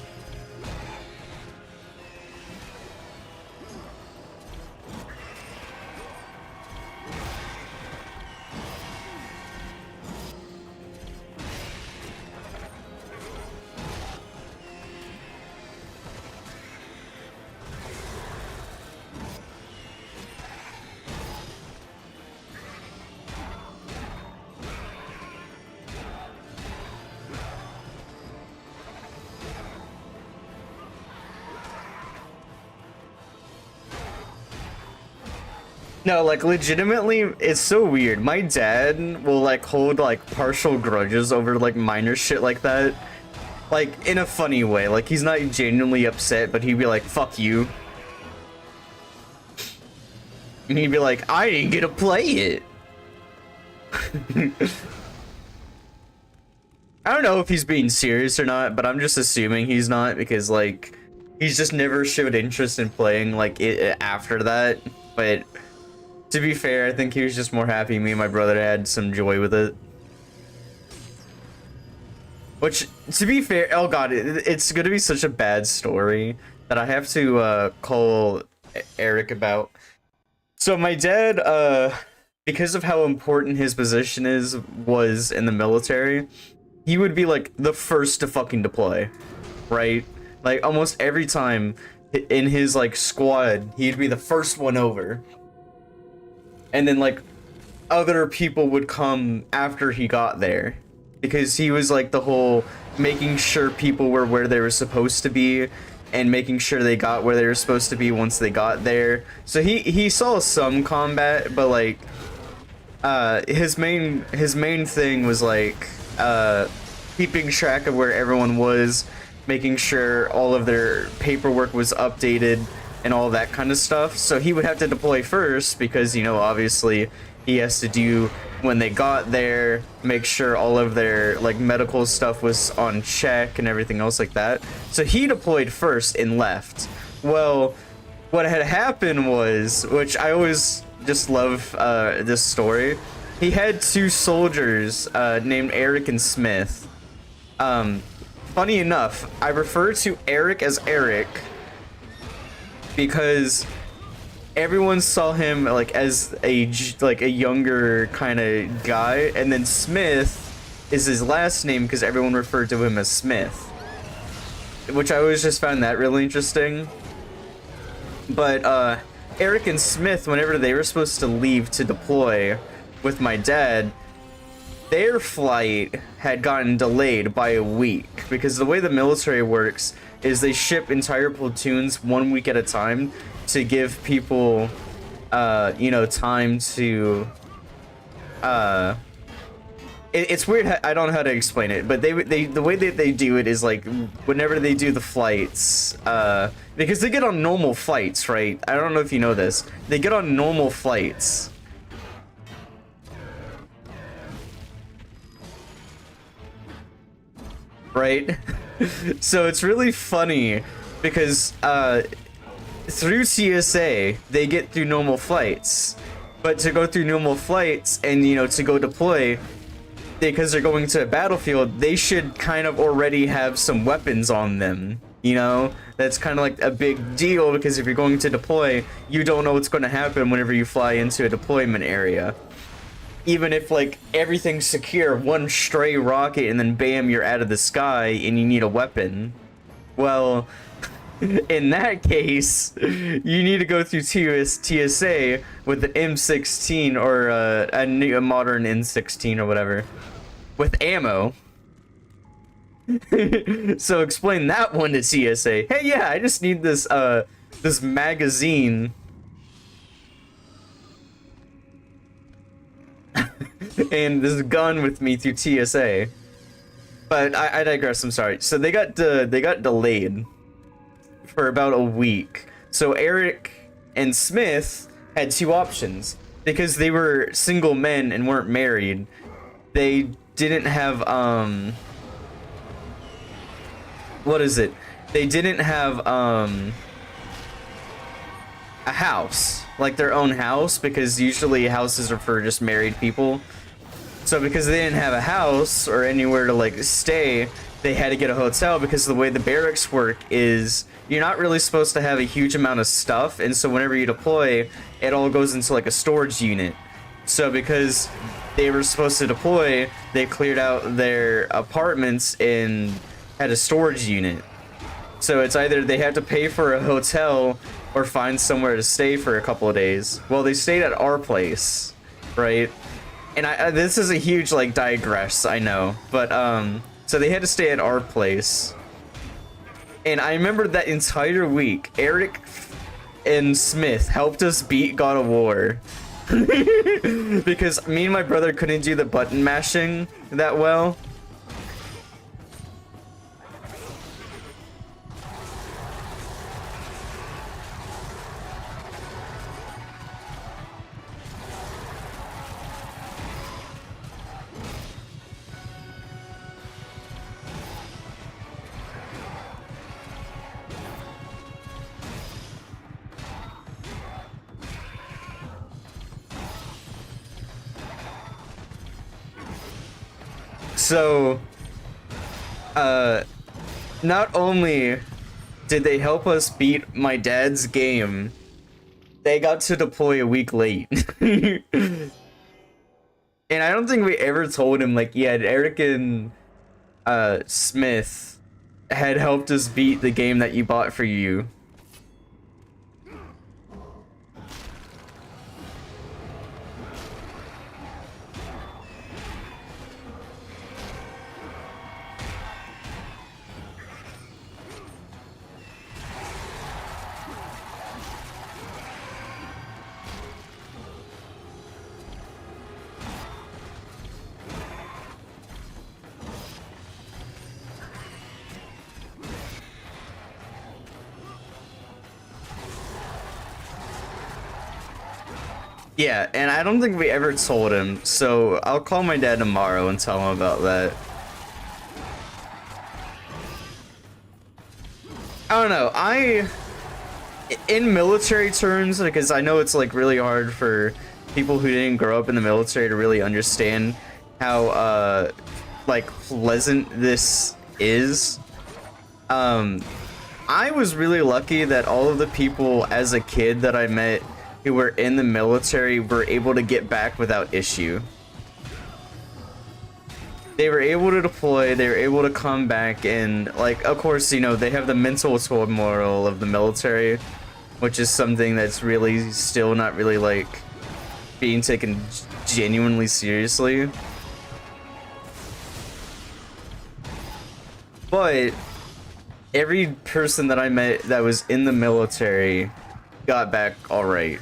No, like, legitimately, it's so weird. My dad will, like, hold, like, partial grudges over, like, minor shit like that. Like, in a funny way. Like, he's not genuinely upset, but he'd be like, fuck you. And he'd be like, I didn't get to play it. I don't know if he's being serious or not, but I'm just assuming he's not, because, like, he's just never showed interest in playing, like, it after that. But to be fair, I think he was just more happy me and my brother had some joy with it. Which, to be fair, oh god, it's gonna be such a bad story that I have to call Eric about. So my dad, because of how important his position was in the military, he would be like the first to fucking deploy, right? Like almost every time in his like squad, he'd be the first one over. And then, like, other people would come after he got there. Because he was, like, the whole making sure people were where they were supposed to be. And making sure they got where they were supposed to be once they got there. So he saw some combat, but, like, his main thing was like keeping track of where everyone was, making sure all of their paperwork was updated and all that kind of stuff. So he would have to deploy first because, you know, obviously he has to do when they got there, make sure all of their like medical stuff was on check and everything else like that. So he deployed first and left. Well, what had happened was, which I always just love this story, he had two soldiers named Eric and Smith. Funny enough, I refer to Eric as Eric because everyone saw him like as a younger kind of guy, and then Smith is his last name because everyone referred to him as Smith, which I always just found that really interesting. But Eric and Smith, whenever they were supposed to leave to deploy with my dad, their flight had gotten delayed by a week because the way the military works is they ship entire platoons 1 week at a time to give people you know, time to it's weird. I don't know how to explain it, but they the way that they do it is like whenever they do the flights, because they get on normal flights, right? I don't know if you know this. They get on normal flights. Right? So it's really funny because through TSA, they get through normal flights. But to go through normal flights and, you know, to go deploy, because they're going to a battlefield, they should kind of already have some weapons on them. You know, that's kind of like a big deal because if you're going to deploy, you don't know what's going to happen whenever you fly into a deployment area. Even if like everything's secure, one stray rocket and then bam, you're out of the sky and you need a weapon. Well, in that case, you need to go through TSA with the M16 or a modern N16 or whatever with ammo. So explain that one to TSA. Hey, yeah, I just need this this magazine. And this gun with me through TSA. But I digress. I'm sorry. So they got delayed for about a week. So Eric and Smith had two options because they were single men and weren't married. They didn't have what is it? They didn't have a house, like their own house, because usually houses are for just married people. So because they didn't have a house or anywhere to like stay, they had to get a hotel because the way the barracks work is you're not really supposed to have a huge amount of stuff, and so whenever you deploy, it all goes into like a storage unit. So because they were supposed to deploy, they cleared out their apartments and had a storage unit. So it's either they had to pay for a hotel or find somewhere to stay for a couple of days. Well, they stayed at our place, right? And this is a huge like digress, I know, but so they had to stay at our place. And I remember that entire week, Eric and Smith helped us beat God of War. Because me and my brother couldn't do the button mashing that well. So, not only did they help us beat my dad's game, they got to deploy a week late. And I don't think we ever told him, like, yeah, Eric and Smith had helped us beat the game that you bought for you. Yeah, and I don't think we ever told him, so I'll call my dad tomorrow and tell him about that. I don't know, in military terms, because I know it's like really hard for people who didn't grow up in the military to really understand how like pleasant this is. I was really lucky that all of the people as a kid that I met who were in the military were able to get back without issue. They were able to deploy, they were able to come back, and like, of course, you know, they have the mental turmoil of the military, which is something that's really still not really like being taken genuinely seriously. But every person that I met that was in the military got back all right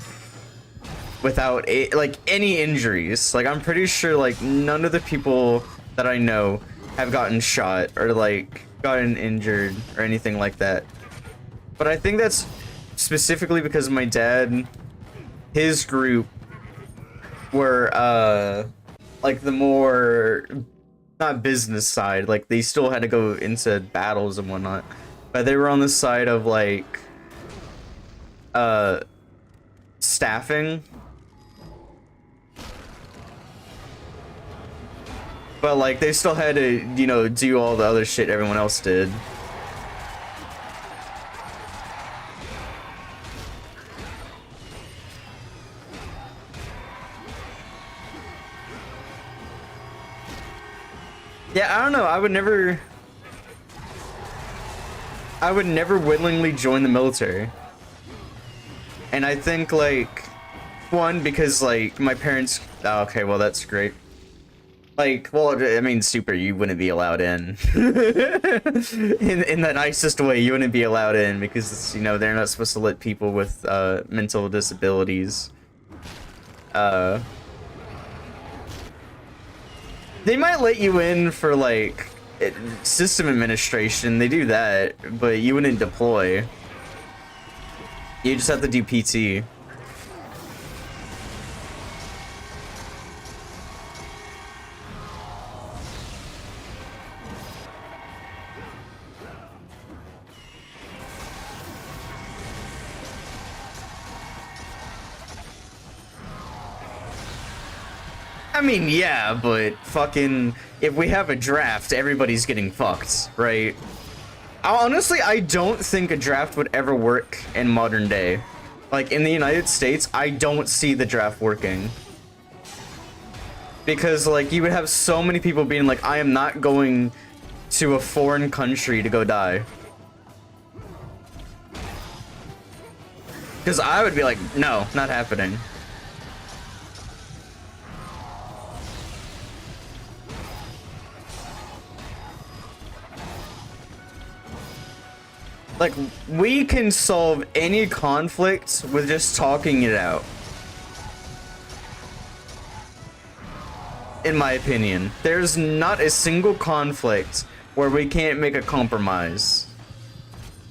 without like any injuries. Like, I'm pretty sure like none of the people that I know have gotten shot or like gotten injured or anything like that. But I think that's specifically because my dad, his group were like the more not business side, like they still had to go into battles and whatnot, but they were on the side of like staffing. But like they still had to, you know, do all the other shit everyone else did. Yeah, I don't know. I would never willingly join the military. And I think like, one, because like my parents, oh, okay, well that's great. Like, well, I mean, super, you wouldn't be allowed in. in the nicest way, you wouldn't be allowed in because, you know, they're not supposed to let people with mental disabilities. They might let you in for, like, system administration. They do that, but you wouldn't deploy. You just have to do PT. I mean, yeah, but fucking, if we have a draft, everybody's getting fucked, right? Honestly, I don't think a draft would ever work in modern day. Like, in the United States, I don't see the draft working. Because, like, you would have so many people being like, I am not going to a foreign country to go die. Because I would be like, no, not happening. Like, we can solve any conflict with just talking it out. In my opinion, there's not a single conflict where we can't make a compromise.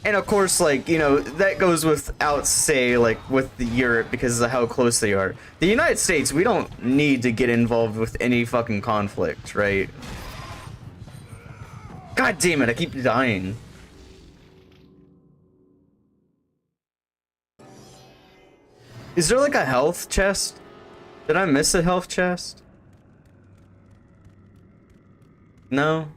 And of course, like, you know, that goes without say, like, with Europe because of how close they are. The United States, we don't need to get involved with any fucking conflict, right? God damn it, I keep dying. Is there like a health chest? Did I miss a health chest? No?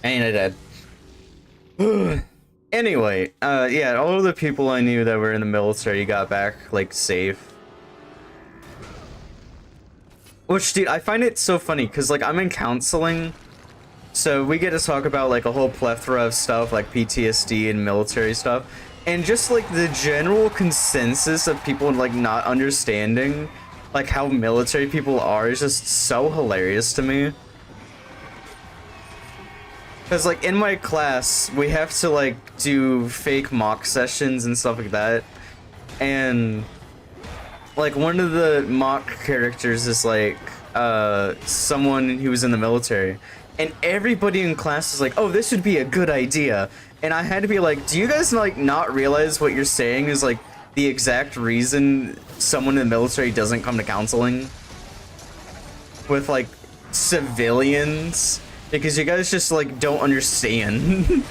Ain't I dead? Anyway, yeah, all of the people I knew that were in the military got back, like, safe. Which, dude, I find it so funny, because, like, I'm in counseling, so we get to talk about, like, a whole plethora of stuff, like PTSD and military stuff, and just, like, the general consensus of people, like, not understanding like how military people are is just so hilarious to me. Because like in my class, we have to like do fake mock sessions and stuff like that. And like one of the mock characters is like someone who was in the military. And everybody in class is like, oh, this would be a good idea. And I had to be like, do you guys like not realize what you're saying is like the exact reason someone in the military doesn't come to counseling with like civilians? Because you guys just like don't understand.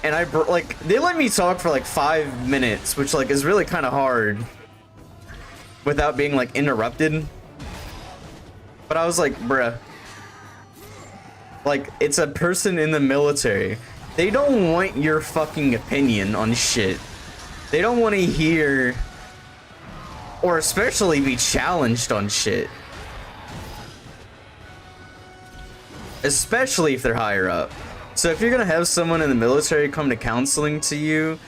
And like they let me talk for like 5 minutes, which like is really kind of hard without being like interrupted. But I was like, bruh, like it's a person in the military. They don't want your fucking opinion on shit. They don't want to hear or especially be challenged on shit. Especially if they're higher up. So if you're gonna have someone in the military come to counseling to you,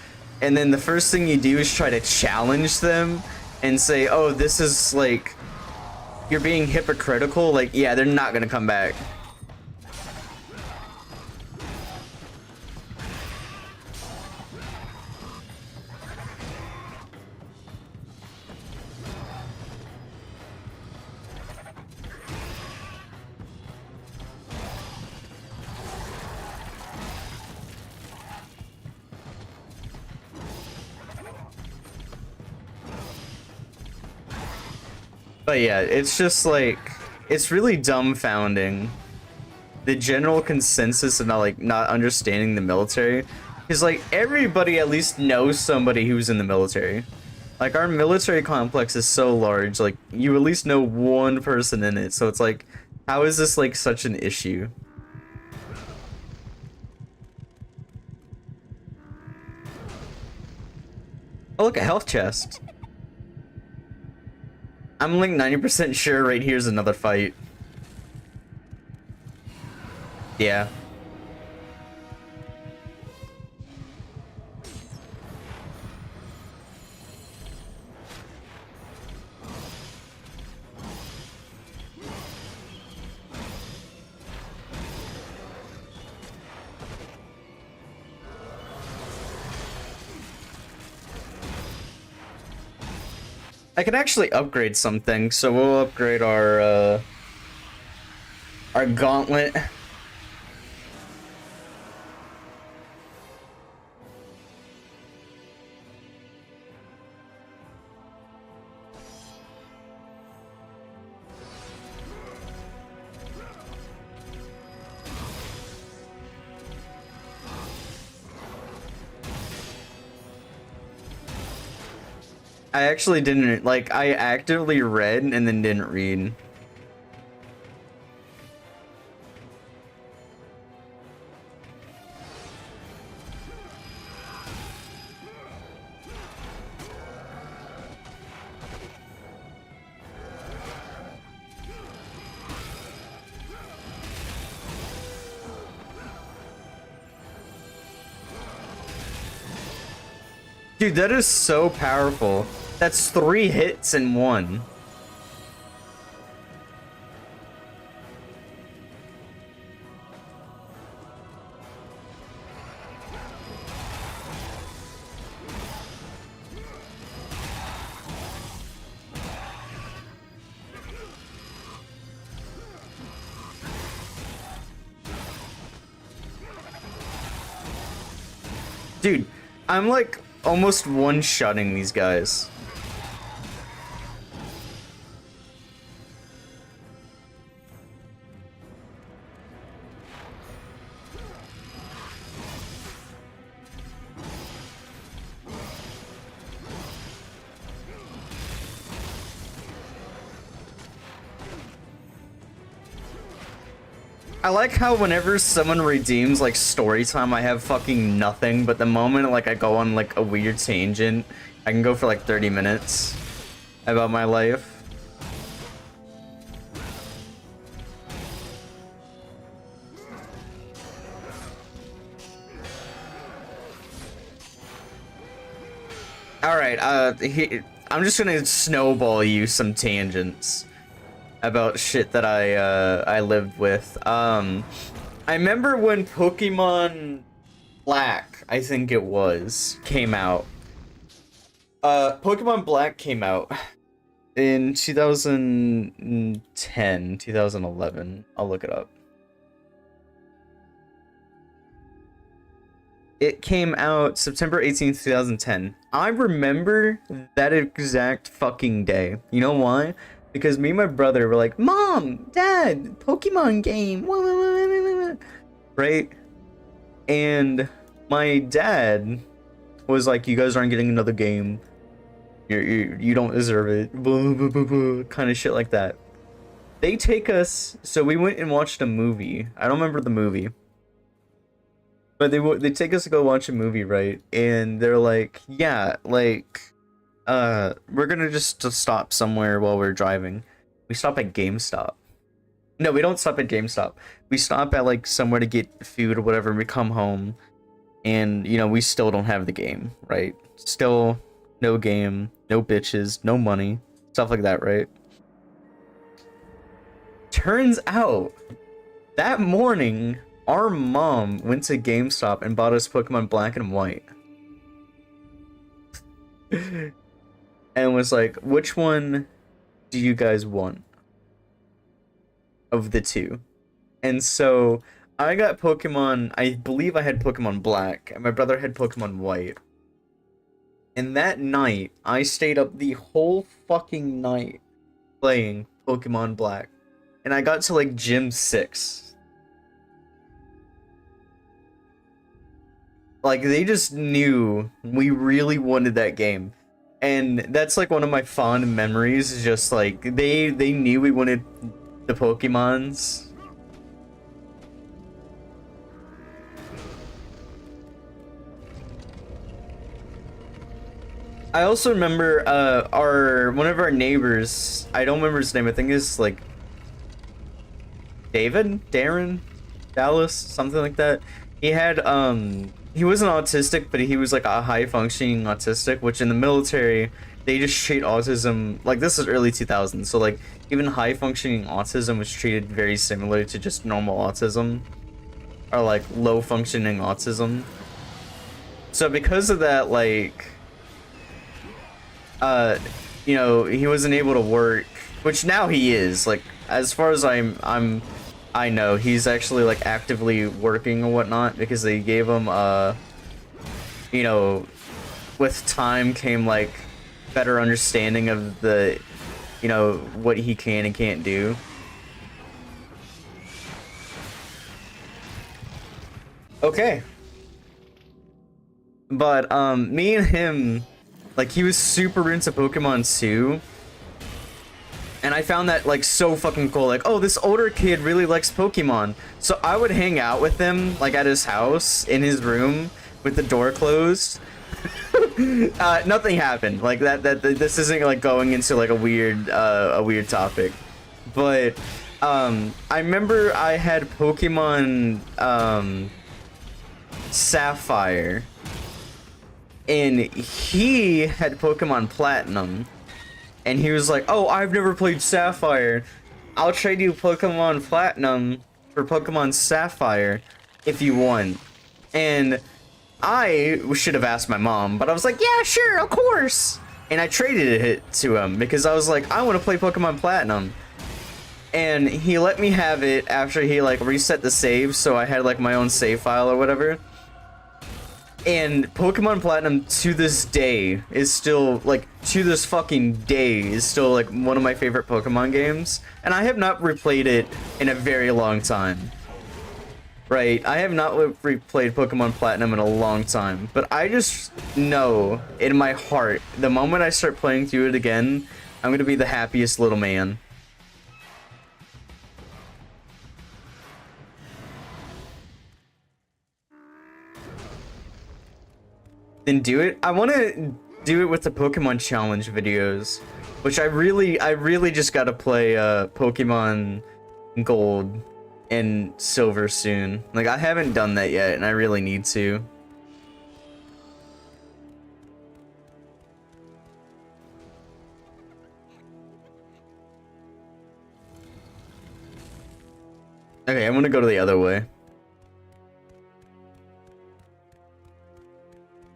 and then the first thing you do is try to challenge them and say, oh, this is like, you're being hypocritical, like, yeah, they're not gonna come back. But yeah, it's just like, it's really dumbfounding, the general consensus of not understanding the military. Because like everybody at least knows somebody who's in the military. Like our military complex is so large, like you at least know one person in it. So it's like, how is this like such an issue? Oh look, a health chest. I'm like 90% sure right here's another fight. Yeah. I can actually upgrade something, so we'll upgrade our gauntlet. I actually didn't, like, I actively read and then didn't read. Dude, that is so powerful. That's 3 hits in one. Dude, I'm like almost one-shotting these guys. I like how whenever someone redeems like story time, I have fucking nothing, but the moment like I go on like a weird tangent, I can go for like 30 minutes about my life. All right, I'm just gonna snowball you some tangents about shit that I lived with. I remember when Pokemon Black, I think it was, came out. Pokemon Black came out in 2010, 2011. I'll look it up. It came out September 18th, 2010. I remember that exact fucking day. You know why? Because me and my brother were like, Mom, Dad, Pokemon game. Right? And my dad was like, you guys aren't getting another game. You don't deserve it. Kind of shit like that. They take us, so we went and watched a movie. I don't remember the movie. But they take us to go watch a movie, right? And they're like, yeah, like, we're gonna just stop somewhere while we're driving. We stop at GameStop. No, we don't stop at GameStop. We stop at, like, somewhere to get food or whatever, and we come home. And, you know, we still don't have the game, right? Still no game, no bitches, no money, stuff like that, right? Turns out, that morning, our mom went to GameStop and bought us Pokemon Black and White. And was like, which one do you guys want of the two? And so I got Pokemon, I believe I had Pokemon Black, and my brother had Pokemon White. And that night, I stayed up the whole fucking night playing Pokemon Black. And I got to, like, Gym 6. Like, they just knew we really wanted that game. And that's, like, one of my fond memories, is just, like, they knew we wanted the Pokemons. I also remember, one of our neighbors, I don't remember his name, I think it's, like, Darren? Dallas? Something like that. He had, he wasn't autistic, but he was like a high-functioning autistic, which in the military, they just treat autism, like, this is early 2000s, so, like, even high-functioning autism was treated very similar to just normal autism, or, like, low-functioning autism. So because of that, like, you know, he wasn't able to work, which now he is, like, as far as I know, he's actually, like, actively working and whatnot, because they gave him, you know, with time came, like, better understanding of the, you know, what he can and can't do. Okay. But, me and him, like, he was super into Pokemon too. And I found that, like, so fucking cool. Like, oh, this older kid really likes Pokemon. So I would hang out with him, like, at his house, in his room, with the door closed. Nothing happened. Like, this isn't, like, going into, like, a weird topic. But, I remember I had Pokemon, Sapphire. And he had Pokemon Platinum. And he was like, oh, I've never played Sapphire. I'll trade you Pokemon Platinum for Pokemon Sapphire if you want. And I should have asked my mom, but I was like, yeah, sure, of course. And I traded it to him because I was like, I want to play Pokemon Platinum. And he let me have it after he, like, reset the save, so I had, like, my own save file or whatever. And Pokemon Platinum to this day is still, like, to this fucking day is still, like, one of my favorite Pokemon games. And I have not replayed it in a very long time. Right? I have not replayed Pokemon Platinum in a long time. But I just know in my heart, the moment I start playing through it again, I'm gonna be the happiest little man. Then do it. I want to do it with the Pokemon Challenge videos, which I really just got to play Pokemon Gold and Silver soon. Like, I haven't done that yet, and I really need to. Okay, I'm gonna go to the other way.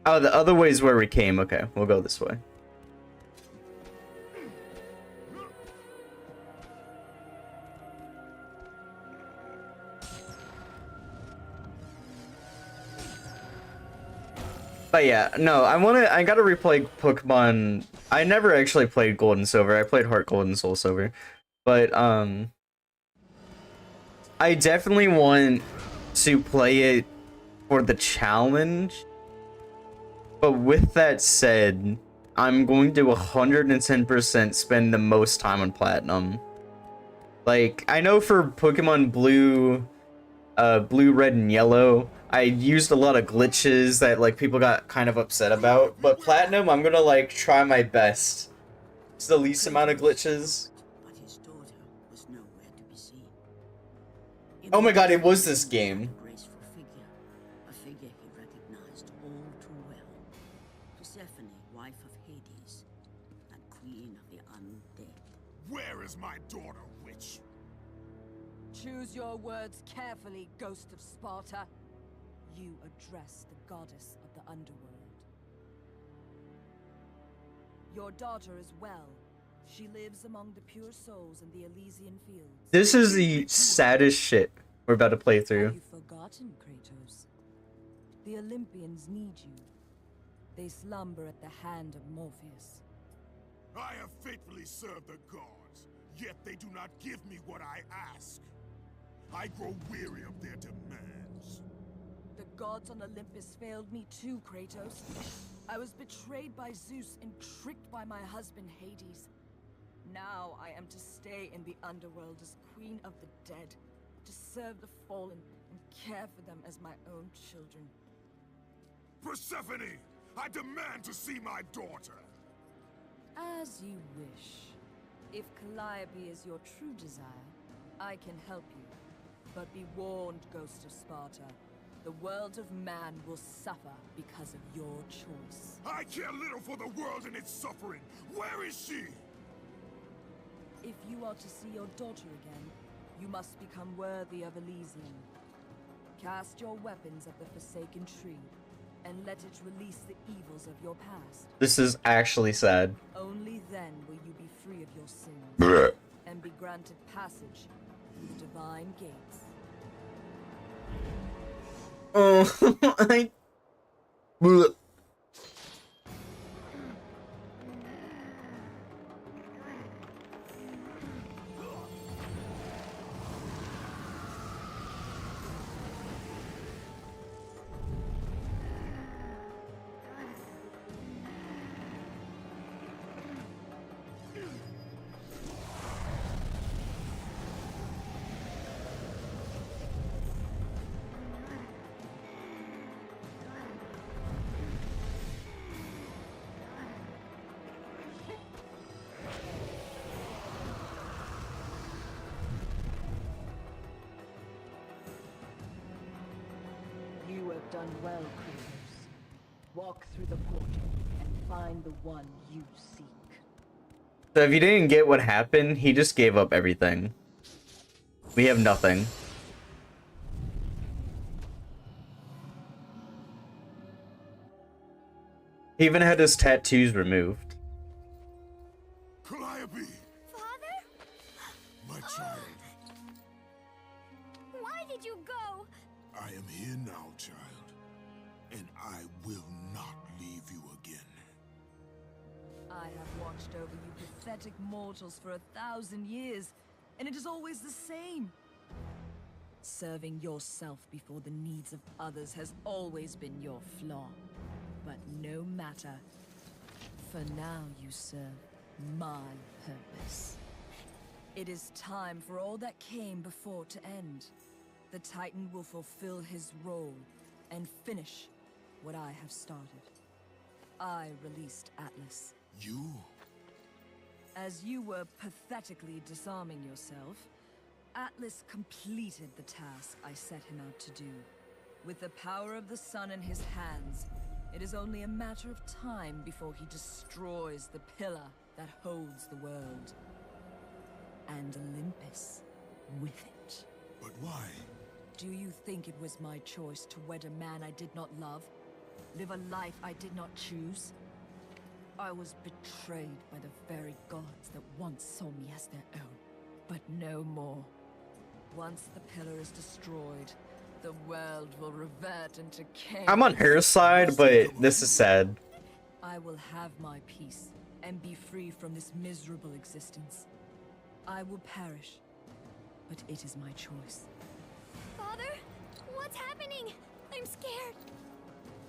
Oh, the other way is where we came. Okay, we'll go this way. But yeah, no, I gotta replay Pokemon. I never actually played Gold and Silver. I played Heart Gold and Soul Silver. But, I definitely want to play it for the challenge. But with that said, I'm going to 110% spend the most time on Platinum. Like, I know for Pokemon Blue, Blue, Red, and Yellow, I used a lot of glitches that, like, people got kind of upset about. But Platinum, I'm gonna, like, try my best. It's the least amount of glitches. But his daughter was nowhere to be seen. Oh my god, it was this game. Graceful figure, a figure he recognized all too well. Persephone, wife of Hades, and queen of the undead. Where is my daughter, witch? Choose your words carefully, Ghost of Sparta. You address the goddess of the underworld. Your daughter is well. She lives among the pure souls in the Elysian fields. This is the saddest shit we're about to play through. Have you forgotten, Kratos? The Olympians need you. They slumber at the hand of Morpheus. I have faithfully served the gods, yet they do not give me what I ask. I grow weary of their demands. The gods on Olympus failed me too, Kratos. I was betrayed by Zeus and tricked by my husband Hades. Now I am to stay in the underworld as queen of the dead, to serve the fallen and care for them as my own children. Persephone! I demand to see my daughter! As you wish. If Calliope is your true desire, I can help you. But be warned, Ghost of Sparta. The world of man will suffer because of your choice. I care little for the world and its suffering! Where is she? If you are to see your daughter again, you must become worthy of Elysium. Cast your weapons at the Forsaken Tree, and let it release the evils of your past. This is actually sad. Only then will you be free of your sins, and be granted passage through the divine gates. Oh, I... You have done well, Kratos. Walk through the portal and find the one you seek. So if you didn't get what happened, he just gave up everything. We have nothing. He even had his tattoos removed. Calliope! Father? My child, Why did you go? I am here now, child. And I will not leave you again. I have watched over you pathetic mortals for 1,000 years, and it is always the same. Serving yourself before the needs of others has always been your flaw. But no matter. For now you serve my purpose. It is time for all that came before to end. The Titan will fulfill his role and finish what I have started. I released Atlas. You? As you were pathetically disarming yourself, Atlas completed the task I set him out to do. With the power of the sun in his hands, it is only a matter of time before he destroys the pillar that holds the world. And Olympus with it. But why? Do you think it was my choice to wed a man I did not love? Live a life I did not choose? I was betrayed by the very gods that once saw me as their own. But no more. Once the pillar is destroyed, the world will revert into chaos. I'm on her side, but this is sad. I will have my peace and be free from this miserable existence. I will perish, but it is my choice. Father, what's happening? I'm scared.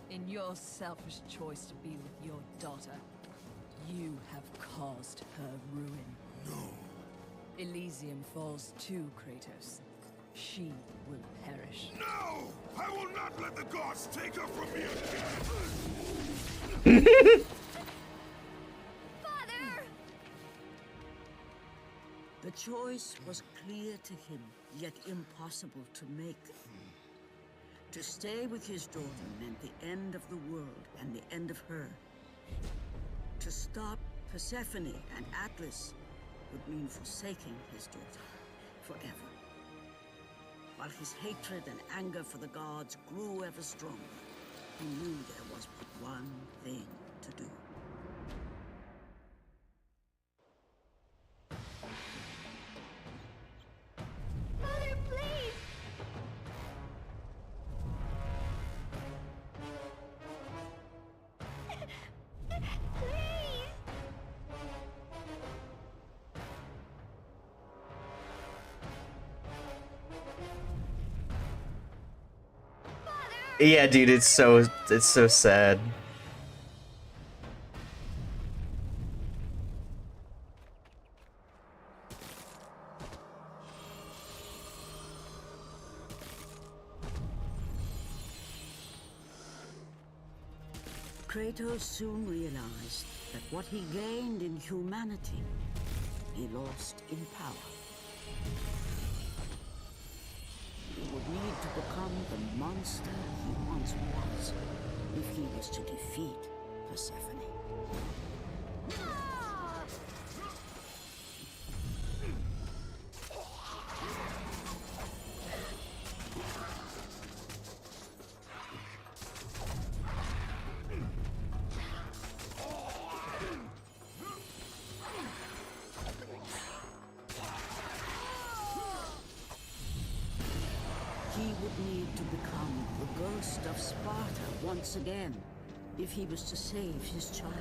In your selfish choice to be with your daughter, you have caused her ruin. No. Elysium falls too, Kratos. She will perish. No! I will not let the gods take her from me again! Father! The choice was clear to him, yet impossible to make. To stay with his daughter meant the end of the world and the end of her. To stop Persephone and Atlas would mean forsaking his daughter forever. While his hatred and anger for the gods grew ever stronger, he knew there was but one thing to do. Father, please! Please! Yeah, dude, it's so sad. Kratos soon realized that what he gained in humanity, he lost in power. He would need to become the monster he once was if he was to defeat Persephone. He would need to become the ghost of Sparta once again if he was to save his child.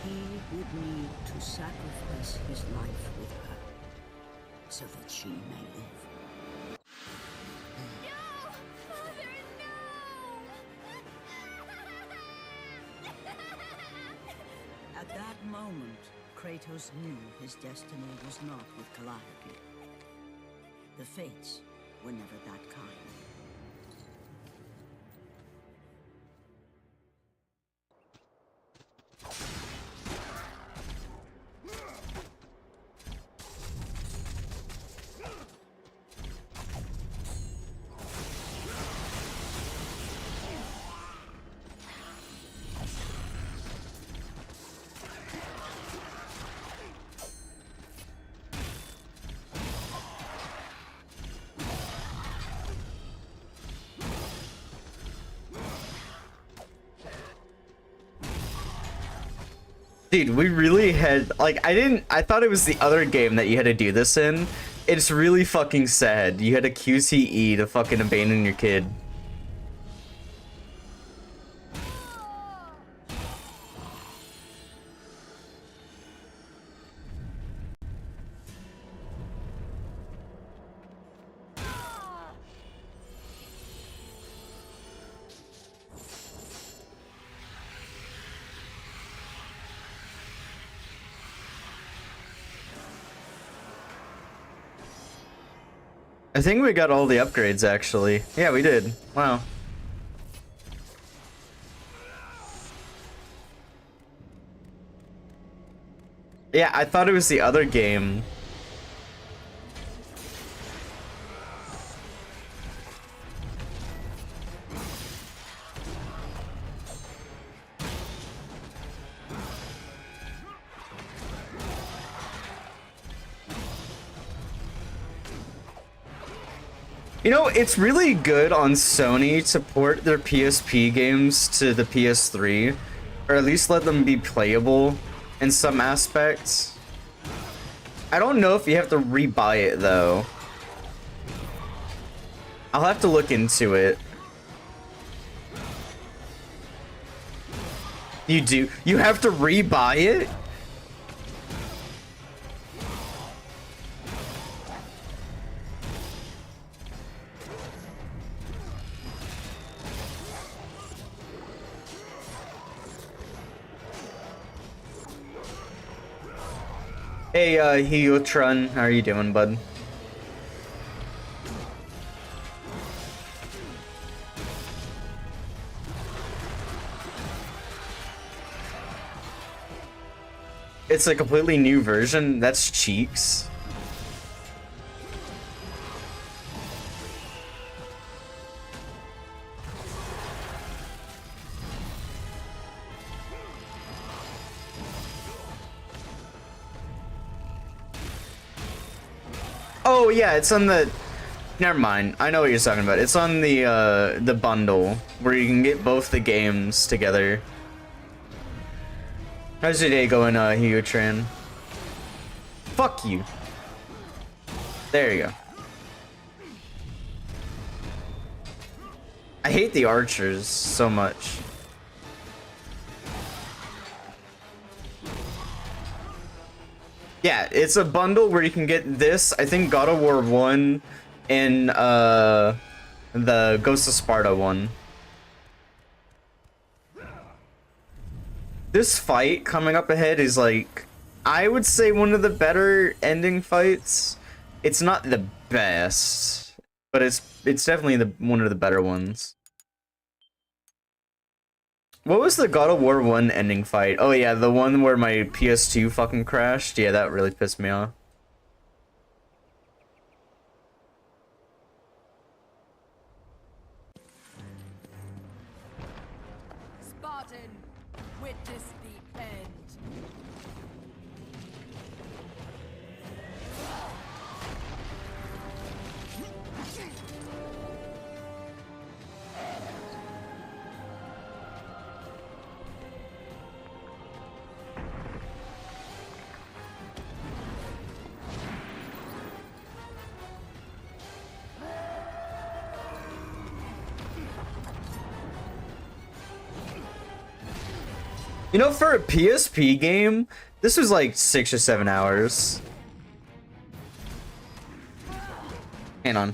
He would need to sacrifice his life with her so that she may live. No! Father, no! At that moment, Kratos knew his destiny was not with Calliope. The fates were never that kind. Dude, we really had, like, I thought it was the other game that you had to do this in. It's really fucking sad. You had a QTE to fucking abandon your kid. I think we got all the upgrades, actually. Yeah, we did. Wow. Yeah, I thought it was the other game. You know, it's really good on Sony to port their PSP games to the PS3, or at least let them be playable in some aspects. I don't know if you have to rebuy it, though. I'll have to look into it. You do? You have to rebuy it? Hey, Heotron, how are you doing, bud? It's a completely new version? That's cheeks. Oh yeah, it's on the... Never mind. I know what you're talking about. It's on the bundle where you can get both the games together. How's your day going, Heotran? Fuck you. There you go. I hate the archers so much. Yeah, it's a bundle where you can get this, I think God of War 1 and the Ghost of Sparta one. This fight coming up ahead is like, I would say one of the better ending fights. It's not the best, but it's definitely one of the better ones. What was the God of War 1 ending fight? Oh yeah, the one where my PS2 fucking crashed. Yeah, that really pissed me off. Spartan, witness the end. You know, for a PSP game, this was like 6 or 7 hours. Hang on.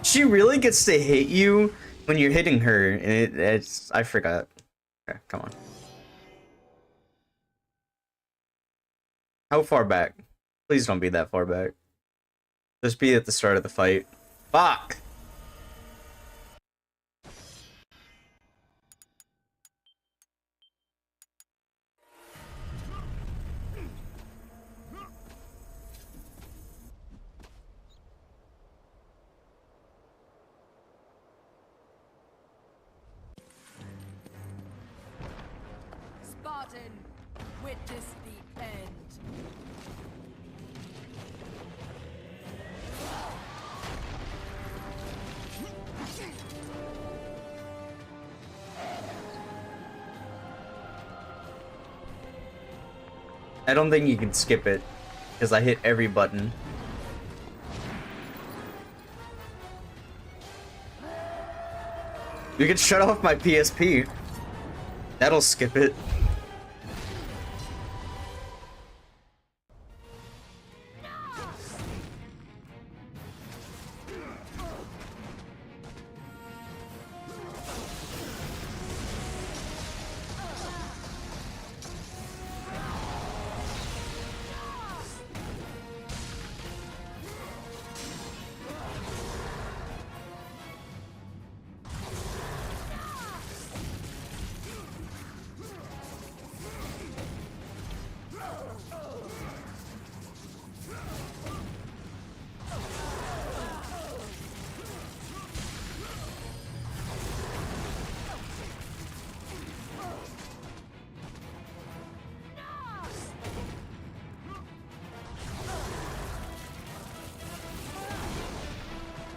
She really gets to hit you when you're hitting her, and it's... I forgot. Okay, come on. How far back? Please don't be that far back. Just be at the start of the fight. Fuck! Witness the end. I don't think you can skip it, because I hit every button. You can shut off my PSP. That'll skip it.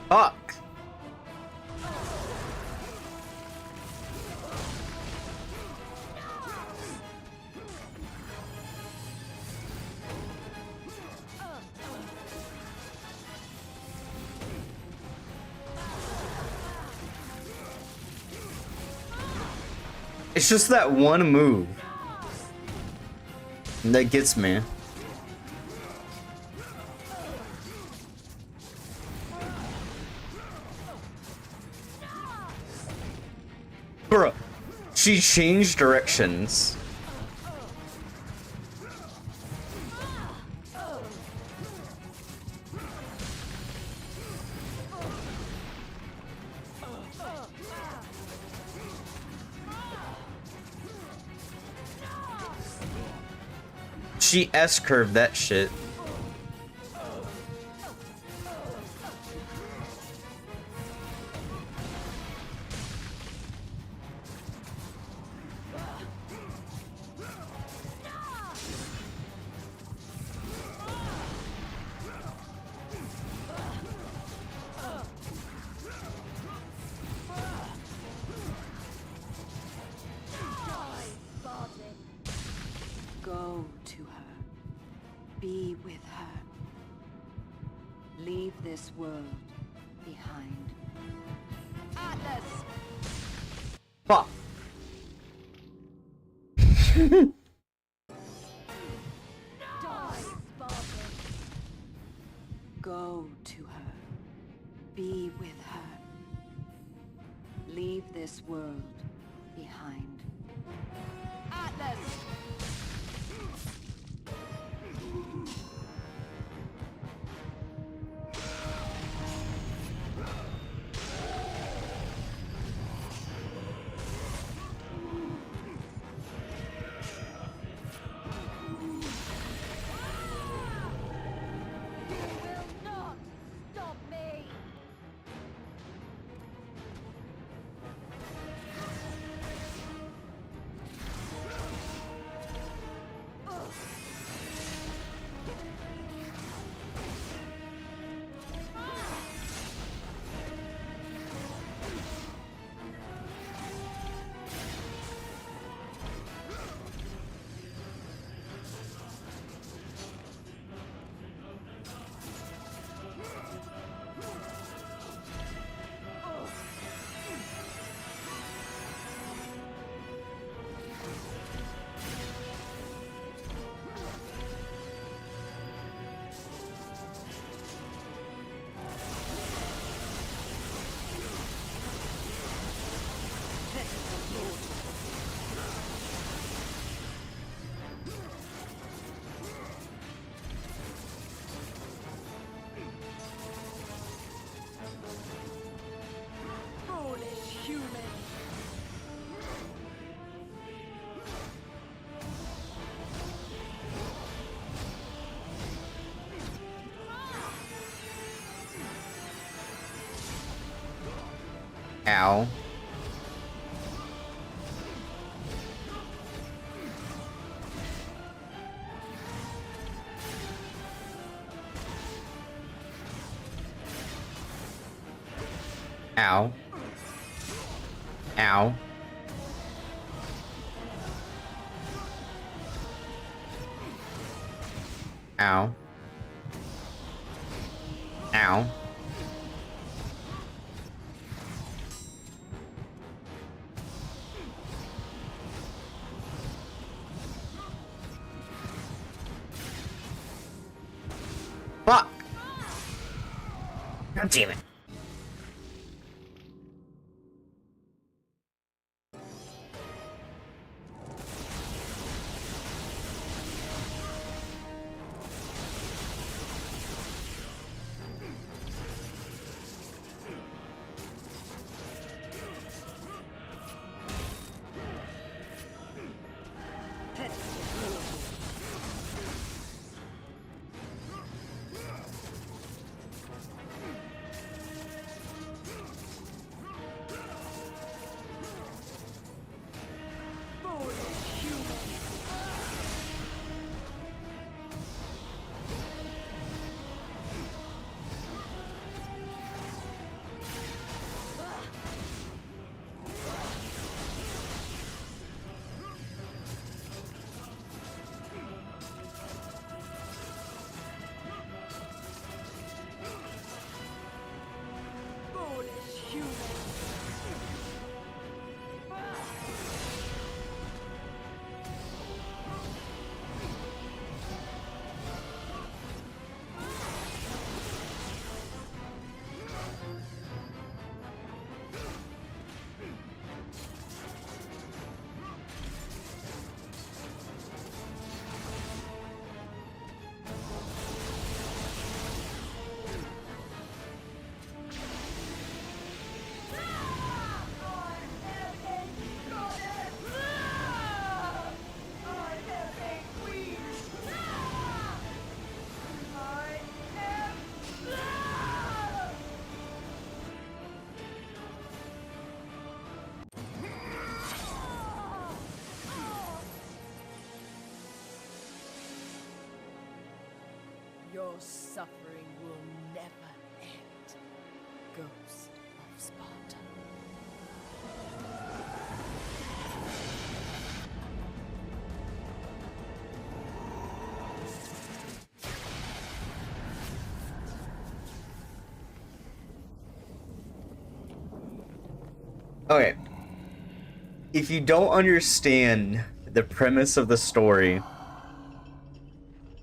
Fuck! It's just that one move that gets me. Bruh, she changed directions. She S-curved that shit. Go to her. Be with her. Leave this world behind. Atlas! Fuck. Die, Spartan! Go to her. Be with her. Leave this world behind. Atlas! Ow. Ow. Ow. Ow. Ow. Fuck! God damn it. Your suffering will never end, Ghost of Sparta. Okay. If you don't understand the premise of the story,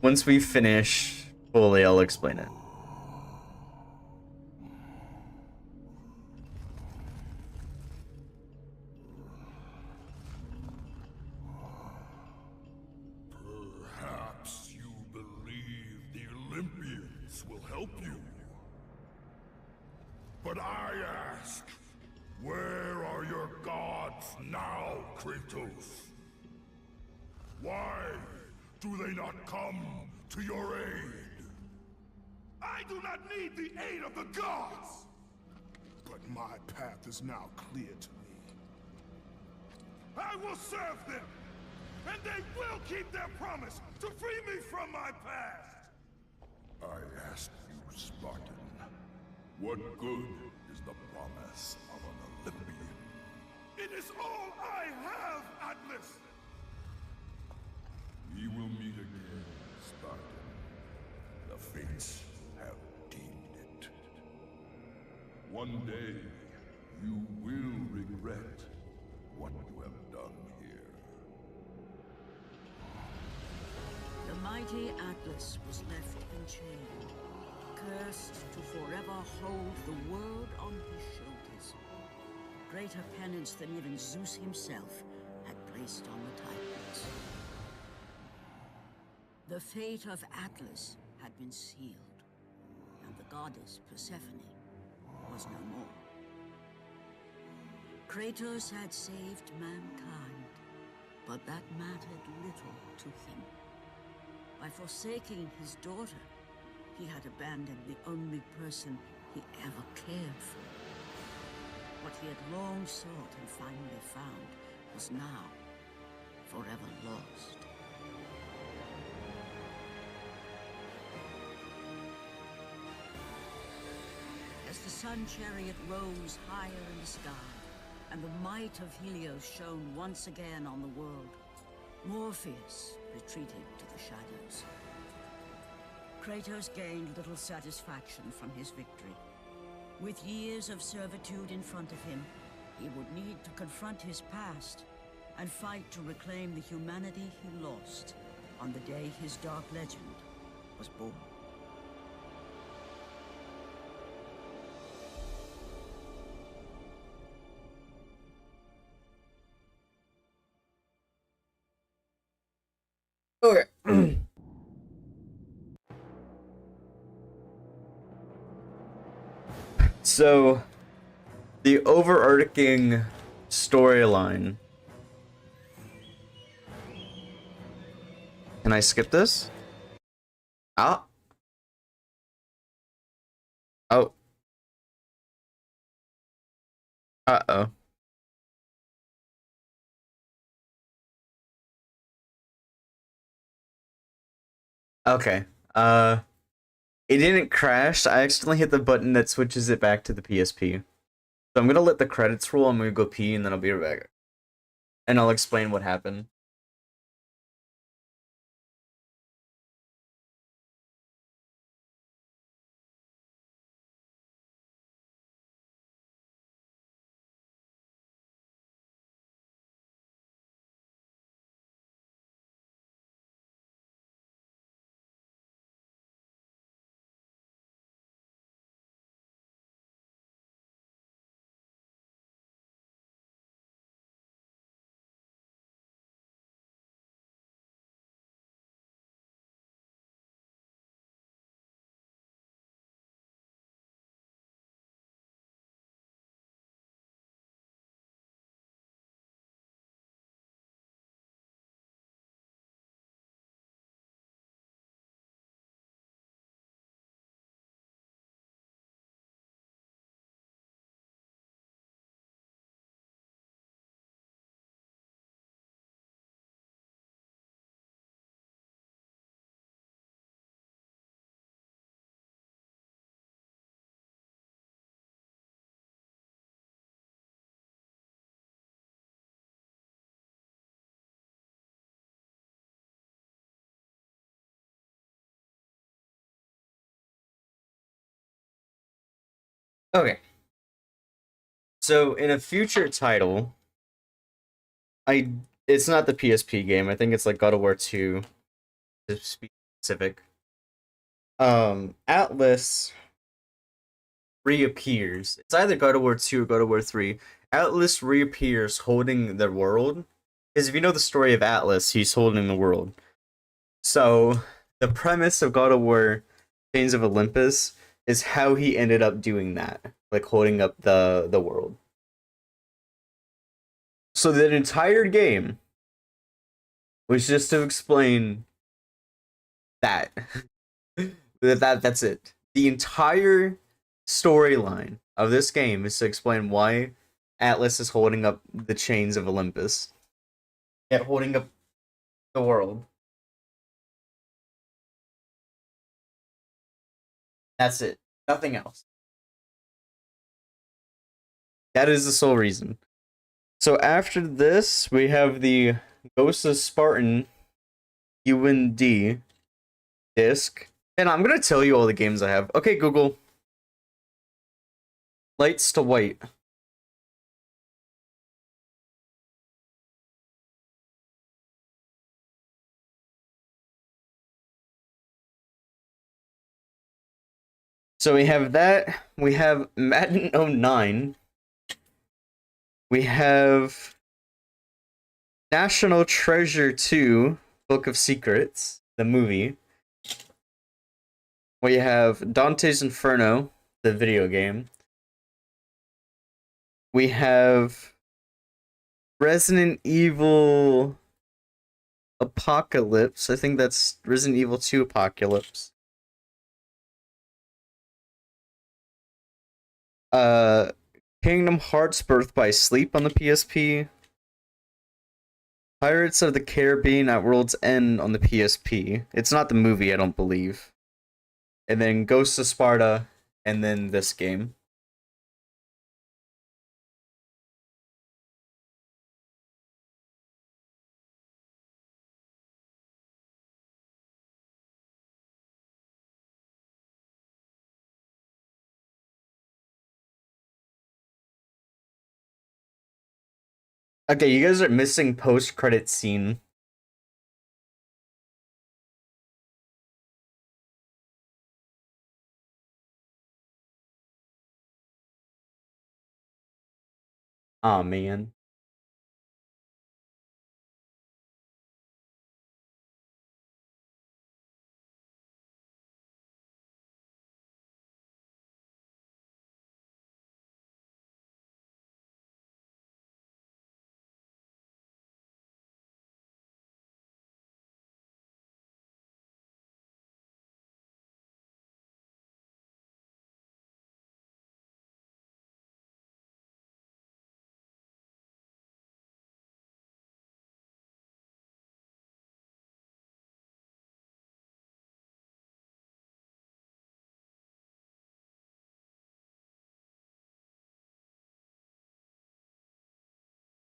once we finish fully, I'll explain it. Perhaps you believe the Olympians will help you. But I ask, where are your gods now, Kratos? Why do they not come to your aid? I do not need the aid of the gods! But my path is now clear to me. I will serve them, and they will keep their promise to free me from my past! I ask you, Spartan, what good is the promise of an Olympian? It is all I have, Atlas! We will meet again, Spartan. The fates have deemed it. One day, you will regret what you have done here. The mighty Atlas was left enchained, cursed to forever hold the world on his shoulders. Greater penance than even Zeus himself had placed on the Titans. The fate of Atlas had been sealed, and the goddess Persephone was no more. Kratos had saved mankind, but that mattered little to him. By forsaking his daughter, he had abandoned the only person he ever cared for. What he had long sought and finally found was now forever lost. as the sun chariot rose higher in the sky, and the might of Helios shone once again on the world, Morpheus retreated to the shadows. Kratos gained little satisfaction from his victory. With years of servitude in front of him, he would need to confront his past and fight to reclaim the humanity he lost on the day his dark legend was born. Okay. So, the overarching storyline. Can I skip this? Ah. Oh. Uh-oh. Okay. It didn't crash. I accidentally hit the button that switches it back to the PSP. So I'm gonna let the credits roll. I'm gonna go pee and then I'll be right back. And I'll explain what happened. Okay. So in a future title, it's not the PSP game. I think it's like God of War 2 to be specific. Atlas reappears. It's either God of War 2 or God of War 3. Atlas reappears holding the world. Because if you know the story of Atlas, he's holding the world. So the premise of God of War Chains of Olympus is how he ended up doing that. Like holding up the world. So that entire game was just to explain that. That's it. The entire storyline of this game is to explain why Atlas is holding up the chains of Olympus. Yeah, holding up the world. That's it. Nothing else. That is the sole reason. So after this, we have the Ghost of Spartan UND disc. And I'm gonna tell you all the games I have. Okay, Google. Lights to white. So we have that. We have Madden 09. We have National Treasure 2, Book of Secrets, the movie. We have Dante's Inferno, the video game. We have Resident Evil Apocalypse. I think that's Resident Evil 2 Apocalypse. Kingdom Hearts Birth by Sleep on the PSP. Pirates of the Caribbean at World's End on the PSP. It's not the movie, I don't believe. And then Ghost of Sparta, and then this game. Okay, you guys are missing post-credit scene. Aw, man.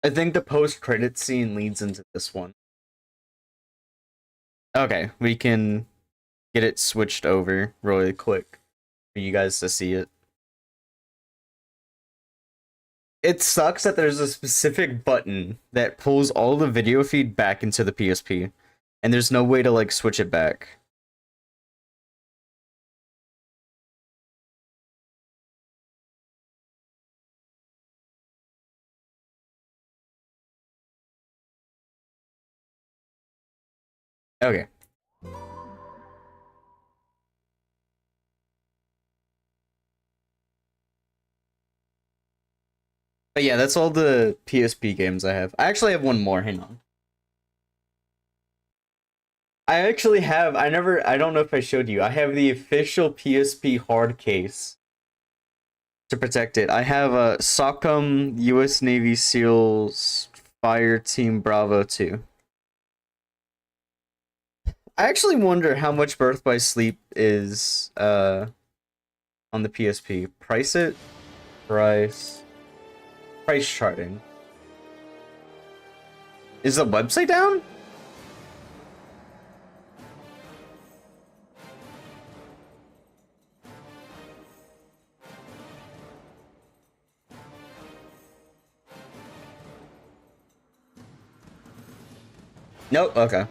I think the post-credit scene leads into this one. Okay, we can get it switched over really quick for you guys to see it. It sucks that there's a specific button that pulls all the video feed back into the PSP, and there's no way to like switch it back. Okay. But yeah, that's all the PSP games I have. I actually have one more, hang on. I actually have, I don't know if I showed you, I have the official PSP hard case to protect it. I have a SOCOM US Navy SEALs Fire Team Bravo 2. I actually wonder how much Birth by Sleep is on the PSP. Price it? Price charting. Is the website down? Nope, okay.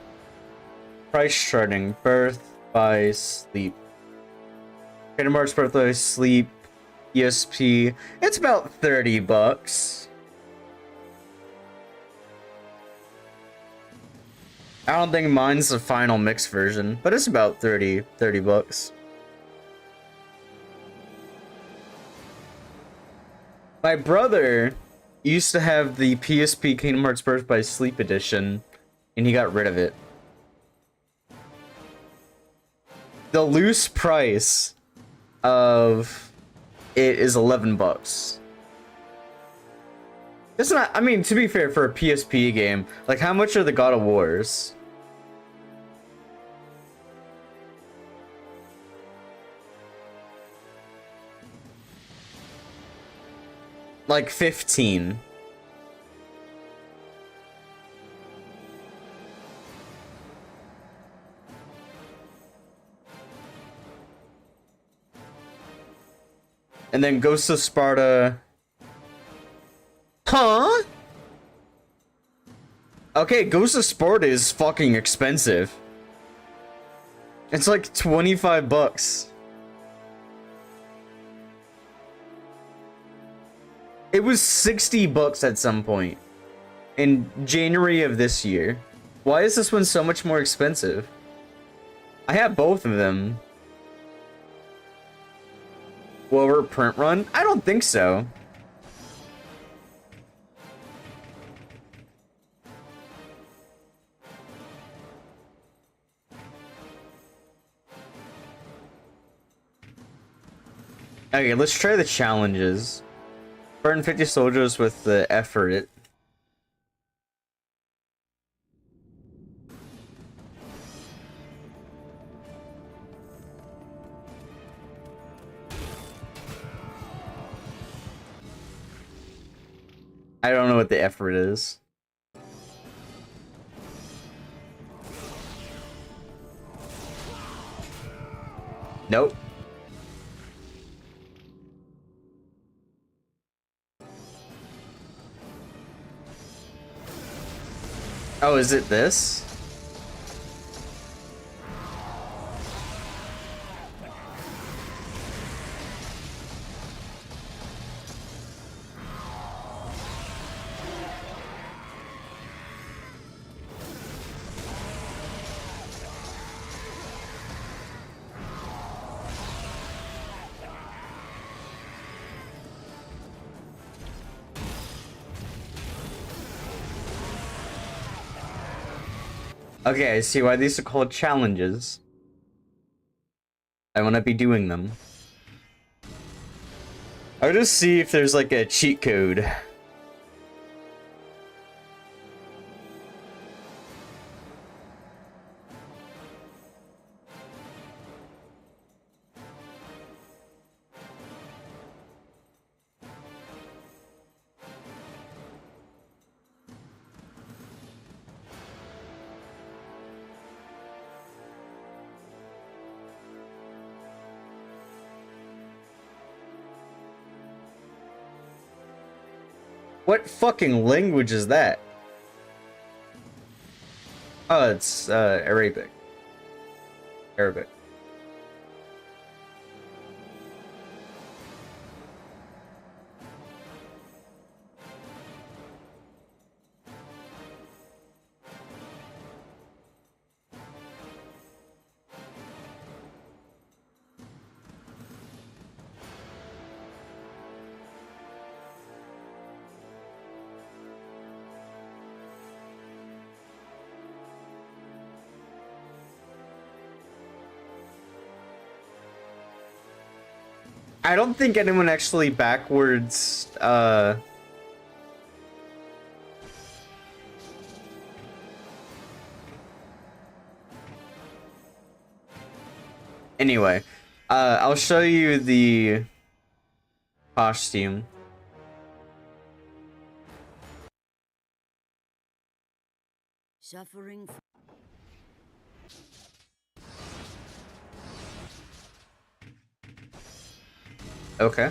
Price charting. Birth by Sleep. Kingdom Hearts Birth by Sleep. ESP. It's about $30. I don't think mine's the final mix version, but it's about 30 bucks. My brother used to have the PSP Kingdom Hearts Birth by Sleep edition, and he got rid of it. The loose price of it is 11 bucks. It's not, I mean, to be fair, for a PSP game, like, how much are the God of Wars? Like 15. And then Ghost of Sparta. Huh? Okay, Ghost of Sparta is fucking expensive. It's like 25 bucks. It was 60 bucks at some point in January of this year. Why is this one so much more expensive? I have both of them. Lower print run? I don't think so. Okay, let's try the challenges. Burn 50 soldiers with the effort. I don't know what the effort is. Nope. Oh, is it this? Okay, I see why these are called challenges. I want to be doing them. I'll just see if there's like a cheat code. What fucking language is that? Oh, it's Arabic. Arabic. I don't think anyone actually backwards, Anyway, I'll show you the costume. Suffering. Okay.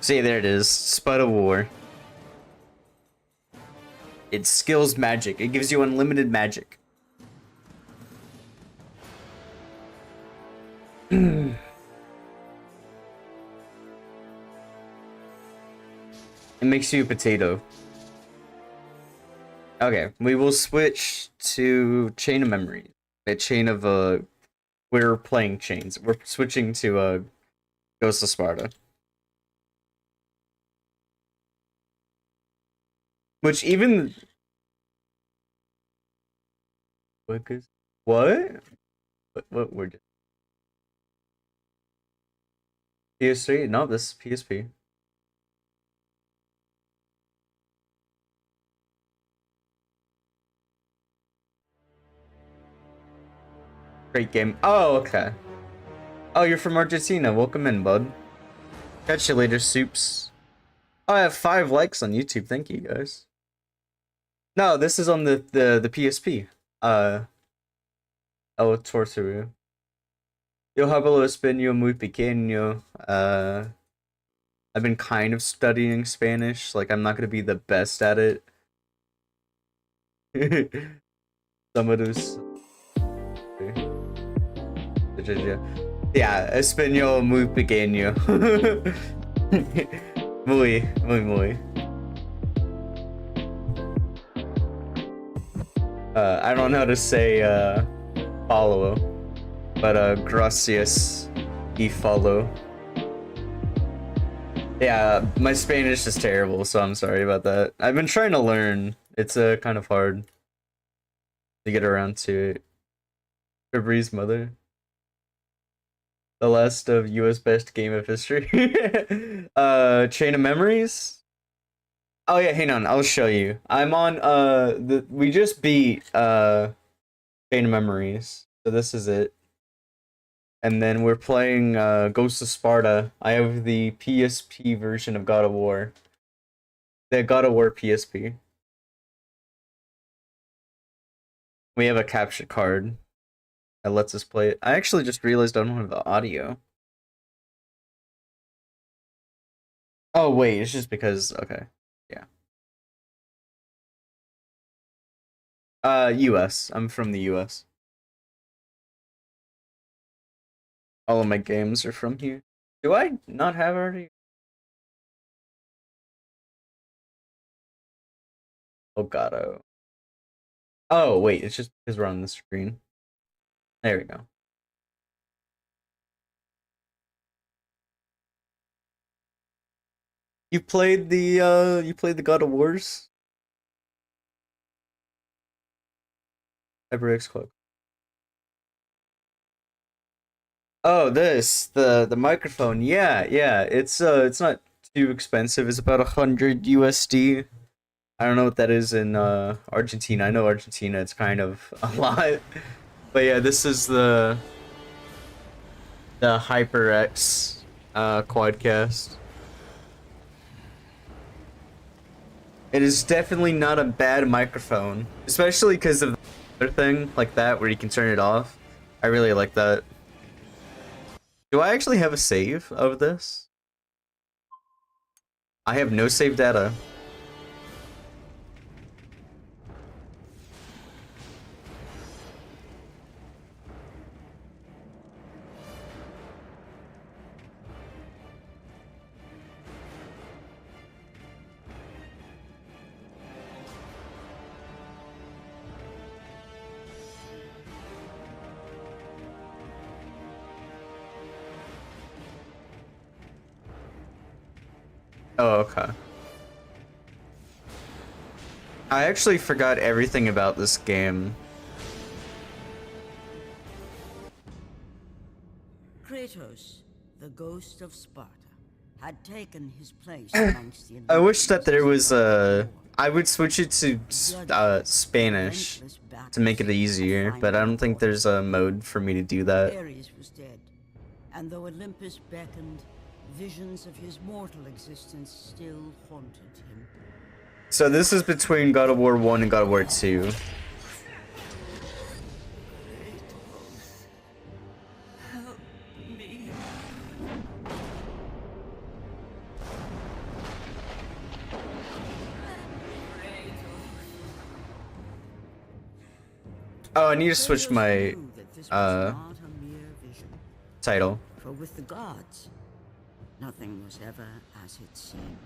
See, there it is. Spud of War. It skills magic. It gives you unlimited magic. It makes you a potato. Okay, we will switch to Chain of Memory. A chain of, we're playing chains. We're switching to, Ghost of Sparta. Which even... What? What were... PS3? No, this is PSP. Great game. Oh, okay. Oh, you're from Argentina. Welcome in, bud. Catch you later, soups. Oh, I have 5 likes on YouTube. Thank you, guys. No, this is on the PSP. El Torturu. Yo hablo español muy pequeño. I've been kind of studying Spanish. Like, I'm not gonna be the best at it. Some of those. Yeah, español muy pequeño. Muy. I don't know how to say follow, but gracias y follow. Yeah, my Spanish is terrible, so I'm sorry about that. I've been trying to learn. It's kind of hard to get around to it. Febreze mother. The last of US best game of history. Chain of Memories? Oh yeah, hang on, I'll show you. I'm on we just beat Chain of Memories. So this is it. And then we're playing Ghost of Sparta. I have the PSP version of God of War. The God of War PSP. We have a capture card that lets us play it. I actually just realized I don't have the audio. Oh wait, it's just because okay. Yeah. US. I'm from the US. All of my games are from here. Do I not have already? Oh god, oh. Oh wait, it's just because we're on the screen. There we go. You played the God of Wars? HyperX Club. Oh, the microphone. Yeah, yeah. It's not too expensive. It's about 100 USD. I don't know what that is in Argentina. I know Argentina. It's kind of a lot. But yeah, this is the HyperX quadcast. It is definitely not a bad microphone, especially because of the other thing like that where you can turn it off. I really like that. Do I actually have a save of this? I have no save data. Oh, okay. I actually forgot everything about this game. Kratos, the ghost of Sparta, had taken his place amongst the I wish that there was a. I would switch it to Spanish to make it easier, but I don't think there's a mode for me to do that. Ares was dead, and though Olympus beckoned, visions of his mortal existence still haunted him. So this is between God of War 1 and God of War 2. Oh, I need to switch my title. For with the gods, nothing was ever as it seemed.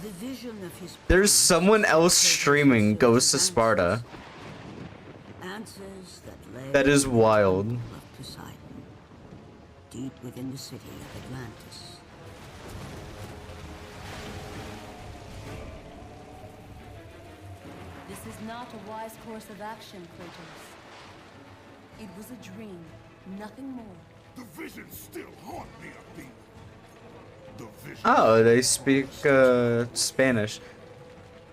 The vision of his There's someone else streaming Ghost of Sparta. Answers that, That is wild. of Poseidon, deep within the city of Atlantis. This is not a wise course of action, Kratos. It was a dream, nothing more. The visions still haunt me, Athena. The visions. Oh, they speak Spanish.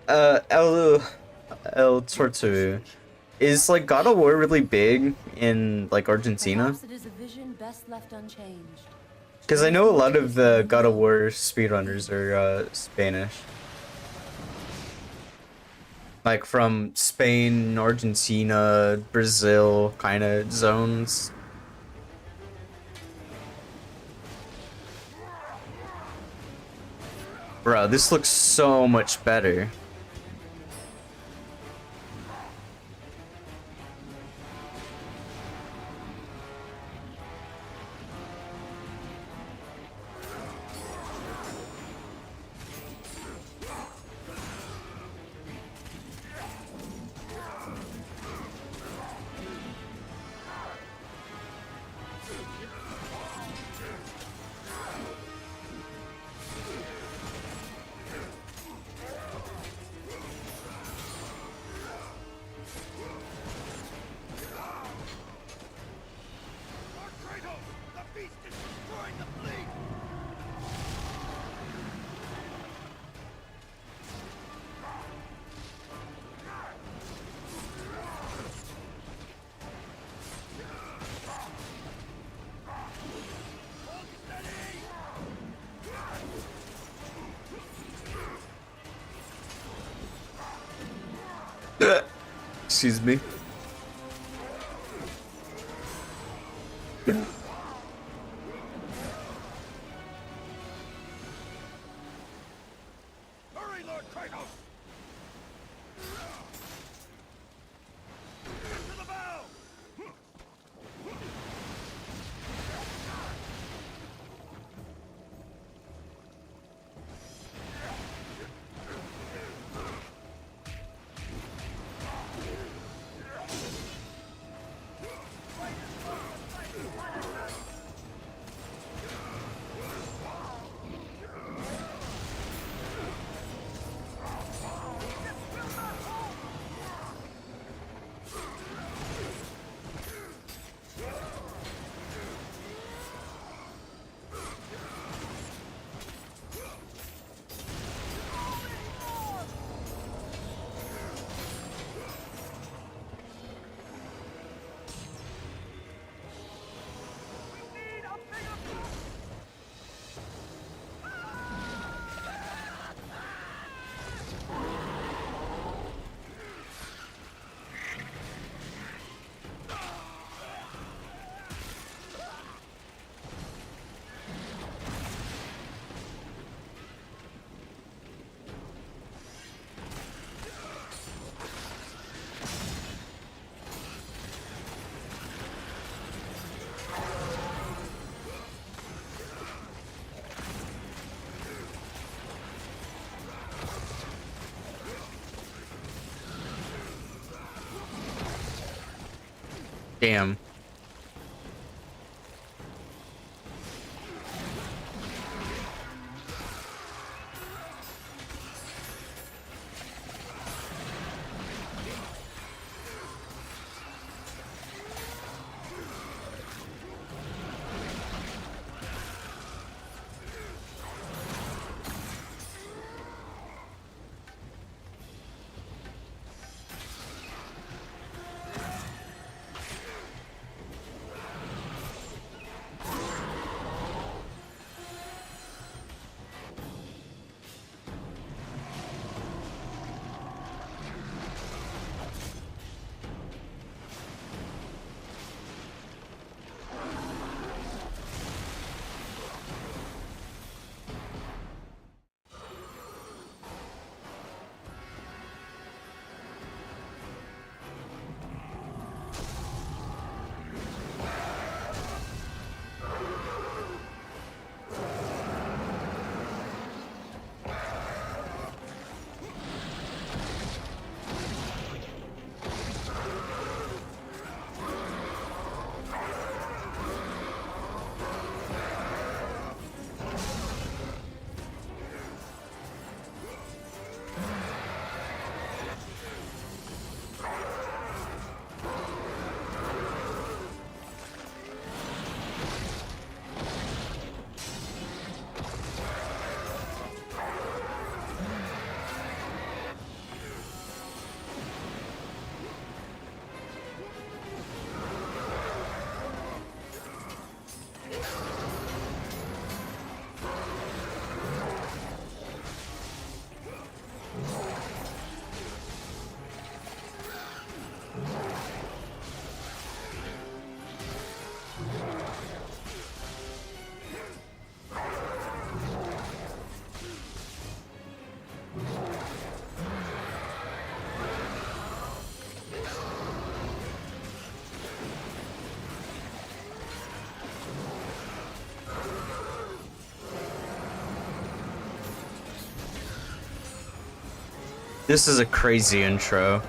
El Tortu. Is like God of War really big in like Argentina? Perhaps it is a vision best left unchanged. Because I know a lot of the God of War speedrunners are Spanish. Like from Spain, Argentina, Brazil kind of zones. Bro, this looks so much better. Excuse me. Hurry, Lord Kratos! To the bow! Damn. This is a crazy intro.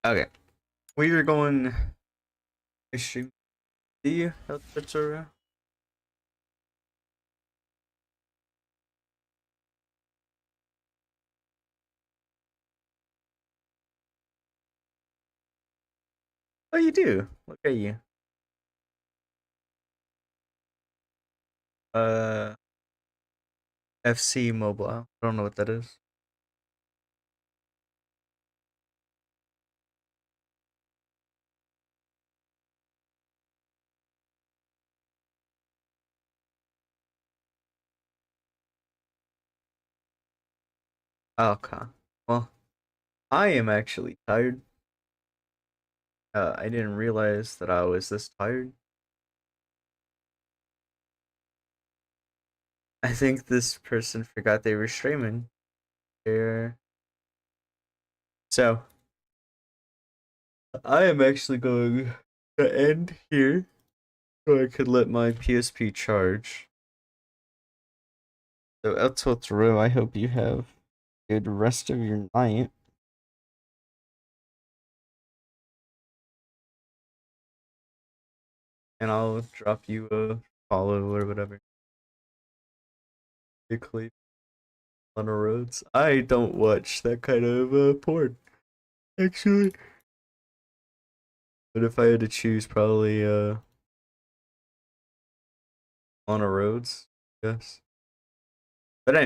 Okay. We are going issue D health server. Oh, you do. Look at you. Uh, FC Mobile. I don't know what that is. Okay. Well, I am actually tired. I didn't realize that I was this tired. I think this person forgot they were streaming. There. So, I am actually going to end here so I could let my PSP charge. So, El Totoro, I hope you have a good rest of your night. And I'll drop you a follow or whatever. Quickly on the roads. I don't watch that kind of porn, actually. But if I had to choose, probably on the roads, yes. But anyway.